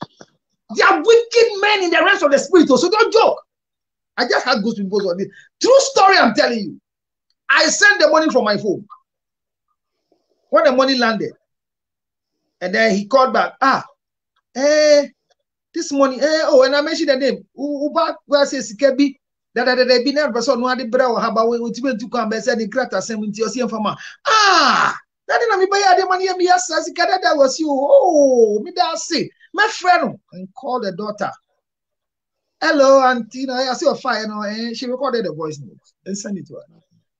They are wicked men in the realms of the spirit. So don't joke. I just had goose pimples on it. True story, I'm telling you. I sent the money from my phone. When the money landed, and then he called back. This money, and I mentioned the name. Uba, where says Kebi, that they be never saw no other brow, how about when you to come and said the crater 70 or some farmer. That didn't me buy the money, and me as that was you. Oh, me that say, my friend, and call the daughter. Hello, Auntie, I see a fire, and she recorded the voice note and sent it to her.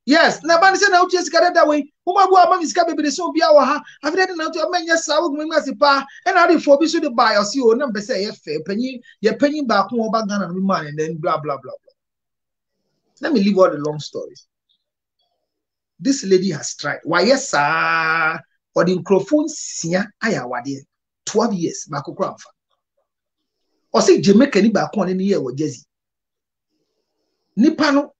Yes, Nabani said, "Now just got that way. Uma go among his cabin, the so be our ha. I've read now to a man, yes, I will make my pa, and I did for be so the buy or see your number say, fair penny, you're penny back more back than money, and then blah, blah, blah, blah. Let me leave all the long stories. This lady has tried. Why, yes, sir, or the microphone, Sia, I are 12 years back of or say Jamaica ni back 1 year or Jesse. Nipano.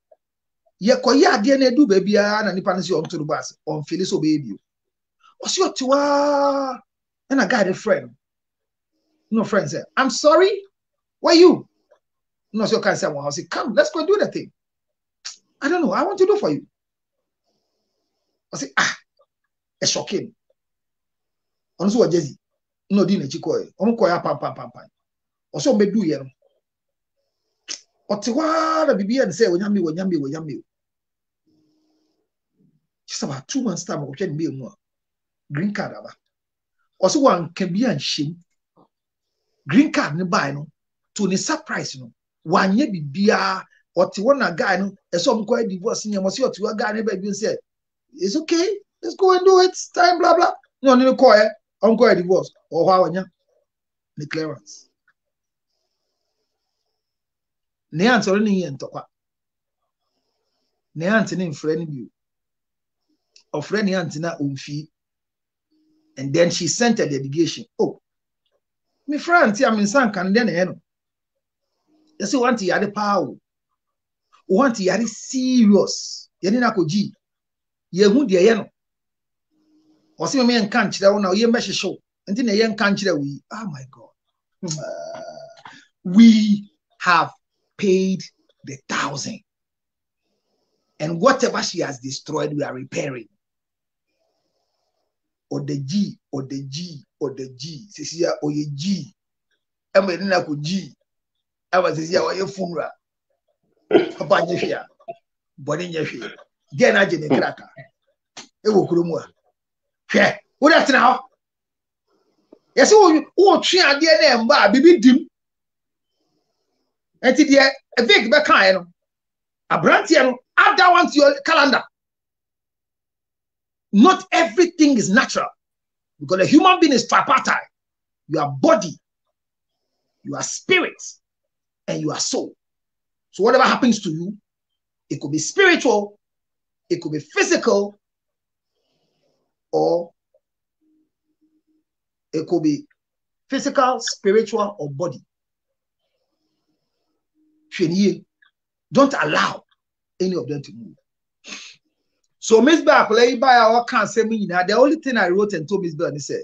Ye koya ade na edu baby na nipa no se on to the bus on feel so baby o se otiwa and I got a friend no friend said I'm sorry why you no so can say I say come let's go do the thing I don't know I want to do for you I say it's shocking on so Jesse no di na chiko e on koya pam o so be do ye no otiwa na bibi and say wonyame just about 2 months time I be more green card aba also one can be and shame green card ne buy no to the surprise no one ye bibia or to one guy no e so quite divorce in your to a guy baby say it's okay let's go and do it time blah blah no call uncle divorce or how the clearance ne answer ni yen tokwa ne answer ni friend you of friend Antina Umfi, and then she sent a delegation. Oh, my friend, I'm in San Canadian. Yes, you want to have the power. Want to have serious. Yanina Koji. Ye would ye no. Or see me and can't that one now, ye measure show. And then a young country we, oh my God. We have paid the 1,000. And whatever she has destroyed, we are repairing. Or the G. Sisia or ye G. Emma didn't have G. I was here or your funeral. Papa Jeffia. But in your fear. Then I didn't cracker. It will grow. Yeah. What after now? Yes, oh, tree and dear name, baby dim. And today, a big back a brantian, add that one to your calendar. Not everything is natural because a human being is tripartite. You are body, you are spirit, and you are soul. So whatever happens to you, it could be spiritual, it could be physical, or it could be physical, spiritual, or body. Don't allow any of them to move. So Miss Bell, can't say me now. The only thing I wrote and told Miss Bell, he said,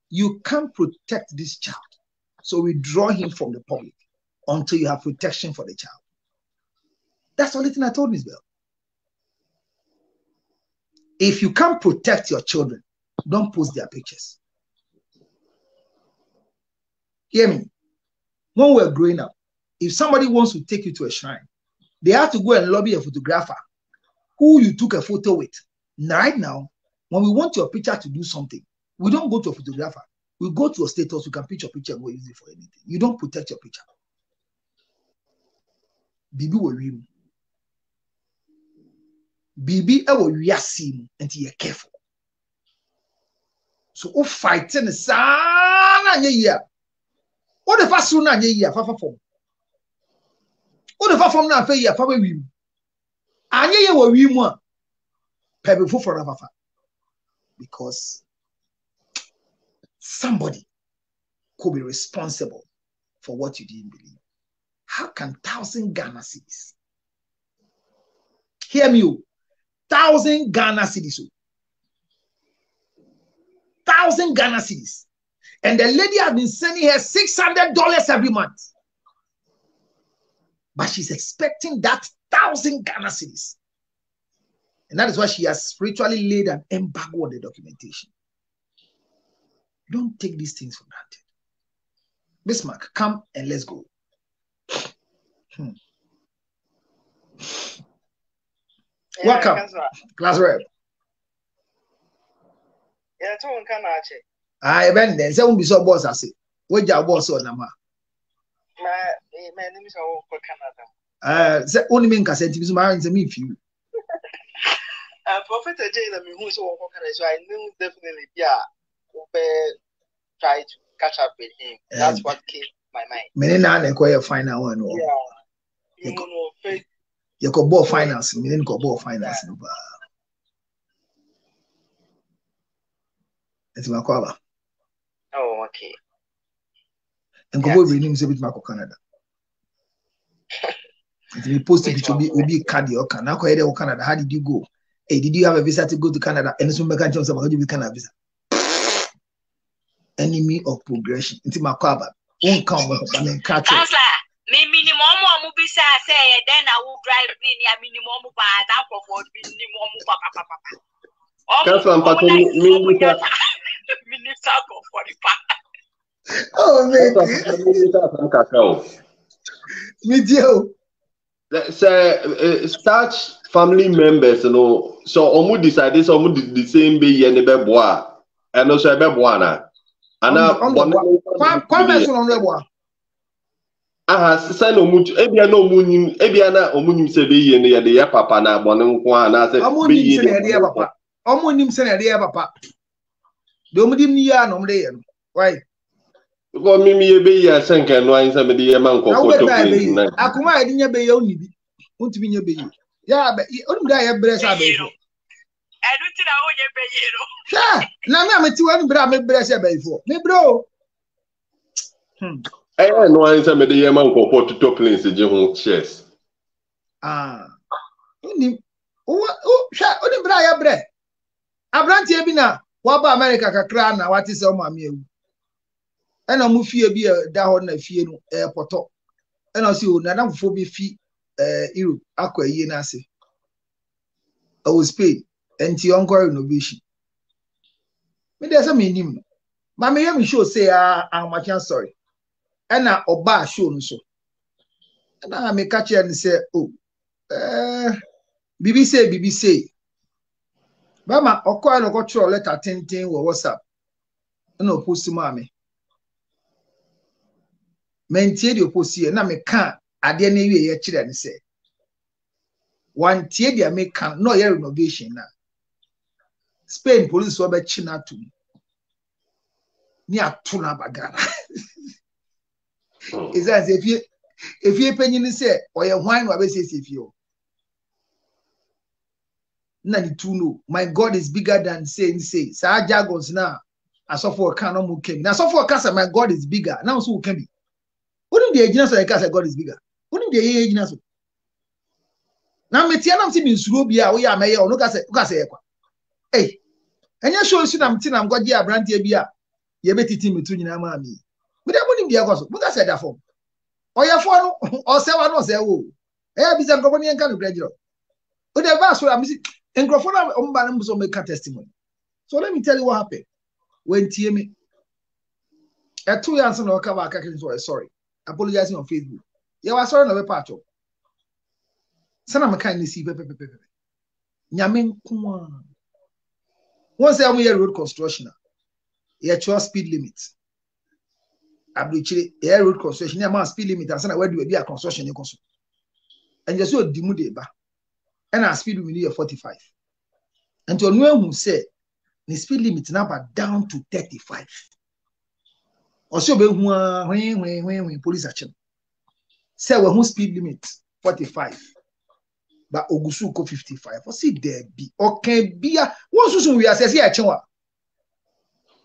you can't protect this child. So we draw him from the public until you have protection for the child. That's the only thing I told Miss Bell. If you can't protect your children, don't post their pictures. Hear me. When we're growing up, if somebody wants to take you to a shrine, they have to go and lobby a photographer who you took a photo with. Right now, when we want your picture to do something, we don't go to a photographer. We go to a status, you can pitch your picture and go use it for anything. You don't protect your picture. Bibi will read. Bibi will reassess until you're careful. So, oh, fighting is sana. What the first one na year fafa form? What the first form na fe year fafa wi? Anye ye wo wi mu a pebe foforo na fafa. Because somebody could be responsible for what you didn't believe. How can 1,000 Ghana cedis? Hear me, 1,000 Ghana cedis. 1,000 Ghana cedis. And the lady has been sending her $600 every month. but she's expecting that 1,000 Ghana cedis. And that is why she has spiritually laid an embargo on the documentation. Don't take these things for granted. Bismarck, come and let's go. Welcome, class rep. Yeah, so one can actually. I ben then say be so boss as we ja boss on na ma. My name is Canada. Say only me nka senti so ma nse me fiu. Prophet Jay na me who so one Canada, so I knew definitely try to catch up with him. That's what came my mind. Me na na ko final one. Yeah. You go ball finance, me didn't go ball finance. It's my cover. Oh, okay. And go over him say with Marco Canada. If you post it will be cardio Canada. Canada. How did you go? Hey, did you have a visa to go to Canada? And some mechanic about how you Canada visa. Enemy of progression. It's my cover. Won't come I mean catch up. Me minimum mubisa say then I will drive in ya minimum ba that for minimum papa. Minister for the oh me deal. Say such family members, you know, so omu decided so omu the same be and be boa and also be boa na ana send omutu ebia na omunyim ebia na omunyim se be ye ne de ya papa na abone nko ana se be ye ne papa omunyim se ne de ya papa de omudim ni ya no mde ye no why ko mimi ye be ya senke no an se me de ye man ko photo please akuma ye nya be ye onibi ontimi nya be ye ya be onum da ye bre sa be fo enuti na wo ye be ye no sha na me ameti wonu bra me bre se be fo me bro no answer me the Yaman for to planes in Jehon chess. Only Brian Bre. Abranti Ebina, Waba America Kakrana, what is on my meal? And a mufia be a down a few airport. And I see Nadam Phobi fee Europe, Aqua Yenasi. I was paid, and Tionko innovation. But there's a minimum. Mammy, I'm sure say, I'm much sorry. And now Oba show so. And I may catch and say, oh, BBC. Mama, or call a control letter 10 or WhatsApp. No post to mommy. Maintain your post here. Now me can't. I didn't know your children say. One tear they make can no your renovation now. Spain police were by China to me. Near Tuna Bagana. Is as if you penny say or your wine or says if you 92 no, my God is bigger than say Sir Jagons now. I saw for a canon who came. Now, so for a castle, my God is bigger. Now, so can be. Wouldn't the agents of the castle God is bigger? Wouldn't the agents? Now, Metianam seem in Surubia, we are mayor, look at it. Hey, and you show you I'm got ya brandy beer. You bet it in between your mammy. But I wouldn't be a gossip. What I said that for? Or your phone or 7 or 7. Eh, be some company and kind of graduate. But the vast what I'm missing. And Grafona Umbanum so make a testimony. So let me tell you what happened. When TME at 2 years no cover sorry. Apologizing on Facebook. You are sorry no part of. Sana kindly see pepe. Nyamen kuma. Once I hear road construction. You have speed limit. Abduchile air road construction. You have speed limit. And sana where do we be a construction? And just so dimude ba. And our speed will be 45. And to anyone who said the speed limit number down to 35. Also, when police action. Say we speed limit 45. But Ogusu ko 55. For see there be okay be a what so we assess here chenwa.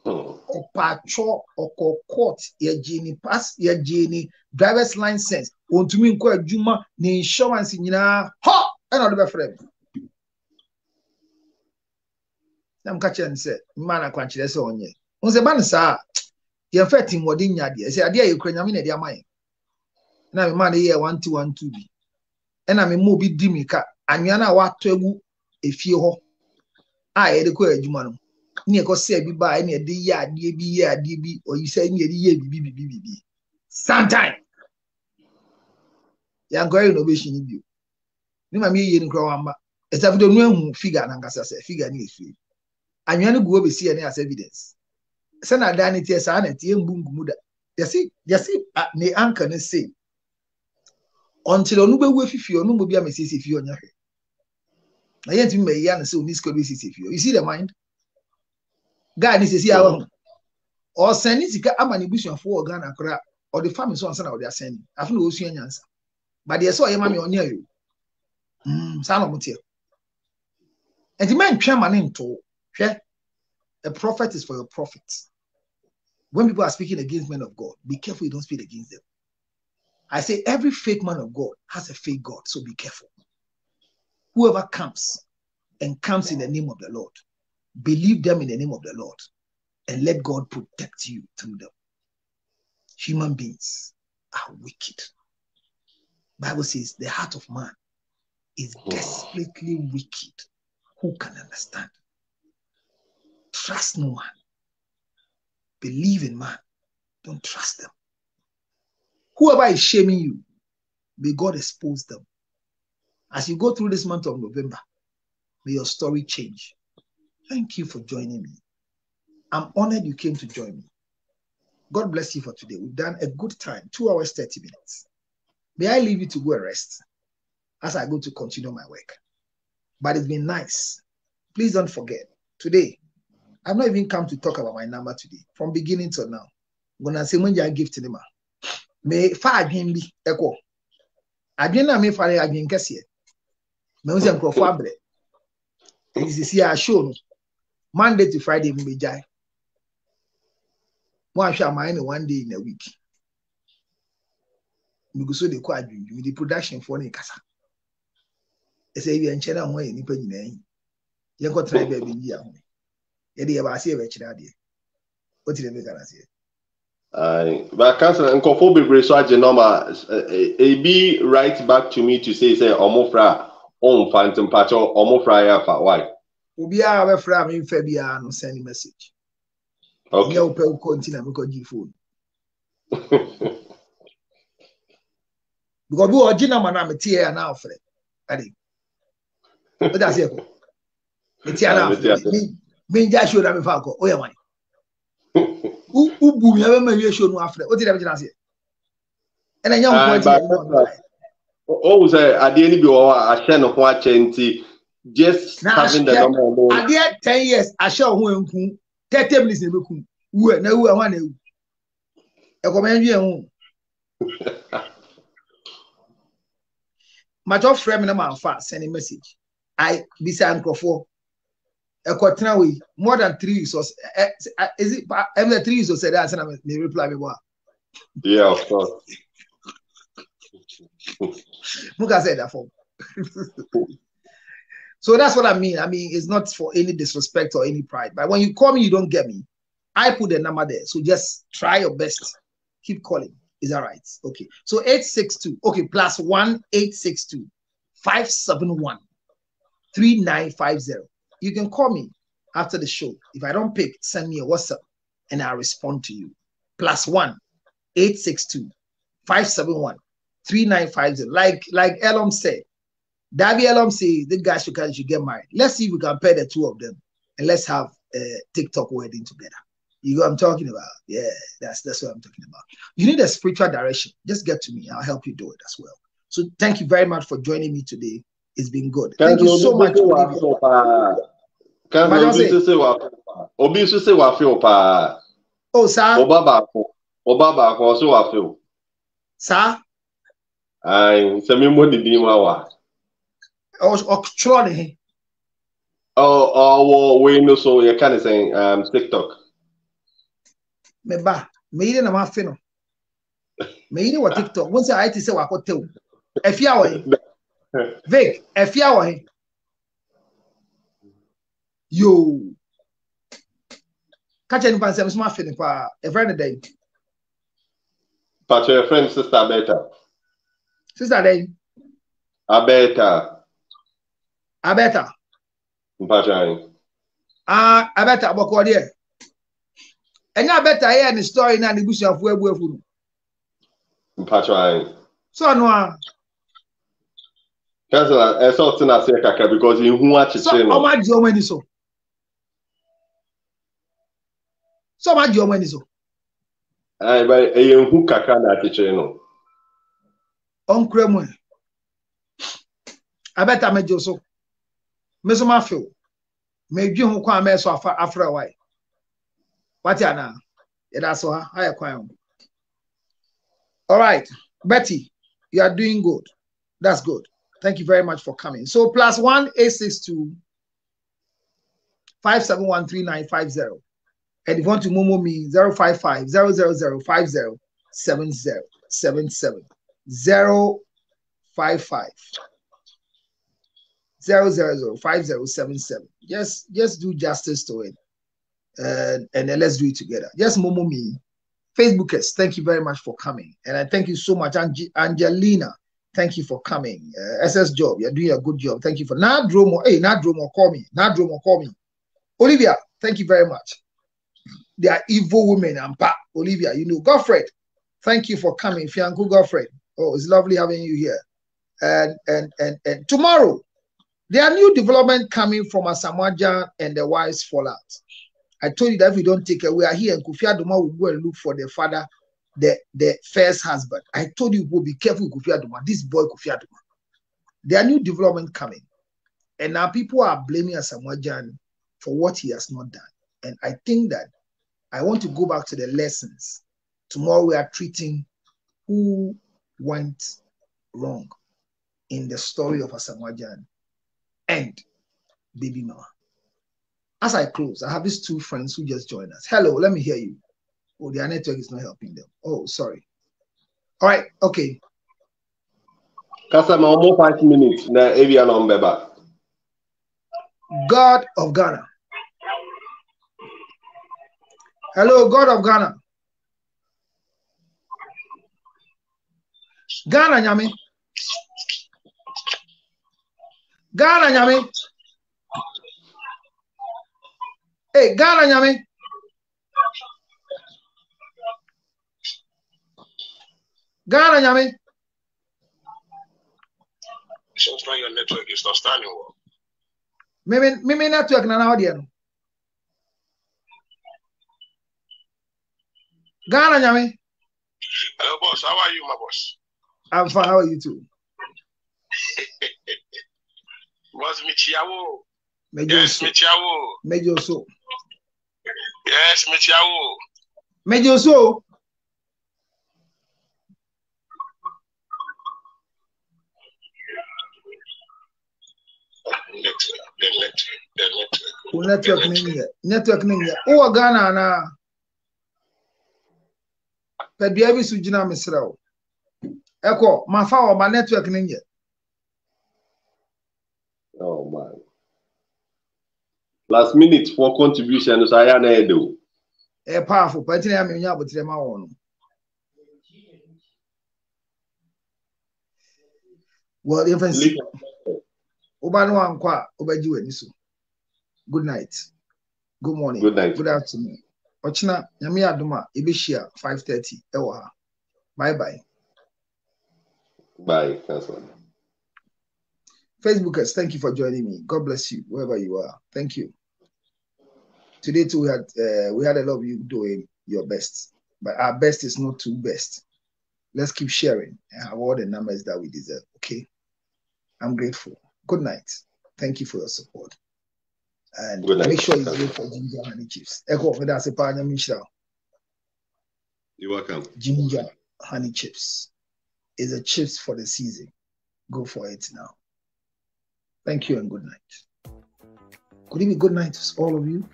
Opacho oko court ye jini pass ye jini driver's license ontumi nko adwuma ni insurance nyina ha and other friend. I'm catching and say, man, I can't say on ye. On the man, sir, you're fetting what in your dear. Say, I dare you, Ukrainian, dear mine. na me man here 1212 bi ena me mo bi di mika anwa na wa to egu efie ho a ye de ko adwuma no ne ko se bi ba ne de ye ade bi oyi se ne de ye bi sometime ya go no be shini bi ni ma me ye ni kro wamba esafido nu ahu figure na ngasa se figure ni efie anwa no go be see ne as evidence se na da ne tie sa na tie mbungumu da yesi ne anka ne say until onu be we fifi onu mo bia me sisi fi onya hwe na yenti me ya na say oni ska be sisi fi you see the mind God is sisi awo o send sika ama ne busuafo organ akra or the family so ansa na o dey send afi na o sua nyansa but dey say o ye ma me onya yo sa no motie enti man twa ma ne nto hwe a prophet is for your profit. When people are speaking against men of God, be careful you don't speak against them. I say every fake man of God has a fake God, so be careful. Whoever comes and comes in the name of the Lord, believe them in the name of the Lord and let God protect you through them. Human beings are wicked. Bible says the heart of man is desperately wicked. Who can understand? Trust no one. Believe in man. Don't trust them. Whoever is shaming you, may God expose them. As you go through this month of November, may your story change. Thank you for joining me. I'm honored you came to join me. God bless you for today. We've done a good time, 2 hours, 30 minutes. May I leave you to go and rest as I go to continue my work. But it's been nice. Please don't forget, today, I've not even come to talk about my number today. From beginning to now, I'm going to say when you give to them. May 5 him be echo. I didn't know if I had been Cassia. May I go for bread. This is here show Monday to Friday, me jai. One shall mind 1 day in a week. Because so they quite do the production for the casa. They say you and China way in the name. You got try baby here. Yedi eba see we chira de. What did they make us say? But cancer and confo be so agye normal be right back to me to say omofra on phantom patch or omofra ya fa why? Obi a we fra me fa bia no send message. Okay. You pe continue me ko gi phone. Because we original man na me tie na ofre. Adi. What does it go? Me tie na ofre. Me just show that me fa ko. Oya man. Ubu me be me show no afre. What did I just say? And then young point. Oh, say ade ni bi wo a share no ho a chenti just having the number alone. Ade 10 years a share ho enku 30 minutes na beku. Wu na wu ho na wu. E ko men wie ho. My job frame na man fa send a message. I bisa nkrofo ekotena we more than 3 weeks or is it every 3 weeks or said that and me reply me what? Yeah, of course. Muka said that for. So that's what I mean. I mean, it's not for any disrespect or any pride. But when you call me, you don't get me. I put the number there. So just try your best. Keep calling. Is that right? Okay. So 862. Okay, +1 862 571 3950. You can call me after the show. If I don't pick, send me a WhatsApp and I'll respond to you. +1 862 571 3950. Like Elam said, Davy Elam said the guys should get married. Let's see if we can pair the two of them and let's have a TikTok wedding together. You know what I'm talking about? Yeah, that's what I'm talking about. You need a spiritual direction. Just get to me. I'll help you do it as well. So thank you very much for joining me today. It's been good. Thank you so much. Oh, sir. Obaba also wafio. Sir? Semi mo di bi wa. Oh, we know so you can say TikTok. Me ide na ma fe no. Me ide wa TikTok. Won say I say wa ko tew. Efia wo he. Vic, efia wo he. Yo. Catch any pan say me ma fe ni pa. E friend dey. But your friend sister better. Sister Day. Abeta. Abeta. Mpachai. Abeta boko there. And Abeta here in the story na the bush of where we food. Mpachai. So no. That's a sort of na say kaka because in who watch so how much your money so? So much your money so? Ai ba in who kaka na teacher no. On kremo. Abeta mejo so. Me so ma feel. Me dwi ho kwa me so afra why. What ya na? Yeah, that's so how kwan. All right, Betty, you are doing good. That's good. Thank you very much for coming. So +1 862 5713950. And if you want to momo me 055 000 50 7077 055 000 5077. Just do justice to it. And then let's do it together. Just momo me. Facebookers, thank you very much for coming. And I thank you so much. Angelina, thank you for coming. SS Job, you're doing a good job. Thank you for Nadromo. Hey, Nadromo, call me. Nadromo, call me. Olivia, thank you very much. They are evil women and pa. Olivia, you know. Godfred, thank you for coming. Fianco Godfred. Oh, it's lovely having you here. And tomorrow, there are new development coming from Asamaja and the wives fallout. I told you that if we don't take it, we are here and Kofi Adoma will go and look for the father, the first husband. I told you, we'll be careful with Kofi Adoma, this boy Kofi Adoma. There are new development coming. And now people are blaming Asamoah Gyan for what he has not done. And I think that I want to go back to the lessons. Tomorrow we are treating who went wrong in the story of Asamoah Gyan and Baby Mama. As I close, I have these two friends who just joined us. Hello, let me hear you. Oh, their network is not helping them. Oh, sorry. All right, okay. Customer, almost 5 minutes. Na area number back. God of Ghana. Hello, God of Ghana. Ghana, Nyami. Ghana, Nyami. Hey, Ghana, Nyami. Ghana, Nyami. Sometimes your network is not standing well. Maybe network na audio. Ghana, Nyami. Hello, boss. How are you, my boss? I'm fine. How are you too? Boss, Michiawo. Yes, Michiawo. Mejoso. Yes, Michiawo. Mejoso. Network ninja. Oh, Ghana na. Pedua bi sujina misrao. Eko, mafa o ma network ninja. Oh man. Last minute for contribution so I na edo. Powerful. But I mean, you but ma won. Well, if I see Obano ankwa obaji wani so. Good night. Good morning. Good night. Good afternoon. Ochina nyame adoma ebeshia 5:30 ewo ha. Bye bye. Bye. That's one. Facebookers, thank you for joining me. God bless you wherever you are. Thank you. Today too we had a lot of you doing your best, but our best is not too best. Let's keep sharing and have all the numbers that we deserve. Okay. I'm grateful. Good night. Thank you for your support. And make sure you vote for Ginger Honey Chips. Echo for that, Sepanya Michelle. You're welcome. Ginger Honey Chips is a chips for the season. Go for it now. Thank you and good night. Could it be good night to all of you?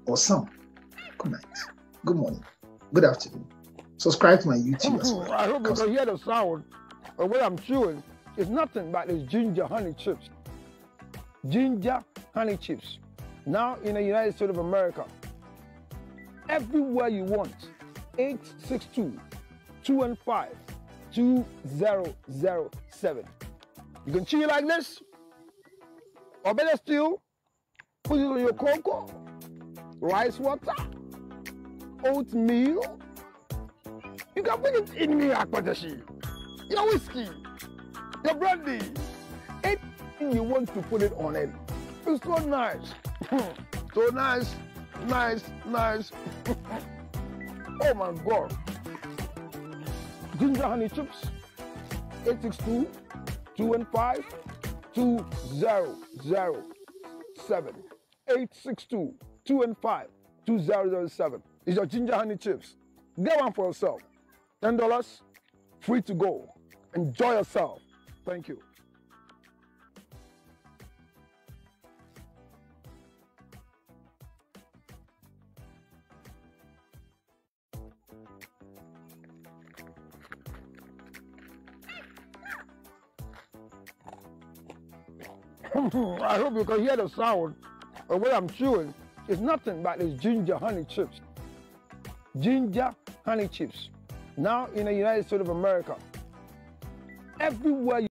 Or some? Good night. Good morning. Good afternoon. Subscribe to my YouTube as well. I hope you can hear the sound of what I'm chewing. It's nothing but this ginger honey chips. Ginger honey chips. Now in the United States of America. Everywhere you want. 862-215 2007. You can chew it like this, or better still, put it on your cocoa, rice water, oatmeal. You can put it in your whiskey, your brandy, anything you want to put it on it. It's so nice. So nice. Oh my God. Ginger honey chips, 862-215-2007. 862-215-2007. It's your ginger honey chips. Get one for yourself. $10, free to go. Enjoy yourself. Thank you. I hope you can hear the sound of what I'm chewing. It's nothing but it's ginger honey chips. Ginger honey chips. Now in the United States of America, everywhere